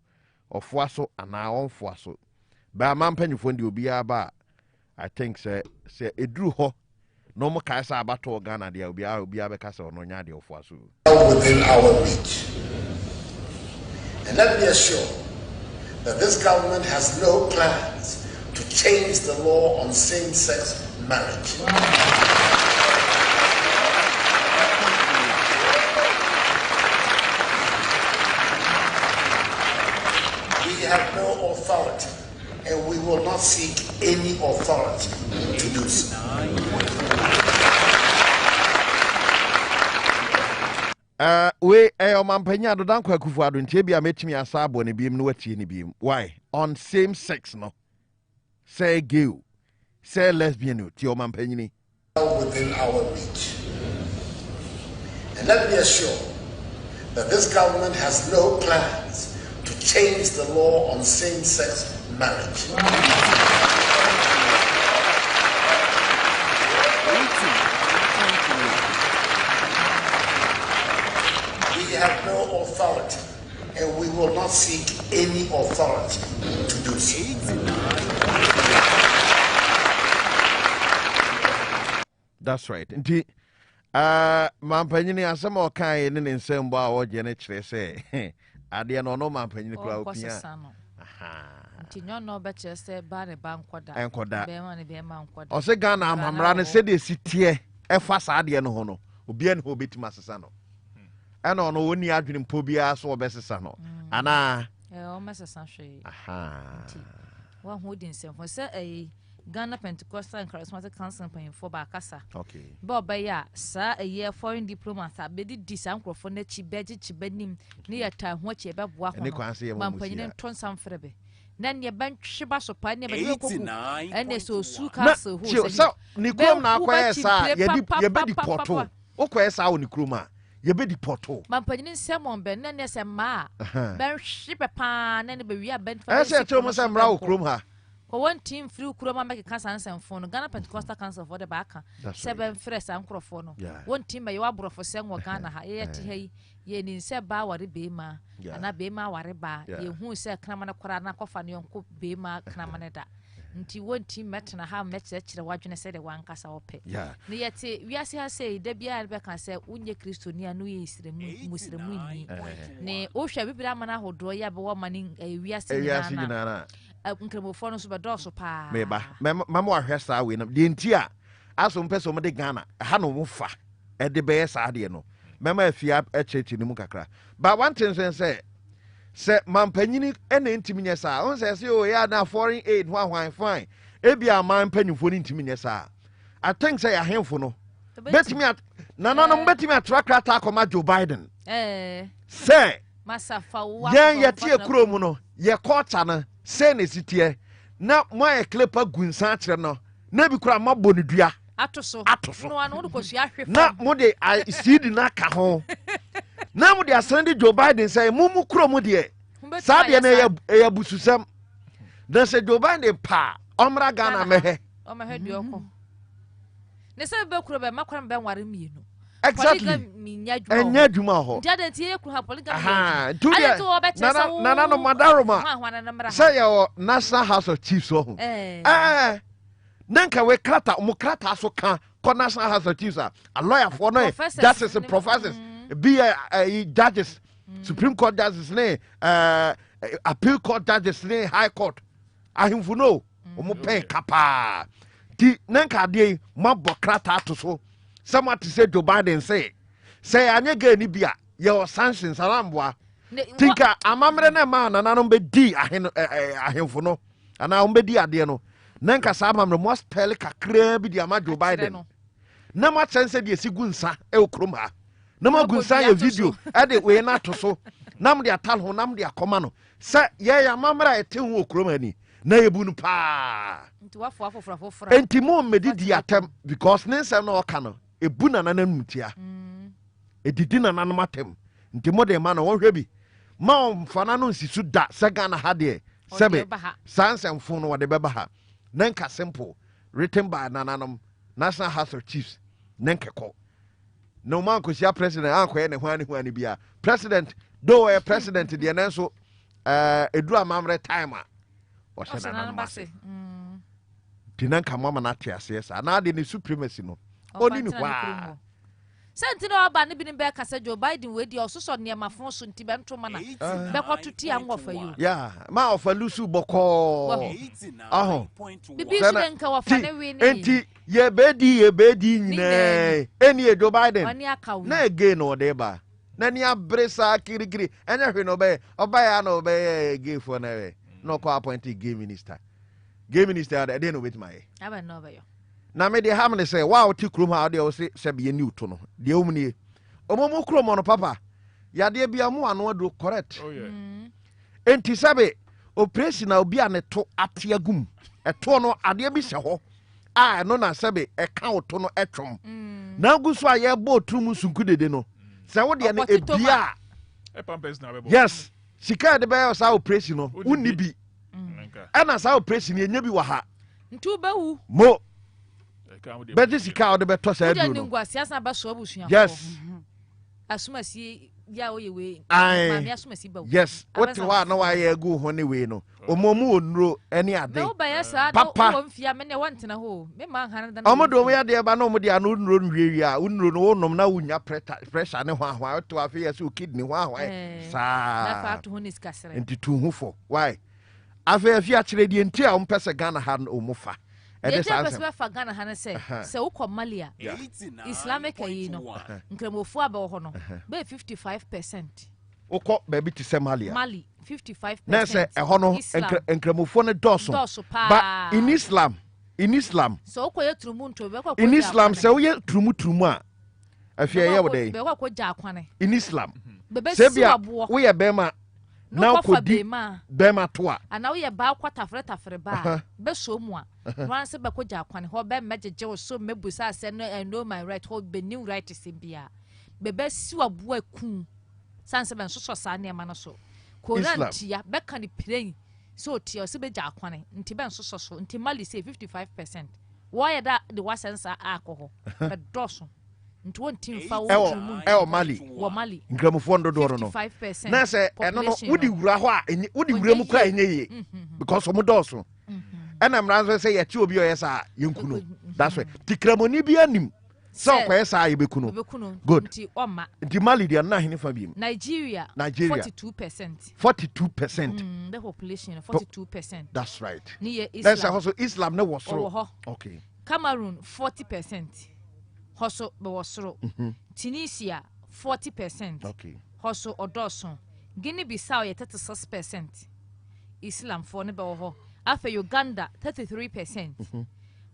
of Fuaso and our own Fuaso. By a mampen you find you be a bar. I think, say, it drew ho. No more Kasa Bato Ghana, there will be a Casa or Nonyadi of Wasu. Within our reach. And let me assure that this government has no plans to change the law on same-sex marriage. We have no authority, and we will not seek any authority to do so. We mampanya do dan kwa kufu ado ntie bia metimi asabo ne biem no watie ne biem. Why? On same sex no. Say gay, say lesbian ti mampanyini. Within our reach. And let me assure that this government has no plans change the law on same-sex marriage. We have no authority, and we will not seek any authority to do so. That's right. Indeed. Mampanyini asema okai ne nsem bo a wo je ne kire se ade no no mampanyini kura opia nti nyo no be kire se ba ne ba nkoda be ma ne be ma nkoda o se Ghana amamra ne se de sitie efa sa ade no ho no obia ne ho betima sesa no ana ono woni adwene mpo bia so obesesa no ana o mesesa hwe nti wa ho di nsem fo se Ghana Pentecostal and Charismatic Council for Bakasa. Okay. Bobaya, sir, a year foreign diplomats are bedi disankro for nechi beji chibenim near time what ye bab walk Mampanin ton some frebe. Then your bench shiba so pine and they so su castle who so Nicrom now quest ye bedi porto. O quest out Nicroma. Ye bedi porto. Mampanin Samon Ben and yes a ma. Ben ship a pan and be a bent for I said to myself, Rao Crumha. One team through Kuroma make a cancer and phone, Ghana Pentecostal Council for the back, 7 fresh and crofone. One team by your bro for Sang Ghana, hey, ye in Seba Wari Bema, and a Bema Wariba, ye who said Kramana Korana Kofan yon cook Bema Kramaneda. Until one team met and a half met the watching said the one casa or pay. Yeah, yet we are say, Debbie Albeca said, Unye Christo near New East, the Muslim. Nay, Osha Bibramana who draw ya woman we are saying. Nkremofono so bedoso pa meba mama ahwesa we no de ntia aso mpeso mo de Ghana ha no mufa e de be sa de no mama afia echechi ni mu kakra ba one thing say mampanyini ene ntimi nya sa on say o ya na foreign aid hwan fine e bia mampanyifo ni ntimi nya sa I think say ahemfo no betimi no betimi atrakra ta akoma Joe Biden say masafa wa ye tie kuro mu no ye quarter no say ne sitie na mo e klepa gunsan kire no na bi kura mabɔ ne dua atoso no anu do kosu ahwe na mo de seed na ka ho na mo de asande Joe Biden say mu kuro mu de sa de na ya bususam na se Joe Biden pa omra Ghana mehe o mehe duoko ne se be kuro be makwa be nware mienu exactly enya dwuma ho jade tie ku ha polygamy na no madaroma say your National House of Chiefs ho nanka we krata mo krata so kan ko National House of Chiefs a lawyer for no justice professors be judges Supreme Court judges ne appeal court judges ne high court ahimfu no mo pen kapa ti nanka de mabo krata to so someone to say Joe Biden say anye ga ni bia your sanctions alamboa tinka amamre na ma na no be di ahemfo no ana o be di ade no nanka sa amamre mo spell kakra bi di ama Joe Biden na ma sense de sigunsa e okrom ha na ma gunsa ya video e de we na to so nam de atal ho nam de akoma no se ye ya amamre ete ho okrom ani na yebu no pa enti mo medidi atem because nensem na oka no ebu na nananumtia edidi na nananumatem nti mode ma no wohwe bi ma mfana no nsisu da se Ghana ha de sebe sansemfo no wode beba ha nanka simple written by nananom National House of Chiefs nankeko no man ko sia president ankoye ne hwani bia president do a president de nanso edu amamre time a o se nananumase dinanka mama na tiase sa na de ne supremacy no oni ni kwa senti no aba ne bi ne be kasa Joe Biden we di ososo ne ma fon so nti be ntoma na be kwatuti anwofa yu yeah ma ofa lusu boko bibi sire nka wofa ne we ne enti ye bedi nyine eni Joe Biden na again no de ba na ni abresa kirigiri enya hwe no be oba ya no be gay for na we no ko appoint gay minister dey no wait my aba no be yo na me de hamne say wow ti krum ha de o se be ni uto no de omnie omomo krum no papa ya de bia mu ano ado correct enti sabe operation na obi ane to atiagum eto no ade bi se ho no na sabe e ka oto no etwom na guso aye bo trum sunku dede no se wo de ne ebia pampers na bebo yes sika de bɛyɛ saa operation no wonni bi ɛna saa operation yɛnya bi wɔ ha nti wobɛwu mo bɛgye sika a wode bɛtɔ saa aduro no yes asomasi ya oye we maame asomasi ba yes wote hɔ a na wayɛ agu ho ne wei no ɔmɔmu onnuro ɛne ade papa wɔmfia me ne wɔntena hɔ me ma han da ɔmo de ɔmo yɛ de ba na ɔmo de ano nnuro nhwiewie a onnuro no wonom na wonya pressure ne ho ahwa wote afi yɛ so kidney ho ahwa saa na fa to ho ne sikasere enti tu ho fo why afi afi akyerɛ die nti a ɔmo pɛ sɛ Ghana ha no ɔmo fa ɛde sanse yɛ fa Ghana ha ne sɛ wokɔ Malia Islamic ayi no nkramofo abɛ hɔ no be 55% wokɔ baabi te sɛ Mali 55% na sɛ ɛhɔ no nkramofo no dɔso but in Islam so wokɔ yɛ turumu nto bɛkɔ in Islam sɛ woyɛ turumu a afia yɛ wo dɛ bɛkɔ kɔ gya akwane in Islam sɛ bia woyɛ bɛma na kodi bɛma to a ana woyɛ ba kɔ tafre ba bɛso mu a ran sɛ bɛkɔ gya akwane hɔ bɛ mɛgyegye wo so mɛbusa sɛ no I know my right hɔ be new right sɛ bia bɛbɛ si waboa ku sanse bɛ nso so saa nneɛma no so korantia bɛka ne plane so otia sɛ bɛgya akwane nti bɛ nso so nti Mali say 55% wɔyɛ da de wasensa akɔ hɔ bɛdɔso nti wontim fa wo ɛwɔ Mali wɔ Mali nkramofo ndodo no na sɛ ɛno no wodi wura hɔ a wodi wura mu kra enye ye because ɔmo dɔso ɛna mranzo sɛ yɛte obi ɔyɛ saa yɛnku no that's why tikramoni bi anim sɛ ɔkɔyɛ saa yɛbɛku no good nti Mali deɛ na hene fa biem Nigeria 42% the population 42% that's right ni Islam that's also Islam ne wɔ soro okay Cameroon 40% hoso be wɔ soro Tunisia 40% okay hoso odoso Guinea Bissau yɛ 36% Islam for ne be wɔ hɔ afa Uganda 33%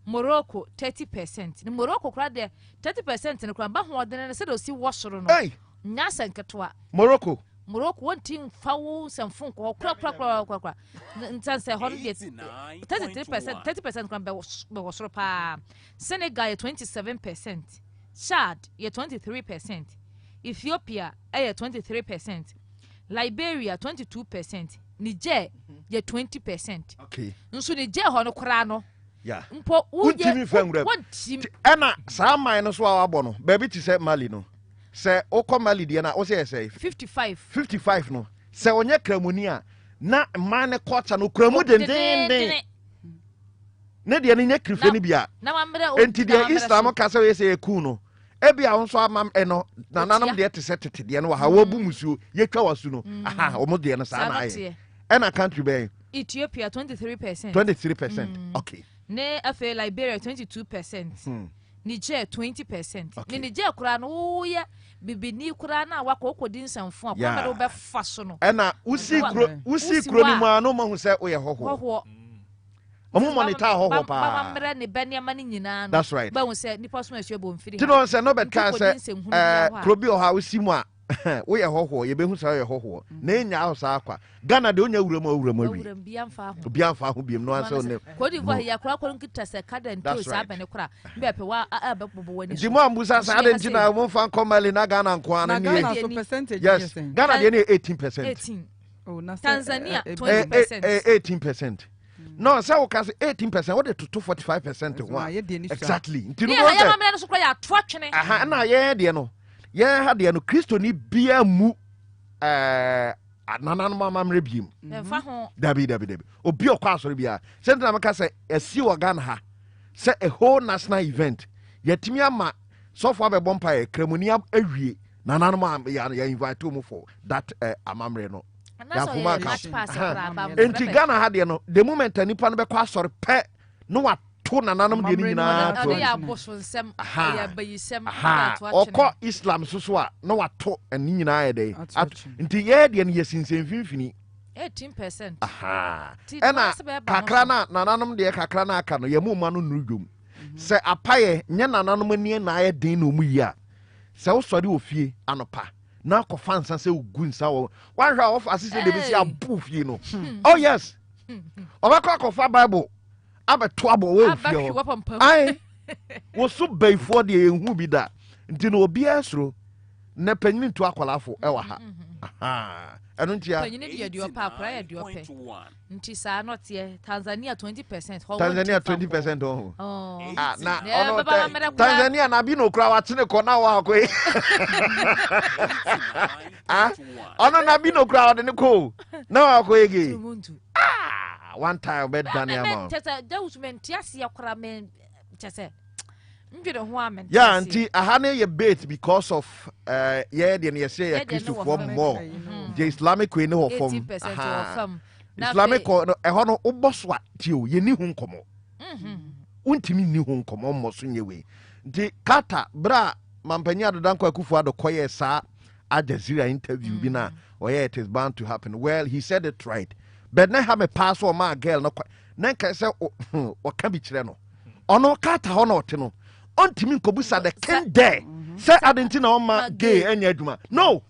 Morocco 30%. Morocco kura de 30% ne kura ba ho de ne se do si wosoro no. Nya senketoa. Morocco wonti mfawo semfo ko kura. Ntanse ho de 33% kura be wosoro pa. Senegal 27%. Chad 23%. Ethiopia 23%. Liberia 22%. Niger 20%. Okay. Nso Niger ho no kura no. Yeah. Mpo untimi fangre ena saa man no so a wabɔ no baabi ti sɛ Mali no sɛ okɔ Mali deɛ na wo sɛ 55 no sɛ onye kramoni a na man ne culture no kramu denden ne deɛ ne nya krife ne bia enti deɛ Islam ka sɛ yɛ eku no ebi a nso ama eno na nanam deɛ te sɛ tete deɛ no ha wabu musuo yetwa wasu no aha omo deɛ no saa na ayɛ ena country bɛn Ethiopia 23%. Okay. Ne afa Liberia 22%. Niger 20%. Okay. Niger kura no ya bibini kura na wakokodi nsamfo a kwa do be fa so no. Ena usi kro ni mu anu ma hu se oye hoho. Omo monitor hoho pa. Ba mre ne be ne ma ni nyina no. That's right. Ba hu se nipa so asu bo mfiri. Ti no se no bet ka se kro bi o ha usi mu a we ye hoho ye be hu sa ye hoho na enya ho sa akwa Ghana de onya wuramu awi obiamfa ho biem no anse on Cote d'Ivoire ya kura nkita se kada nto sa bene kura mbe pe wa abebobo wani di mo ambusa sa de ntina mo fa Mali na Ghana nko an ni yes Ghana de 18%. Oh na Tanzania 20%. 18%. No, say we can say 18%. What to 45% one? Exactly. Ntino no. Ya mamre no so kura ya to atwene. Aha na ye de no. Ye ha de no Kristo ni bia mu nananum amamre biem. Fa ho. Dabi. Obi okwa asori bia. Senta maka say esi organ ha. Say a whole national event. Yetimi ama so far be bompa e kremoni awie. Nananum ya invite mu for that amamre no. Ya fuma ka. Enti Ghana ha de no the moment nipa no be kwa asori pe no wa to nananum de ni nyina to. Ya boso nsem ya bayisem okọ Islam so a no wa to ani nyina ya de. Nti ye de no yesinsen finfini 18%. Aha. Ena kakra na nananum de kakra na aka no ye mu ma no nudwom. Se apaye nye nananum ani na aye den no mu yi a. Se wo sori ofie anopa. Na kofa nsa se ugu nsa wo. Wan hwa of asise de be si abu fie no. Oh yes. Obakọ kofa Bible. Abeto abo we ofie ho. Ai. Wo so baifo de ehu bi da. Nti no obi asro na panyin to akwalafo e wa ha. ɛno ntia panyine de aduo pa akora yɛ aduo pɛ nti saa nɔteɛ Tanzania 20% Tanzania 20% na ɔno Tanzania na bi no kura watene kɔ na wa akɔ ɔno na bi no kura ɔde ne kɔ na wa akɔ ege one time bed Daniel yeah, auntie, I had a bait because of yeah, then you say a Christopher more. The Islamic way no form. Islamic or a honor oboswa till you knew whom come. Untimi knew whom come almost in your way. The Kata bra Mampania Danko Kufa the Koya sa Al Jazeera interview bina or yeah, it is bound to happen. Well, he said it right. But now have a pass or my girl no Nanka say what can be chileno. Ono Kata honor tino. Ontimi kobusa the ken there. Say Argentina on my gay and yaduma. No.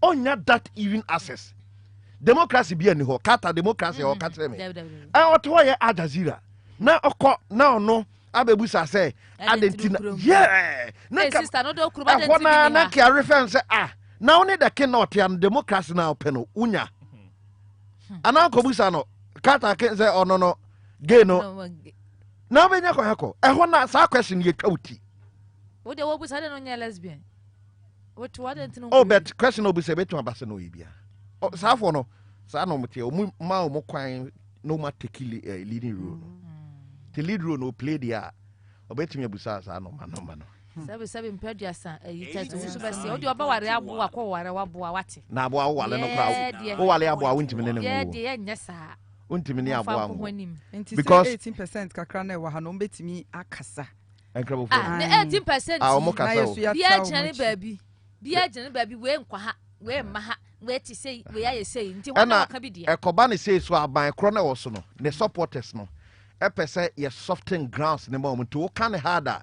Onya that even access. Democracy be any ho kata democracy or kata me. I want to why Al Jazeera. Now no abebusa say Argentina. Yeah. Sister no do kruba den timi. Na kia reference now only the ken not and democracy now peno unya. Ana kobusa no kata ken say oh no gay no. Now when you go, I want to question you. What the was I don't know lesbian? What to oh, but question will be said to Ambassador Ibia. Oh, Safono, Sano Mateo, Mao Moquine, no matter leading role. The lead role no play the art. Or bet me a busas, I know, man. 7 Perdiasa, you do about what now, while no crowd. Oh, I went to me. Yeah, yes, sir. Untimi aboa because 18% kakra na wa hanom betimi akasa enkrabo for 18% bia jene baabi we nkwa ha we ma ha we ti sei we aye sei nti wona ka bi dia ekoba ne sei so aban kro na wo so no ne supporters no epese ye soften grounds ne ma to ka ne harder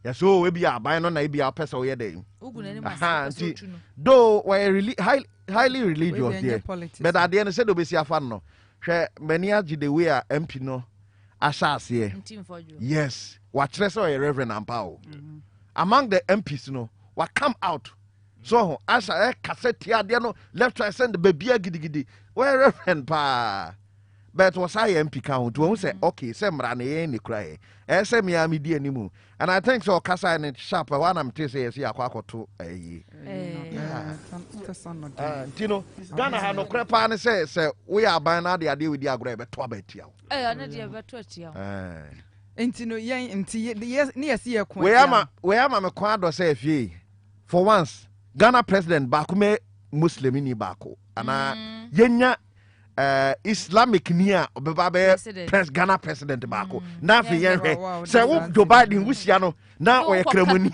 ya so we bi aban no na bi apese wo ye dey ugu na ni ma so tu no though we really highly religious there but at the end say do be si afa no many are the way MP no asas here. Yes, what treasure a reverend and power. Among the MPs, no, what come out. So, as I cassette here, no left right send the baby giddy. Where reverend pa. But was I MP count? Won't say okay, Semrani any cry. SM Yami D anymore. And I think so, Casa and sharp one I'm saying, see a quack to a Tino, Ghana had no crap and says, we are by now the idea with the aggravated twabet. I know the virtual. Intino, yes, near see a where am a quadro say ye. For once, Ghana President Bakume Muslim in Bako, and Yenya. Islamic near Obebabe Ghana President Bako. Now for yen say Joe Biden Wusiano now we cremoni.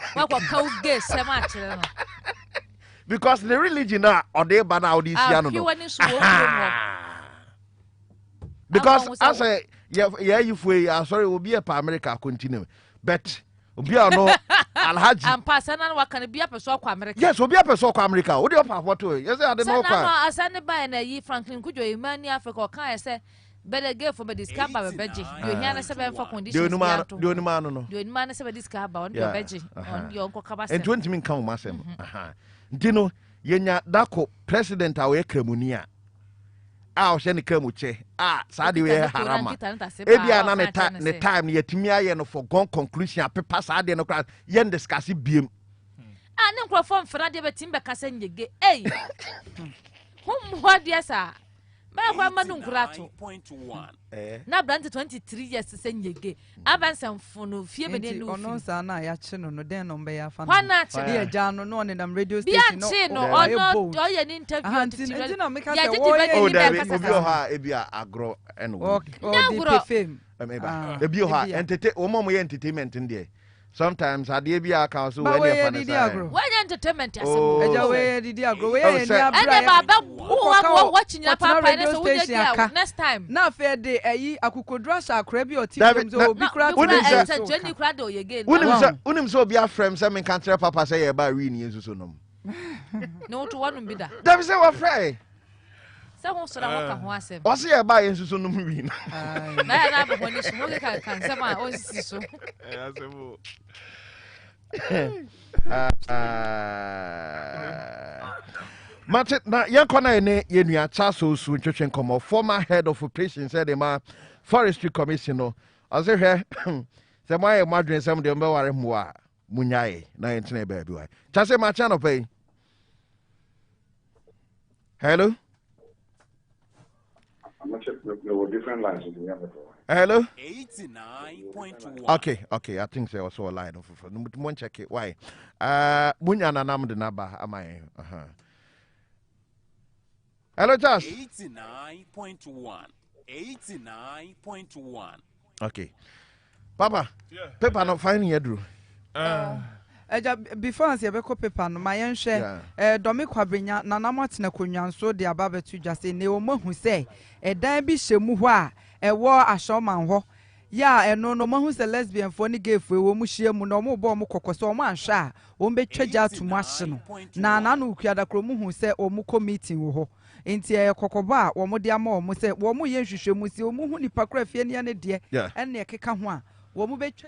Because the religion now or they ban out this piano. Because I say yeah you sorry will be a America continue. But Obia no Alhaji and Pasana can be a person for America. Yes, will be a person for America. What do you have what to? Yes, I don't know. I send by a Franklin could you money Africa can I say better go for this car by veggie. You hear 7 for conditions. Do you man do man say this car on your veggie on your uncle Cabas and 20 min come masem. Dino yenya dako president awe kremunia. Sheni kemuche sadi we harama ebia na ne time yetimi aye no for gon conclusion paper sadi no kra yen discuss biem ne nkrofo mfra de betim be kasa nyege hom ho dia sa ma kwa manu nkrato na brand 23 years se nyege abansam fono fie be ne no ono sa na ya che no den no be ya fa na che ya ja no no ne dam radio station no ono do ye ni interview anti no make ya obio ha ebia agro eno o fame ebio ha entertainment ndie sometimes adie bi aka so when you find entertainment eja we didi agro we ni abra e baba who watching your papa na so we dey next time na fe dey ayi akukodra sha akra bi o team so obi kra to Jenny kra do ye again unim so obi afrem say me kan tell papa say ye ba wi ni yesu so nom no to one bi da dem say we fry say won so da wo ka ho asem o say ye ba yesu so nom wi na ba honi so mo kan say ma o si so asemo Martin, na yankona ene yenua chaso su ntwetwe nkomo former head of operations said the forestry commission no. Ose hwe se moye madwen sem de mbe ware mu a munyae na yentene ba bi wa. Chase ma cha no pay. Hello. I'm not sure there were different lines in the other. Hello. 89.1. Okay, I think there was a line of no check it. Why? Munya na nam de naba amai. Hello, Josh. 89.1. 89.1. Okay. Papa, paper not finding you, Drew. Before I say beko paper no my nhwe domi kwabrenya na namatena konwanso de ababetu dwase ne omo hu se dan bi hyemu ho a ewo ashoman ho ya eno no mo hu se lesbian fo ni gay fo ewo mu hyiemu na omo bo mo kokoso omo anhwe a ombe twagya atumu ahye no na no kuada kro mu hu se omo meeting wo ho enti kokoba a omo de ama omo se omo ye nhwehwemu si omo hu nipa kra fie ne de ene ekeka ho a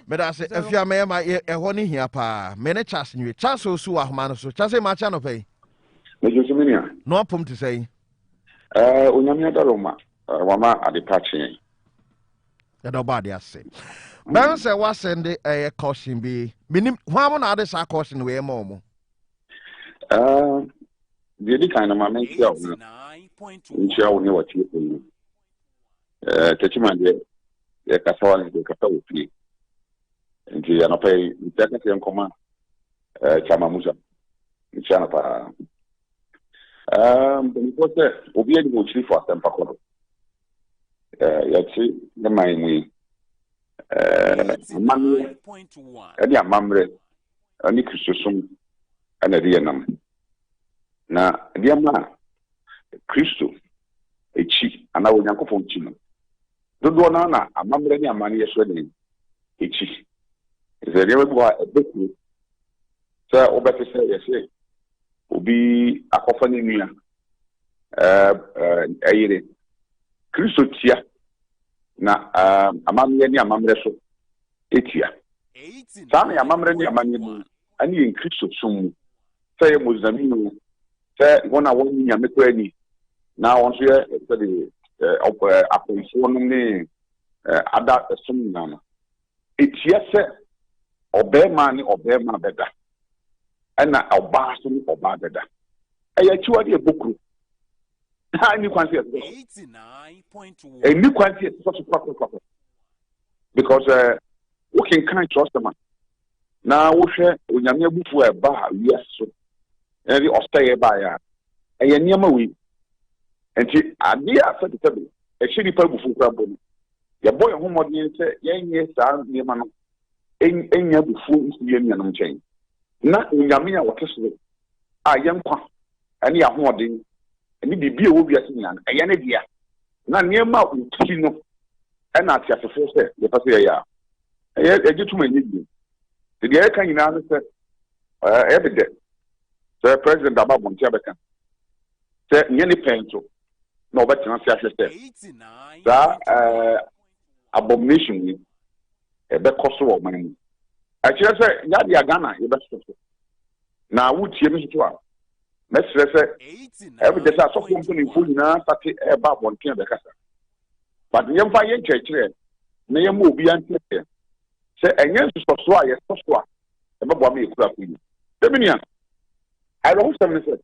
But I say, if you are my a honey here, pa, many chas new chas so ahman so chase my channel pay. No pum to say. Unyamia Roma, Wama at the patching. The nobody has said. Man say, was send a caution be. Minim, one others are caution way more. The kind of my main show, know what you do. Techiman, the Catholic, the Catholic. And he and pay technically in command, Chamamusa, Chanapa. Because Obian will chief for them, Paco. Yet see the mind we any mamre, any Christusum, and a dianam. Now, dear man, Christo, a chief, and I will yanko from Chino. Don't do nana, a mamre, any money as well, a chief. Is a real boy a bit. Sir, Obert say, yes, will be a coffin in here. A Christo Tia. Na a mammy and Mamreso. Etia. Sammy a mammy and Mammy, and you in Christo Sum. Say, Muzamino. Say, 1 hour in your Mequeni. Now, on here, a phone adapt a sum. Etia said. Obey man better. And now Obasun Oba better. I actually a book. I knew quantity 89.1. A new quantity such a proper. Because we can't trust the man. Now we share when you're moved for a bar, yes, so. And the Australia buyer. And you're near me. And she idea said to tell me, a shitty purple for crumble. Your boy home audience, yes, I'm near man. Enya bufu nsuye mi anam chen na nyame a wotesoro a yenkwa ane ahoden ane bibia wo biase nyan eye ne dia na niema uti no na atiasefo se ye pase ya egitu manyi de dia kan nyina no se ebede se president ababo ntia beka se nye ne pento na obetina se ahwe se da abomination ni ebe koso wo man a kire se ya dia Ghana ye be so na wutie mi so a mesre se every day so ko mpuni fu nyina sate e ba bonten be kasa but yem fa ye kire na yem obi ante se enye so a ye so a e be bo ma ekura fu ni de minia I don't say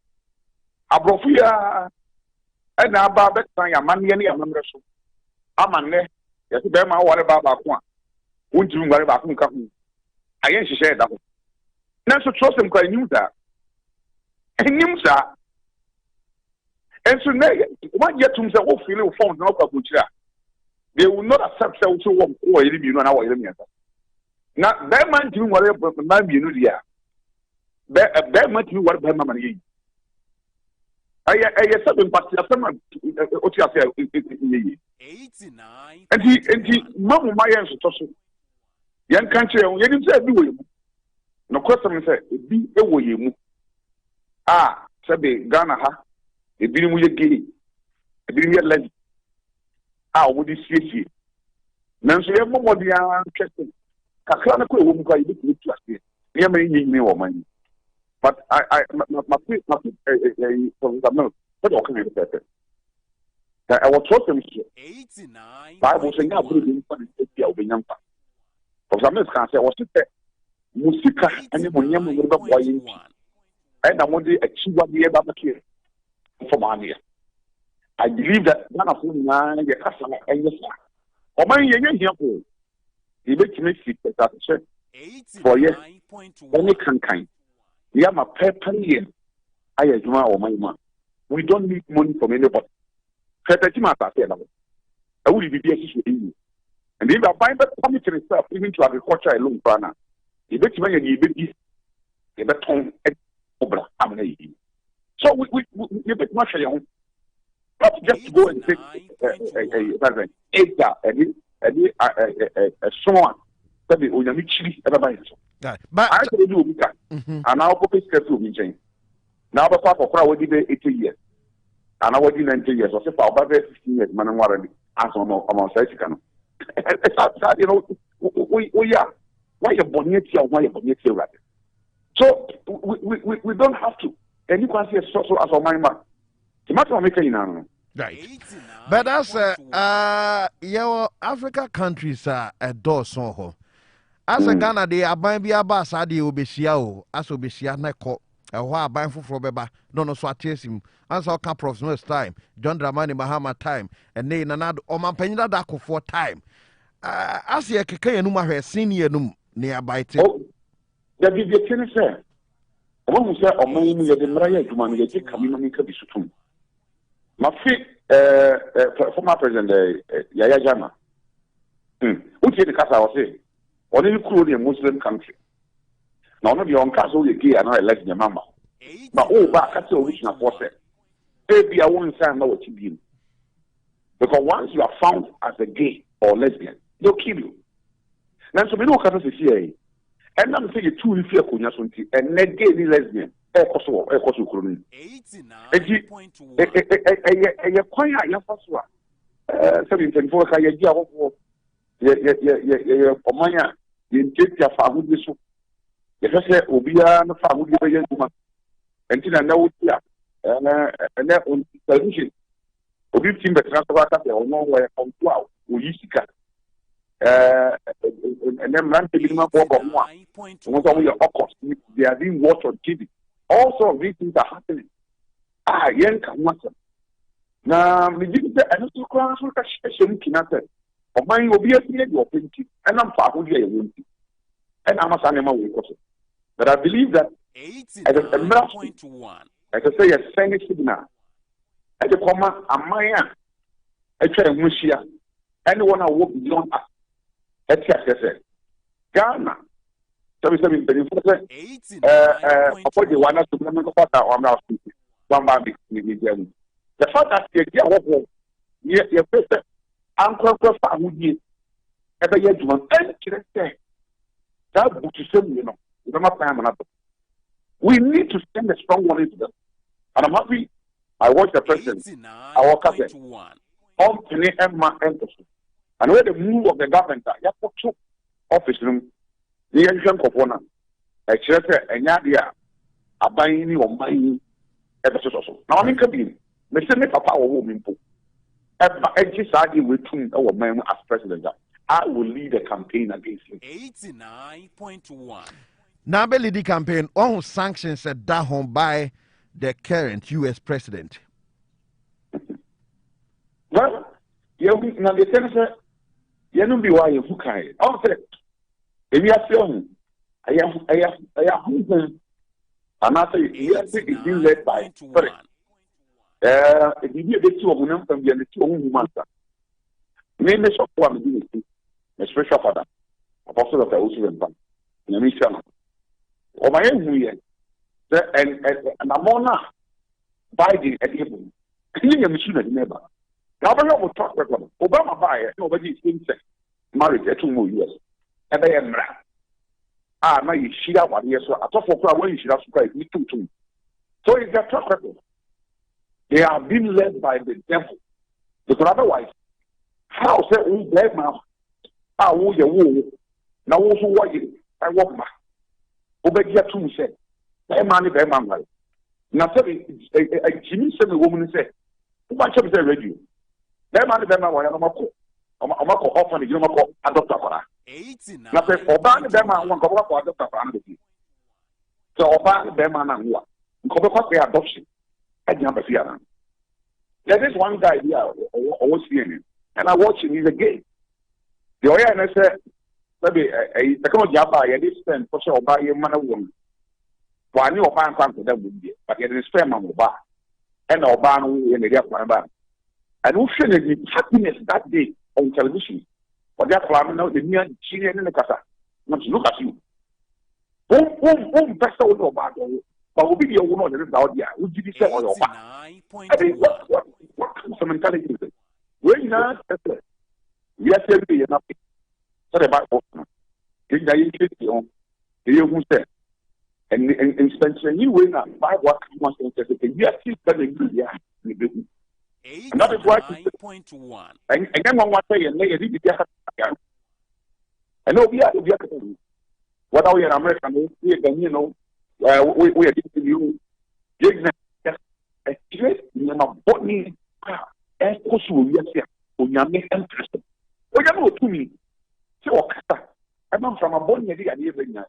abrofu ya e na ba be tan ya man ye ne ya mamre so amanne ye se be ma wale ba ko a wonti ngare ba ko nka hu ayen hihye da ho na so trust him kwa nim da and so na what yet to say wo feel wo phone na kwa buchira they will not accept say wo wo yiri bi no na wo yiri mi na be man ti ngare ma bi no dia be man ti ngare be ma yi ay sabe impacti afema o ti afia yi 89 enti mamu ma yen so toso yan kan kire won yenim say bi wo yemu no question say bi e wo yemu sabe Ghana ha e bi mu ye gay e bi mu ye lady wo di siesie nanso ye momodi an twese kakra na ko e wo mu ka yi bi tu ase ye ma yin wo man But I was talking to Bible saying, I believe in the for some can say, was it Musika and the Munyam will not boy and I want to achieve what the other here from Ania. I believe that one of them, the customer, and yes, or my young people, he makes me fit that for yes, only kind. We have a paper here. I as or my man. We don't need money from anybody. I will be with you. And if I find that committing itself, even to agriculture alone, Prana, he makes me and he be a better over. So we make much young. Not just go and take a song that the Uyamichi ever buys. But I can do that. And now focus to be changed. Now the papa for our 80 years. And our 90 years, or say, about 15 years, man, and warranty, as on our side. You know, we are. Why you bonnet here? Why you bonnet here? So we don't have to. And you can see a social as a man. The matter of making right. But that's your Africa countries are a door so. As a Ghana, they are buying be a bass, I do be Siao, as will be Sianako, a while buying for Beba, no, no, so I chase him. As our Capro's most time, John Dramani Bahama time, and then another Oman Penina Dako for time. As ye Kaka Numa, her senior num nearby. Oh, that is the tennis, sir. One who said, or my Maya to money, they come in Kabisutum. My feet, former president, Yaya Jama. Who said the Casa was saying? Or include a Muslim country. Now, not your own castle, you gay and I elect your mama. But oh, back at the original force. Maybe I won't say I know what you mean. Because once you are found as a gay or lesbian, they'll kill you. Now, so we know what is here. And I'm saying two if you're Kunyasunti and net gay lesbian. A Kosovo. 724 Omanya, you take your family. If I say Obia, no family, until I know here, and then on television, Obi team the transfer or no way on 12, Uyisika, and then run to the walk of one. Once all your occurs, they are being watched on TV. Also, these things are happening. Young Kamasa. Now, we didn't say, I don't know, class with a session, Kinata. Or mine will be a thing of thinking, and I'm far with you. And I'm a animal with us. But I believe that as a miracle, as I say, a sending signal, at the comma, a Maya, a chair, Mushia, anyone I walk beyond us. That's what I said. Ghana. So we said, for the one to remember what I'm now speaking. Somebody with them. The fact that the idea of your first uncle would be ever yet to one end, that would be same, you know. We need to send a strong one into them. And I'm happy I watched the president, our cousin, on Penny Emma Anderson. And where the move of the government, you have put two office room, the young component, a church, and Yadia, a buying or buying ever so. Now, I'm in cabin, Mr. Papa or woman, I just argue with our man as president. I will lead a campaign against him. 89.1. Now, the campaign on sanctions set down by the current U.S. president. Well, you know, the senator, you know, be why you look at it. I'll say, if you are feeling, I have, and I say, yes, it is being led by, sorry. If you get the two of them from the two women, name is of one, a special father, apostle of the Wusu and Pan, in the mission. Or my own here, and I'm on Biden at the able. Clean a machine at neighbor. Now, will talk with them. Obama buyer, nobody is insect. Married at 2 more years. And they am now you see that 1 year, so I thought for when you should have surprised me too. So it's their track record. They are being led by the devil. Because otherwise, how say we blame now? How will you now also what you I walk back. Obey 2 said. man if man well. Now tell me a Jimmy said the woman said, much of the radio. That man if man well, I'm often you know adopt a for. Now say Oban the man one go for adopt a for. So Oban the man and what? Go for the adoption. I jump a fear. There is one guy here, I was seeing him, and I watch him, he's a gay. The way I said, maybe I come to Jabba, I did spend for sure by a man or woman. For I knew a man come to them would be, but it is fair man bar. And our barn in the gap my bar. And who should have happiness that day on television? For that family now, the mere children in the casa. Not to look at you. Boom, best of all about but will be the owner that is out there. Would you say on your back? I mean, what kind of mentality is it? We're not, we are saying you're not. Sorry about that. You said, and Spencer, you will not buy what you want to say. You are still telling me, and that is why. And then one say, and they did it. I know we are what are we in America? You know. We are giving you my body and also yes, we are making interest. What you know to me? So, I'm from a body and even now,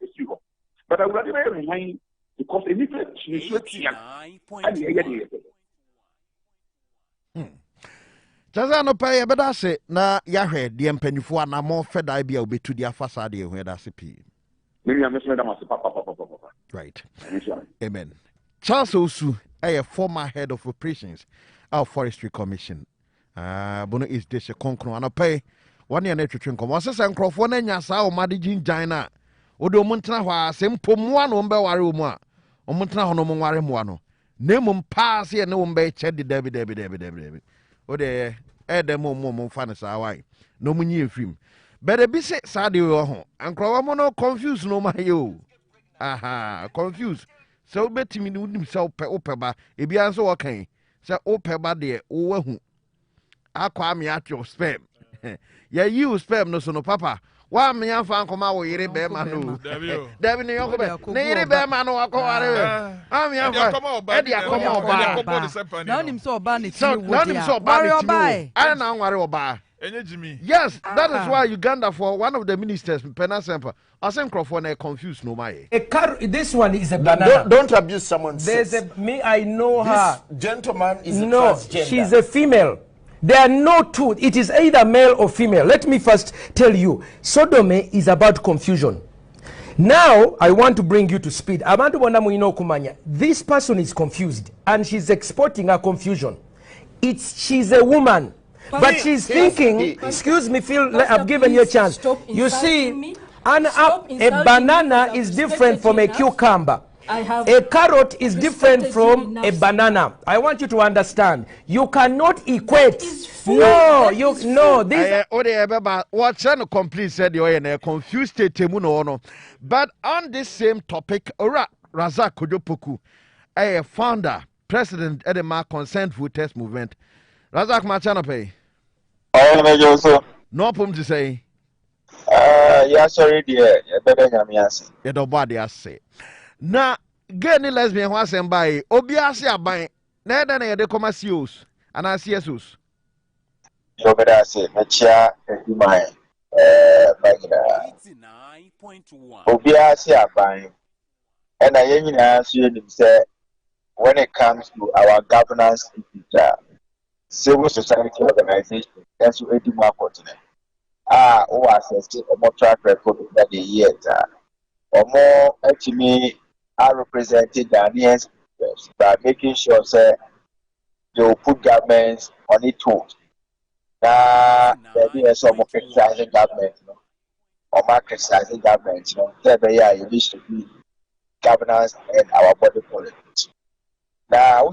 but I would rather remind because anything is Jaza no pay e beda se na yahwe de mpanyufo na mo feda bia obetu dia fasade e hu da se pi. Right. Amen. Charles Wusu, a former head of operations of Forestry Commission. Bono is this a concro and a pay 1 year nature twin. Was a microphone and yasa or Madigin Jina. Odo Montana, same Pomwan umbe waruma, or Montana honomuano. Nemum pass here, no umbe ched the Debbie. O de Edemo Momo Fanasa, why? No money film. Better be said, Sadi, and Crowamono confused no my yo. Aha, confused. So bet me himself per opeba, if you answer okay. So opeba de owahu. I call me at your sperm. Yeah, you sperm no son of papa. Why me and fan come out with bear man? Devin, Nere bear man or I'm young. Come on, none him so ban it. So none him so ban. I don't know what about. Yes, that is why Uganda for one of the ministers, Pena Semper, I sent Crawford confused no my. This one is a banana. Don't abuse someone. I know her. Gentleman is a transgender. She's a female. There are no two. It is either male or female. Let me first tell you, sodomy is about confusion. Now, I want to bring you to speed. This person is confused, and she's exporting her confusion. She's a woman. But she's thinking, excuse me, Phil, I've given you a chance. You see, a banana is different from a cucumber. A carrot is different from a banana. I want you to understand. You cannot equate. This. What's trying complete said you are confused. But on this same topic, Razak Kojopoku, a founder, president, Edema Consent Voters Movement. Razak Machanape. No problem to say. Yeah, sorry, dear. You don't body I say. Na gay ni lesbian was and by Obiasi abai. Neda na yede koma sios. Ana CSOs. You better say, Machia, my Obiasi abai. And I answer him say, when it comes to our governance, civil society organization, that's what we do more continent. Who assessed a more track record that the years or more actually are represented Ghanaians by making sure that they will put governments on its toes. Now, there is some criticizing government, or not criticizing government, there it needs to be governance and our body politics. Now,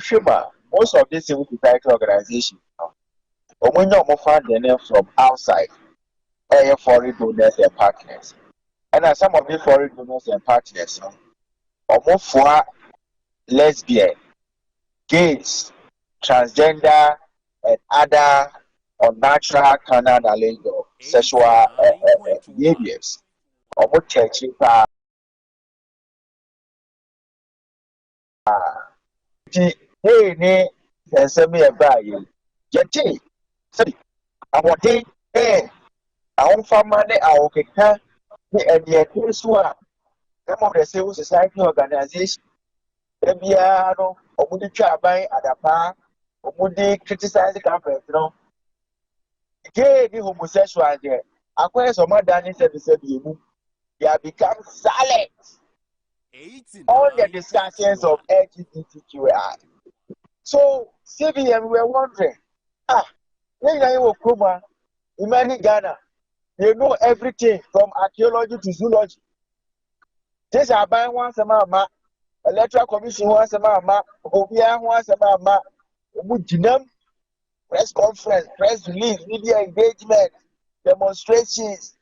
most of these civil society organizations, when you find the name from outside, foreign donors and partners. And some of these foreign donors and partners, for lesbian, gays, transgender, and other unnatural carnal sexual behaviors. Hey, ne, and send me a buy. Yeti, say, I want it, eh, I want for money, I will get her, and the case one. Some of the civil society organization, the Biano, Omudi Chabai, Adapa, Omudi criticize the government, you know. Gay, the homosexual there. Acquire some more than they have become silent on the discussions of LGBTQI. So, CBM, we were wondering, Imani Ghana, they know everything from archaeology to zoology. This are buying once a mama, electoral commission once a mama, Obia once a mama, Mujinam, press conference, press release, media engagement, demonstrations,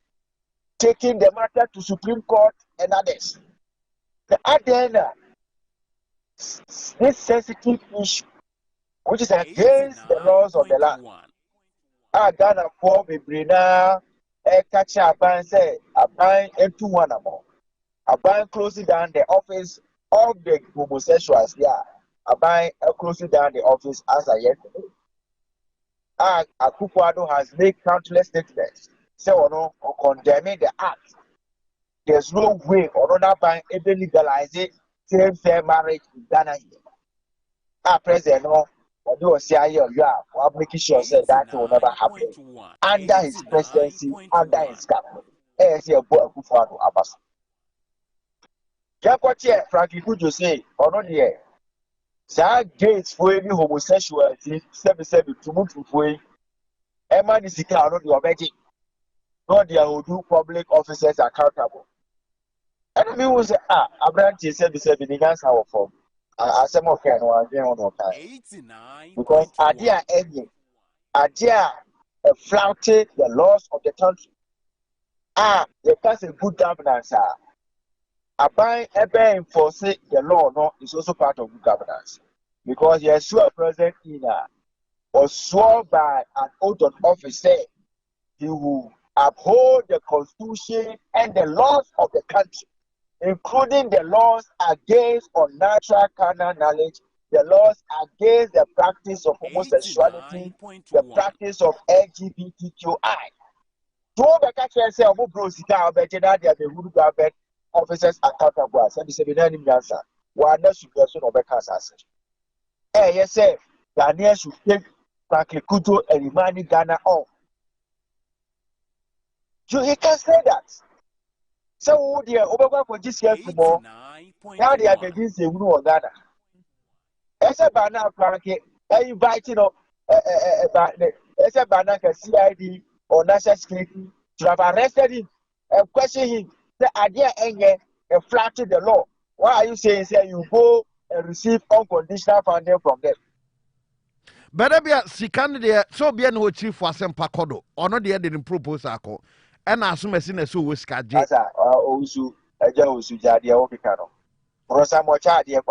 taking the matter to Supreme Court and others. The other, this sensitive issue, which is against the laws of the land. Ghana for Bibrina, catch a ban say, a ban into one more. A ban closing down the office of the homosexuals there. A ban closing down the office as a yet. Akufo-Addo has made countless statements. So, no, condemning the act. There's no way or another ban ever legalize it, same-sex marriage in Ghana here. President, no. I'm making sure that will never happen under his presidency, under his government. Frankly, could you say, or not here? Sir gates for any homosexuality, 7 to move to way. Emma is not your magic. Not the who do public officers accountable. And I mean, was a branch is 7 in our form. Some of them are on time. Because Agya flouted the laws of the country. They pass a good governance. Abide enforcing the law no, is also part of good governance. Because yes, sure President Ina was sworn by an oath of office say he will uphold the constitution and the laws of the country, including the laws against unnatural carnal knowledge, the laws against the practice of homosexuality, the practice of LGBTQI. So, the country says, "Omo bro, sika obejeda dia be good government officers accountable." As the seminary answer, we are not suggestion of Bekasas. Yes, sir. Ghanaians should take Franklin Kuto and Imani Ghana on. You can say that. So, dear, over for this year tomorrow. Now they are beginning to know Ghana. As a banana, Frankie, inviting as a banana CID or national security to have arrested him and question him. The idea and flatter the law. Why are you saying you go and receive unconditional funding from them? Better be a sikan there, so be no chief for some pacodo, or not the end in proposal. And as soon as in a so was Kaja. Wusu, Agya Wusu, Jadia Okikano. Rosa Mocha, dear.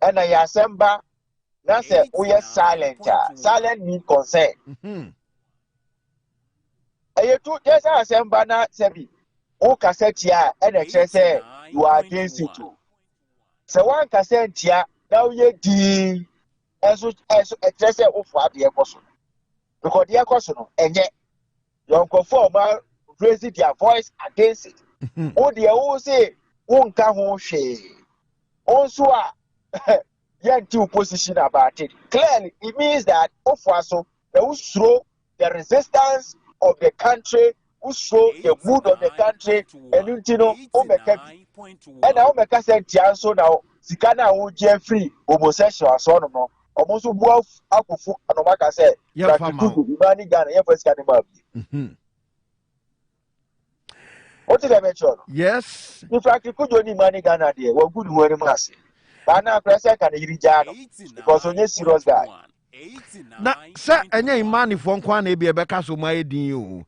And I assemble, that's it, we are silent. Silent means consent. And you took yes, I assemble not Sebi. O cassette here, and I say you are against it too. So one cassette here, now ye D as a treasure of what the apostle. Because the apostle, and yet, your conformer raising their voice against it. Oh, dear, oh, say, won't come home shade. Also, young two position about it. Clearly, it means that Ofaso, they will show the resistance of the country, who show the mood of the country, and you know, Omekabi. And now, Omeka said, Tianso now, Sikana will get free, homosexual, son of no. Almost wolf, Akufu, and Omaka said, Imani Ghana, your first animal. What did I mention? Yes. In fact, you could only Imani Ghana there, well, good word, Massy. Bana President can Irijano, because on your serious guy. Na sir, any money from Kwan be a becker so my din.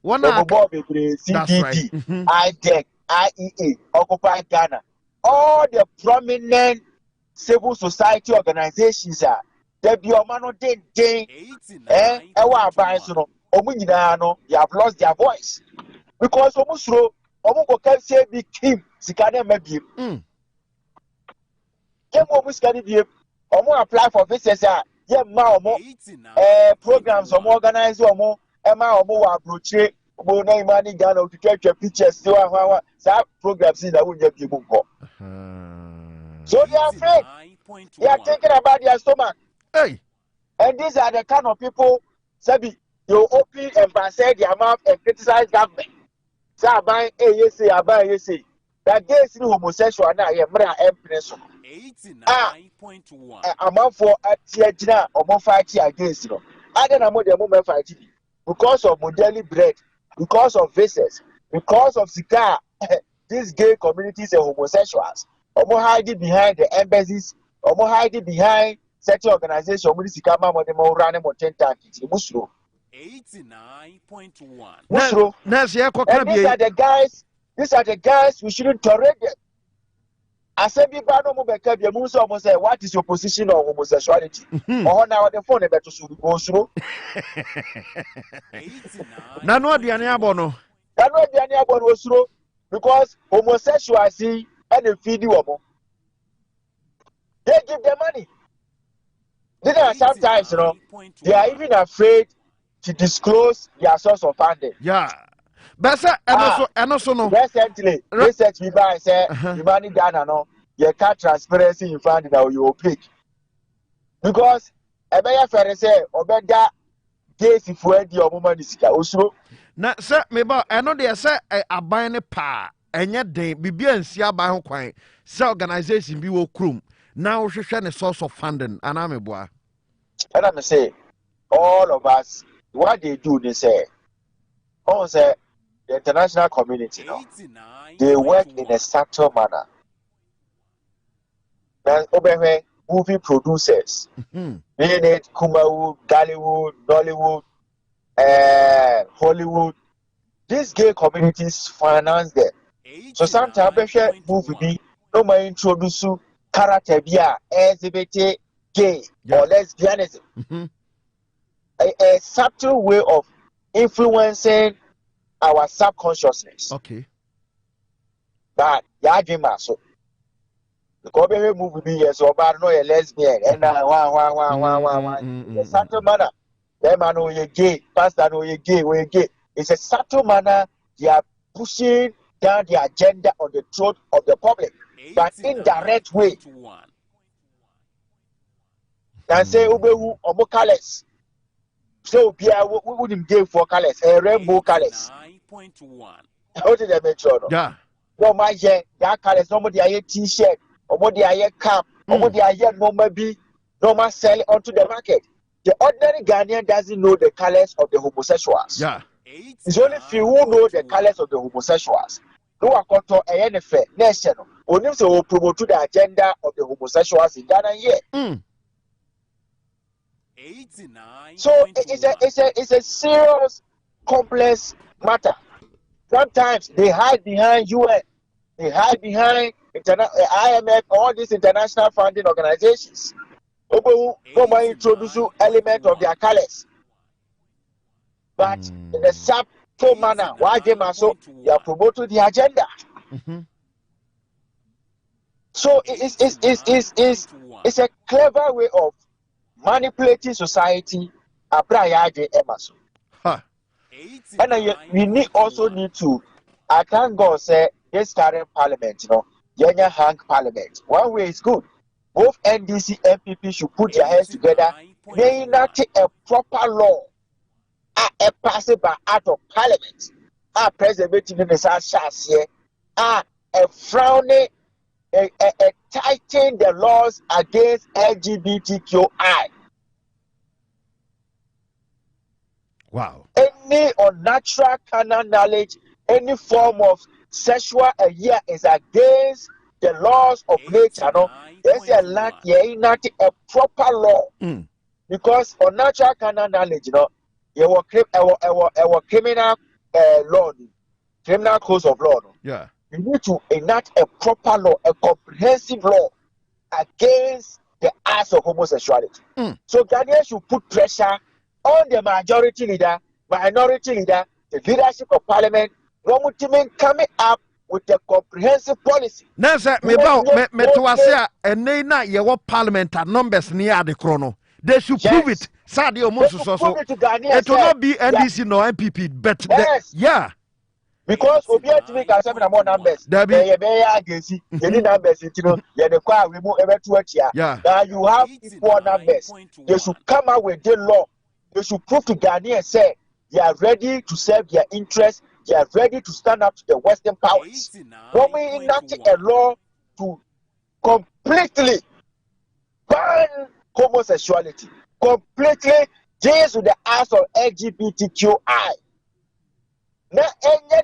One of CDD, IDEC, IEA, Occupy Ghana. All the prominent civil society organizations are there be a man day, they have lost their voice. Because omo go can say be kim sikane mabie kem omo sikane bie omo apply for visas ye ma omo programs omo organize omo e ma omo wa broche omo na imani Ghana to take pictures so sa programs in that we get people go so they are afraid they are thinking about their stomach. Hey, and these are the kind of people sabi you open and say their mouth and criticize government. Say aban say aban say that gays in homosexual na ye mra empress 89.1 amanfo atiagina omo fight against no other na mo dem mo fight because of modeli bread, because of visas, because of cigar. These gay communities and homosexuals omo hiding behind the embassies, omo hiding behind certain organizations omo sika ma mo dem run mo 10 times musro 89.1 musro. Nurse here And these are the guys we shouldn't tolerate them. I said, what is your position on homosexuality? Or now the phone about to go through. Nano Diane Abono. Nano Diane Abono was through because homosexuality and the video. They give them money. These are sometimes, they are even afraid to disclose their source of funding. Yeah. Besa eno so no. Recently, research we buy say the money Ghana no. You can't transparency in funding now you opaque. Because ebeya fere say obeda case if we di omuma ni sika osuro. Na se me ba eno de say aban ne pa enye den bibia nsi aban ho kwan. Se organization bi wo krum. Na wo hwehwe ne source of funding ana me boa. And I say all of us what they do they say the international community they work in a subtle manner. Then over movie producers, being it Kumawood, Gollywood, Nollywood, Hollywood, these gay communities finance them. So sometimes movie be no man introduce character be LGBT gay or lesbianism. A subtle way of influencing our subconsciousness. Okay. But ya dream so. Because we move be yes or bad no a lesbian and one. A subtle manner. Them man know you gay, pastor know you gay, we gay. It's a subtle manner they are pushing down the agenda on the throat of the public, but indirect way. Can say ubehu omo colors. So we wouldn't give for colors, a rainbow colors. 9.1. How did I make sure? Yeah. No, my that colors, nobody I t-shirt, nobody I cap, nobody I no maybe, no man sell it onto the market. The ordinary Ghanaian doesn't know the colors of the homosexuals. Yeah. It's only few who know the colors of the homosexuals. No one to a NFA nation. Only so promote the agenda of the homosexuals in Ghana here. 89. So it's a serious, complex matter. Sometimes they hide behind UN, they hide behind IMF, all these international funding organizations. Who introduce element of their colors, but in a subtle manner, why they are promoting the agenda. So it's a clever way of manipulating society. And we also need to, I thank God say this current parliament, Yenya hang parliament. One way is good. Both NDC and MPP should put their heads together. They not a proper law. A passed by out of parliament. Preservative in the South here. A frowning, a tighten the laws against LGBTQI. Wow. Any unnatural carnal knowledge, any form of sexual is against the laws of nature. There's a lot here, not a proper law. Because unnatural carnal knowledge, you were criminal law, criminal codes of law. Yeah. You need to enact a proper law, a comprehensive law against the acts of homosexuality. So Ghanaians should put pressure on the majority leader, minority leader, the leadership of parliament, coming up with a comprehensive policy. Now, sir, me to say, and they not your parliament numbers near the chrono. They should prove it. Sadly, almost so. It will not be NDC nor MPP, but yeah. Because we are to make ourselves more numbers. There be any numbers, you know, we move ever to it. Now you have equal numbers. They should come out with the law. They should prove to Ghanaians say they are ready to serve their interests. They are ready to stand up to the Western powers. When we enact a law to completely ban homosexuality, completely deals with the acts of LGBTQI. Now,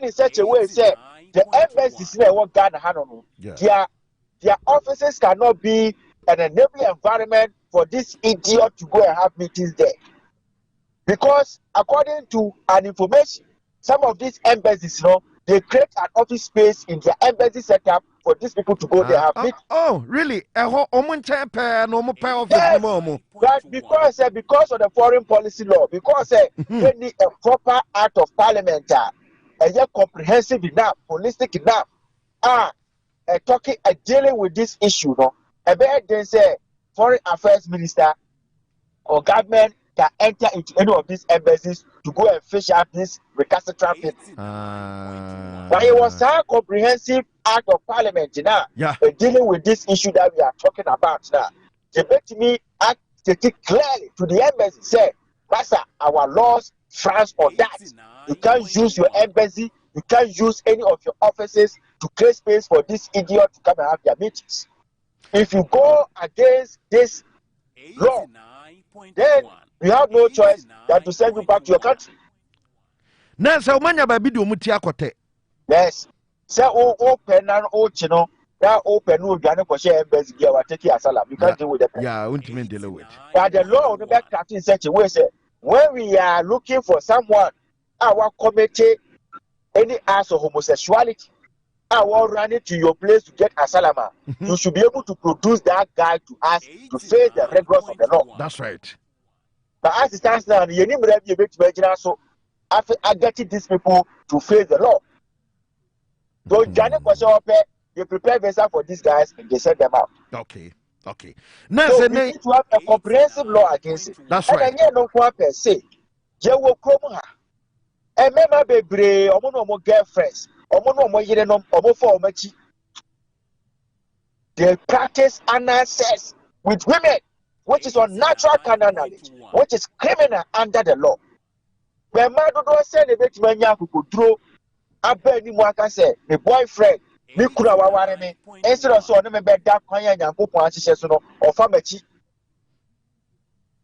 in such a way, say the embassies in Ghana, their offices cannot be an enabling environment for this idiot to go and have meetings there. Because according to an information, some of these embassies, you know, they create an office space in their embassy setup for these people to go there have meetings. Oh, really? Yes. But because of the foreign policy law, because they need a proper act of parliament, and comprehensive enough, holistic enough, talking and dealing with this issue, no, then say foreign affairs minister or government can enter into any of these embassies to go and fish out this recalcitrant people. But it was a comprehensive act of parliament now, dealing with this issue that we are talking about now. They let me act clearly to the embassy, say, Master, our laws France on that. You can't use your embassy, you can't use any of your offices to create space for this idiot to come and have their meetings. If you go against this law, then you have no choice than to send you back to your country. Yes. Say open and chino. That open no Ghana for share embassy here or take your salam. You can't deal with that. Deal with. But the law will back in such a way, say when we are looking for someone, our committee, any acts of homosexuality, I will run it to your place to get asalama. You should be able to produce that guy to us to face the rigors of the law. That's right. But as it stands now, you need to be so after I get these people to face the law. So Johnny they prepare visa for these guys and they send them out. Okay. Now, so we need to have a comprehensive law against it. That's right. And no one per se. Je will come her. And member be omo girlfriends. They practice anal sex with women, which is unnatural carnal knowledge, which is criminal under the law. When man don't send a bit mania who could draw a penny waka say, the boyfriend, Mikura Warame, instead of so name bed that Koyan and Popo or Famachi.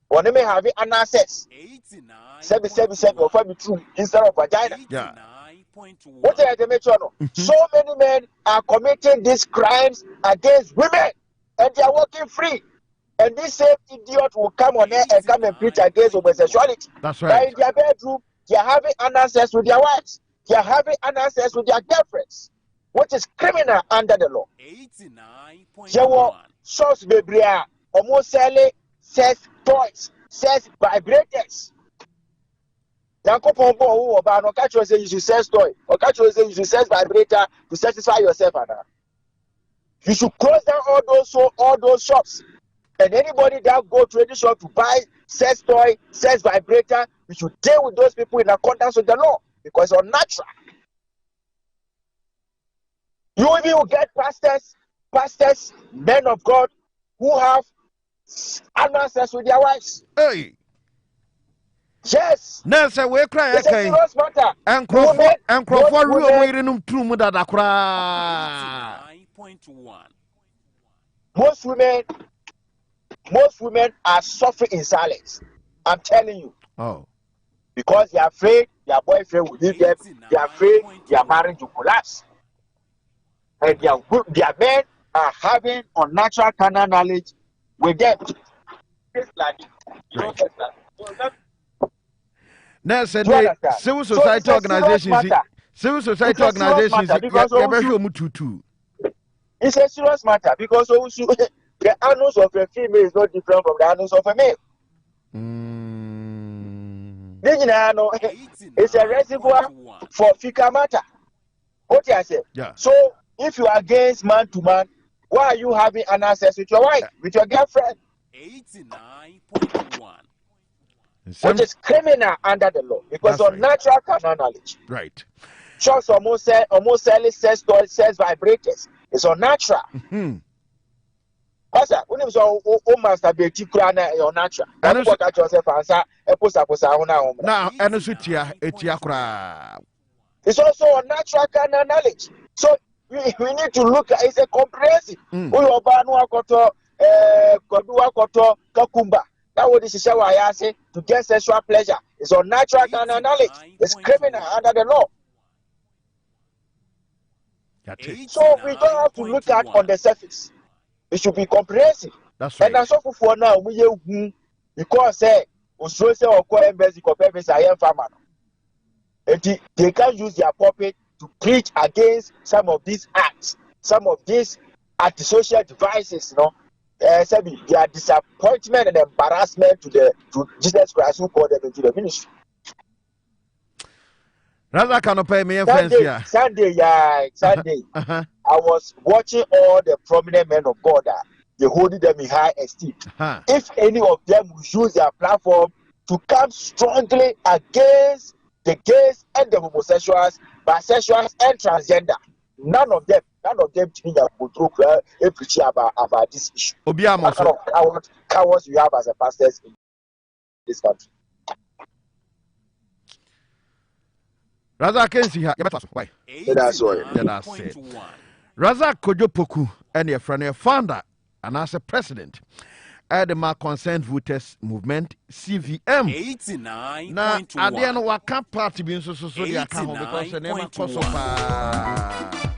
Or may have anal sex. 777 or 52 instead of vagina. Yeah. What are the metro? So many men are committing these crimes against women and they are walking free. And this same idiot will come on air and come and preach against homosexuality. That's right. In their bedroom, they are having anal sex with their wives. They are having anal sex with their girlfriends, which is criminal under the law. 89.1. Source Bebria, almost selling sex toys, sex vibrators. Yankopon who about no catch you say you should sex toy or catch you say you should sex vibrator to satisfy yourself. You should close down all those shops. And anybody that go to any shop to buy sex toy, sex vibrator, you should deal with those people in accordance with the law because it's unnatural. You even will get pastors, men of God who have anal sex with their wives. Hey. Yes. Nelson, we cry. It's a serious matter. And Crawford, we are waiting to that cry. Most women are suffering in silence. I'm telling you. Oh. Because they are afraid their boyfriend will leave them. They are afraid their marriage will collapse. And their men are having unnatural carnal knowledge with them. Right. Nelson, civil society organizations, it's a serious matter because the anus of a female is not different from the anus of a male. It's a reservoir for fecal matter. What I say? Yeah. So if you are against man to man, why are you having an access with your wife, with your girlfriend? 89.1. Which is criminal under the law because of natural carnal knowledge. Right. Shops almost selling sex toys, sex vibrators. It's unnatural. Pastor, when it was all masturbate, you unnatural. Now, and it's also unnatural carnal knowledge. So we need to look at it's a comprehensive. That what this is how I say to get sexual pleasure. It's unnatural carnal knowledge. It's criminal under the law. So we don't have to look at on the surface. It should be comprehensive. That's right. And that's all for now. We because say or call embassy I am farmer. They can use their puppet to preach against some of these acts, some of these antisocial devices, their disappointment and embarrassment to Jesus Christ who called them into the ministry. Rather can pay me Sunday. I was watching all the prominent men of God that they holding them in high esteem. If any of them will use their platform to come strongly against the gays and the homosexuals, bisexuals and transgender, none of them think that would preach about this issue. What kind of cowards you have as a pastor in this country? Razak Kensi ha yabata why? That's all. That's it. Razak Kojopoku and your friend founder and as a president at the Mark Consent Voters Movement CVM 89.1. Now at the end of what can party being so the account because the name of 89.1.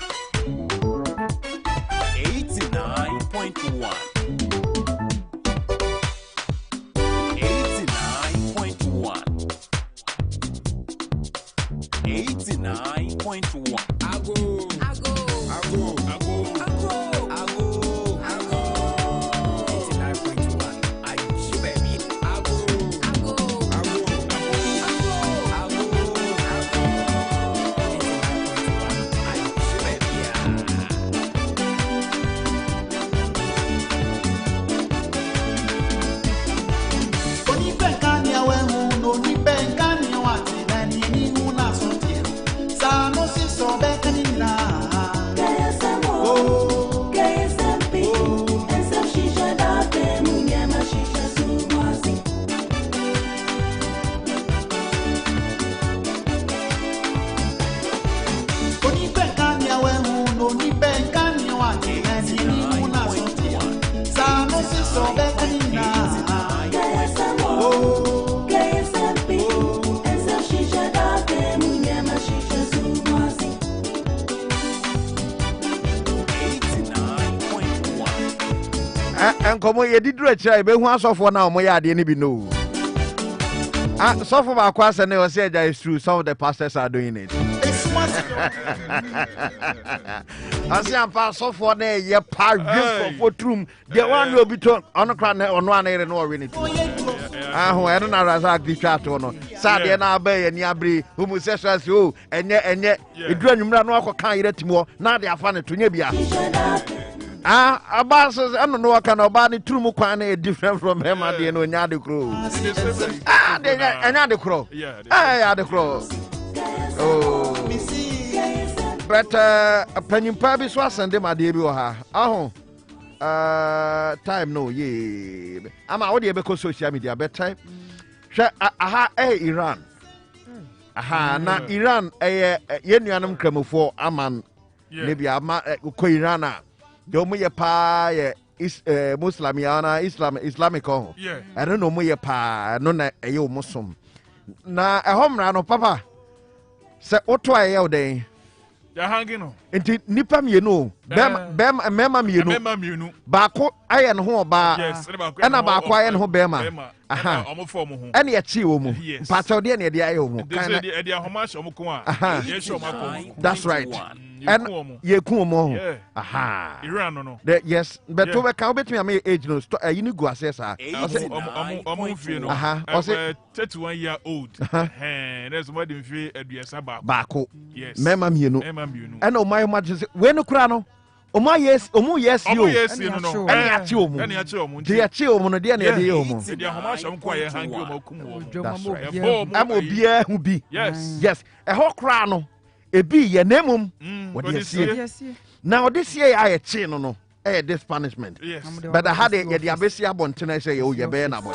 89.1. Agoo. Agoo. Agoo. Agoo. Agoo. Agoo. 89.1. Agoo, baby. Agoo. Agoo. Agoo. Agoo. And come on, you did reach a big one for now. My idea, be no. So for my question, I said that is true. Some of the pastors are doing it. I say I'm past so for there, you part for room. The one will be turned on a crown on one area and all in it. I don't know as I did chat or not. Saturday and I bay and Yabri, homosexuals, you, and yet, you dream you run walk or can't eat more. Now they are funny to Nebia. Abbas, I don't know what kind of body true Mukwane different from him at the end of Yadi Crow. Another crow. Yeah, the crow. Oh, but a penny purpose was and them at the Abuha. Time no, ye. I'm already because social media better. Aha, Iran. Aha, na Iran, Yenianum Cremo for Aman, maybe Koirana. Domu ye pa is Muslimiana Islamic oh. Yeah. I don't know ye pa no na eyo Muslim. Na a home rano papa. Se oto aye day. Ya hanging no. Enti nipa mienu. Mema mienu. Bako aye no ho ba. Yes, bako. Ena bako aye no ho bema. aha omo form ho ene ye chi wo mu pacho de ne de aye wo mu kan de de ahoma sho mo ko a ye sho mo ko that's right and ye ku mo aha iran no yes but to be ka obetumi am age no you need go assess ah omo fie no aha 31 year old there's more than fie aduasa baako yes mema mienu and o my magic we no kura no omo yes yo no no ene achi omu de achi omu no de na de omu de ahoma sho mo ko ye hangi omo kum wo am obia hu bi yes e ho kura no ebi ye nemum wo de sie now this year I chi no this punishment but I had ye de abesi abontena say o ye be na bon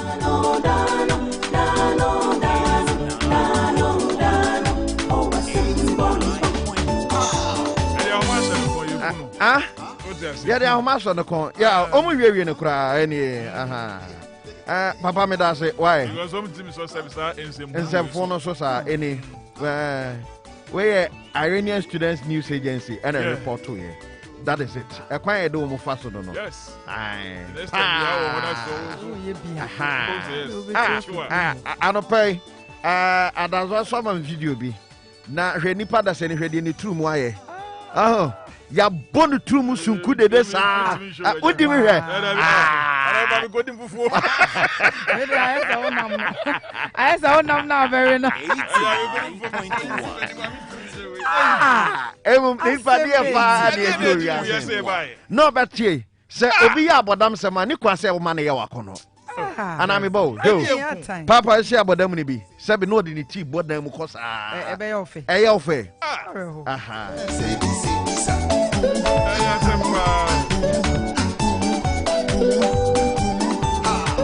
yeah, they are master no con. Yeah, omu wie no kra any papa me da say why? Because omu timi so service ensem no so sa any we Iranian Students News Agency and a report to you. That is it. A quiet do mu faso no. Yes. Aye. Anopay adazwa some video bi. Na hwe nipa da se ni hwe de ni true mu aye. Ya bonu tumu sunku de sa odi mi hwe ba mi godin fufu ayesa onam na very na nipa de fa de edoria no betie se obi ya abodam se ma ni kwa se wo ma na ye wakono ana me bo do papa se abodam ni bi se be no de ni ti bodam mu kosa ebe ye ofe aha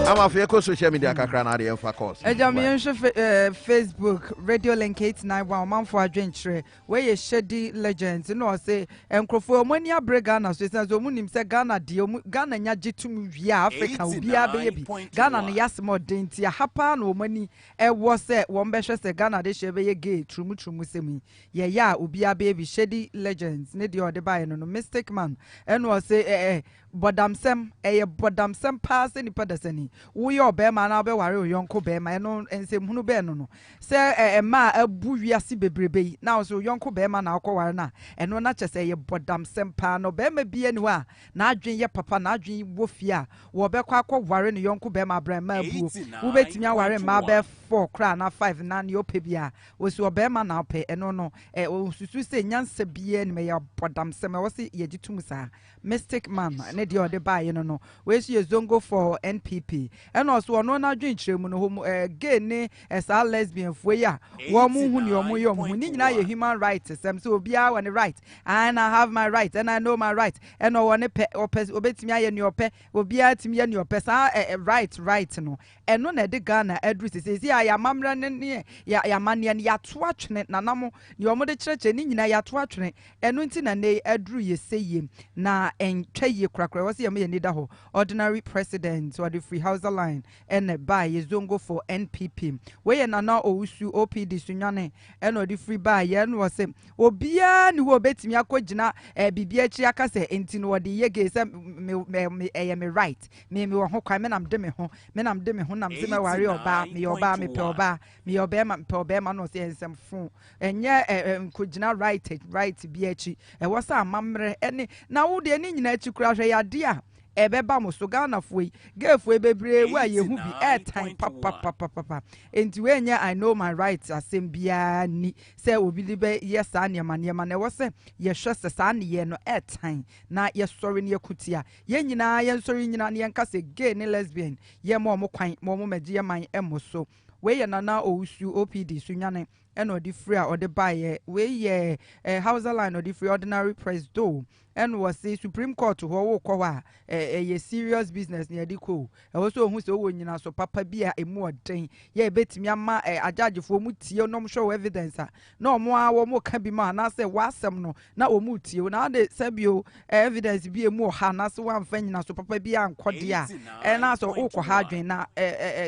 I'm a fair social media kakra na for course. Facebook Radio Link 891 man for adventure where you shady legends no say enkrofo money abre Ghana so say so munim say Ghana de Ghana nya gitum via Africa obia be Ghana no yasmo denti hapa no money e wo say won be hwe say Ghana de hwe be gay trumu semi ye ya obia be shady legends ne de ode buy no mistake man and was say bodamsem bodamsem pass ni padasani wo ye obema na obeware oyonko bema eno ensem hunu be no se ma abu wiase bebrebe na so oyonko bema na akọware na eno na chese ye bodamsem pa no bema bia ni wa na adwen ye papa na adwen wo fia wo be kwa akọware no yonko bema brema abu wo betimi aware ma be 4 kra na 5 na ne ope bia wo so obema na ope eno no osusu se nyansa bia ni me ye bodamsem wo se ye gitum sa mystic man ne de ode buy no we see zongo for NPP and also no na dwen kiremu no gay ne sa lesbian fo ya wo mu hu ne omo ye omo ni nyina ye human rights sem so obia won right and I have my right and I know my right and no one obetimi aye ne ope obia timi ye ne ope sa right no eno na de Ghana adru se ya mamra ne ya mane ne ya to atwene nanamo ne omo de kireche ni nyina ya to atwene eno nti na ne adru ye seyem na entwa ye krakra was ye me nida ho ordinary president or the free house line and buy ye zongo for NPP we na na Wusu OPD sunwane and or the free buy ye no was obia ni wo betimi akogina bibia chi aka se enti no de ye ge se me right me wo ho kwa me nam de me ho nam se me ware oba me pe oba me oba ma pe oba ma no se ensem fun enye kogina right bia chi e wo sa amamre ene na wo de ni nyina chi kura hwe yade a ebeba mo so Ghana foi gefo bebre wa ye hu bi airtime papa enti we nya I know my rights asem bia ni se obi libe yes anema na wo se ye hwe se sa ne ye no airtime na ye sori ne yakutia ye nyina ye sori nyina ne yanka se gay ne lesbian ye mo kwan mo magye ye man emo so we ye nana Wusu OPD sunyane eno di free or the buy we ye house line or the free ordinary press do and was say Supreme Court ho wo kwa a serious business near the ko e wo so hu se wo nyina so papa bia emu oden ye betimi ama ajagefo mu tie no show evidence na omo a wo mo ka bi ma na se wasem no na omu tie na de sabio evidence bi emu ha na se wan fa nyina so papa bia ankode a na so wo ko ha adwen na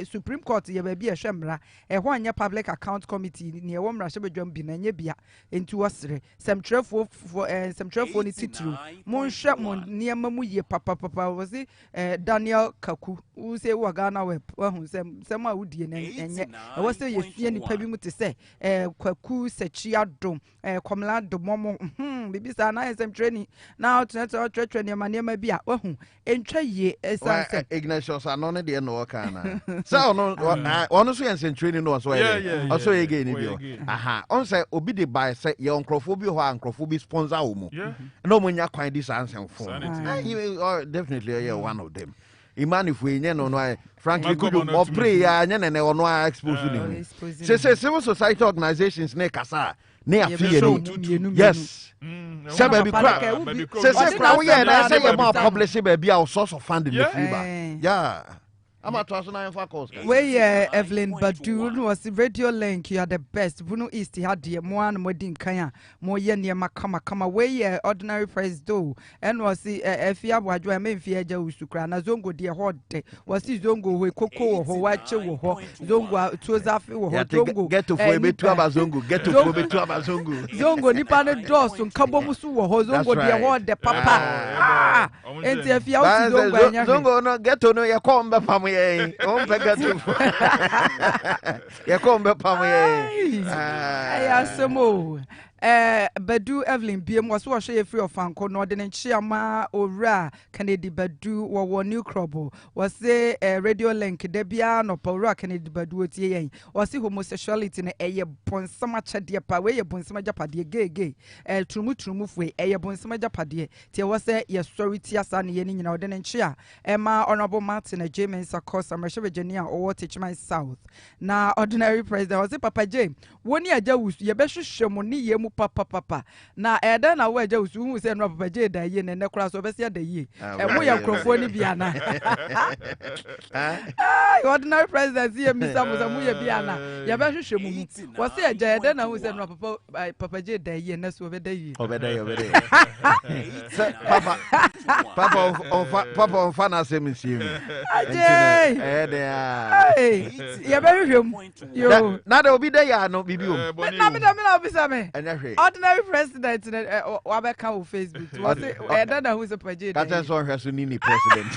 Supreme Court ye ba bi e hwe mmra ɛho anya public account committee ne ɛwɔ mmra hyɛ badwam bi na nye bia enti wɔsere sɛmtwerɛfoɔ ne titiri monhwɛ mo nneɛma mu yie papapapa wɔsi Daniel Kaku wo sɛ wɔ Ghana web wahu sɛm a wodie na ɛnyɛ ɛwɔ sɛ yɛsua nipa bi mu te sɛ Kwaku Sachi Adom Komla Domomo bibi saa na sɛmtwerɛ ni na ɔtwerɛtwerɛ nneɛma bi a wahu ɛntwa yie ɛsan sɛ Ignatius ano ne deɛ no wɔka na sɛ ɔno so yɛ nsɛntwerɛni no ɔso yɛ ɔso yɛ gay ni bio aha ɔn sɛ obi de bae sɛ yɛ nkurɔfoɔ bi hɔ a nkurɔfoɔ bi sponsor wo mu na ɔmo nya kwan di saa nsɛmfo definitely yɛ one of them imani fue nye no no frankly could you pray ya nye ne ono expose ni say civil society organizations ne kasa ne afie ni yes say baby cry say cry we na say you more publish baby our source of funding the free ba yeah I'm a transnational focus. Where Evelyn Badu was the radio link. You are the best. Bruno East had the one modin kaya more yen kama where ordinary price do and was the Fia Wadra Memphia Usukra na zongo dear hot was the zongo we cocoa ho wache ho zongo tuzafi ho zongo get to fobe to abazongo get to fobe to abazongo zongo nipane dos on kabomusu ho zongo dear hot the papa and if you zongo no get to know your combe family. On pega tu. Ya kombe pamoye. Ya semo. Badu Evelyn BM was so share free of Fanko no de nchiama ora Kennedy Badu wo new crop was say radio link de bia no pawra Kennedy Badu otie yen was homosexuality na eye bonsama chade pa we ye bonsama japade gay trumu fwe eye bonsama japade tie was say ye story tia sa ne ye ni nyina de nchia ma honorable Martin James Sakos America Virginia or Teachman South na ordinary president was Papa J woni aja wusu ye be hwehwemo ni ye papa na eda na wo aja usu hu se no Papa J da ye ne kura so be se da ye mo ya krofo ni bia na ordinary president ye misa mo mu ye bia na ye be hwehwe mu wo se aja eda na hu se no Papa J da ye na so be da ye papa on fa na se msie aje ye be hwehwe mu yo na da obi da ya no bibi o na me obisa me ordinary president wabeka on Facebook was it that who's a page that is on her sunini president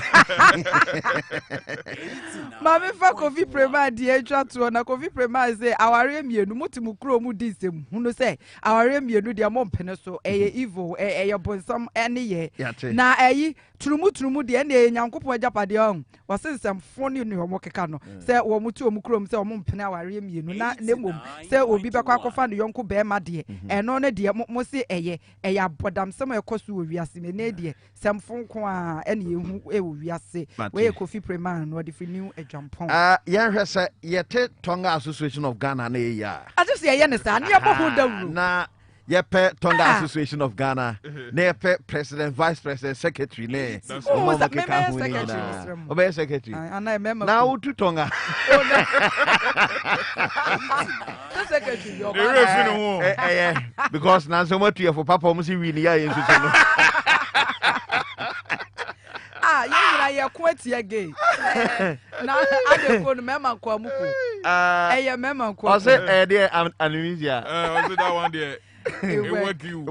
mama fa Kofi Prema die twa to na Kofi Prema say aware mienu mutimu kro mu disem hunu say aware mienu de mo mpene so evil bonsam ene ye na turumu de ene nyankopon agapade on wasensem foni ne omo keka no say wo mutu omu krom say omo mpene aware mienu na nemom say obi bekwa kofa ne yonko be ma de eno ne de mo se abodam sem ekoso wo wiase me ne de semfon ko a ene yehu wo wiase we Kofi Prema no de fi new adwampon yan hwe say yete Tonga Association of Ghana na ya just ye ne sa ne boho dawru na yepe Tonga Association of Ghana na yepe president vice president secretary ne o keka hu ni na o be secretary na o tu Tonga secretary yo because na so matu ye for papa mo si wi ni ya yen so no ye kwati again na adeko no mema kwa muko mema kwa o say there anemisia o say that one there wet you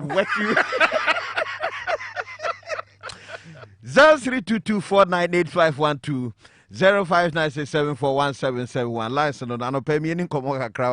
0322498512 0596741771 license no na no pay me ni komo kakra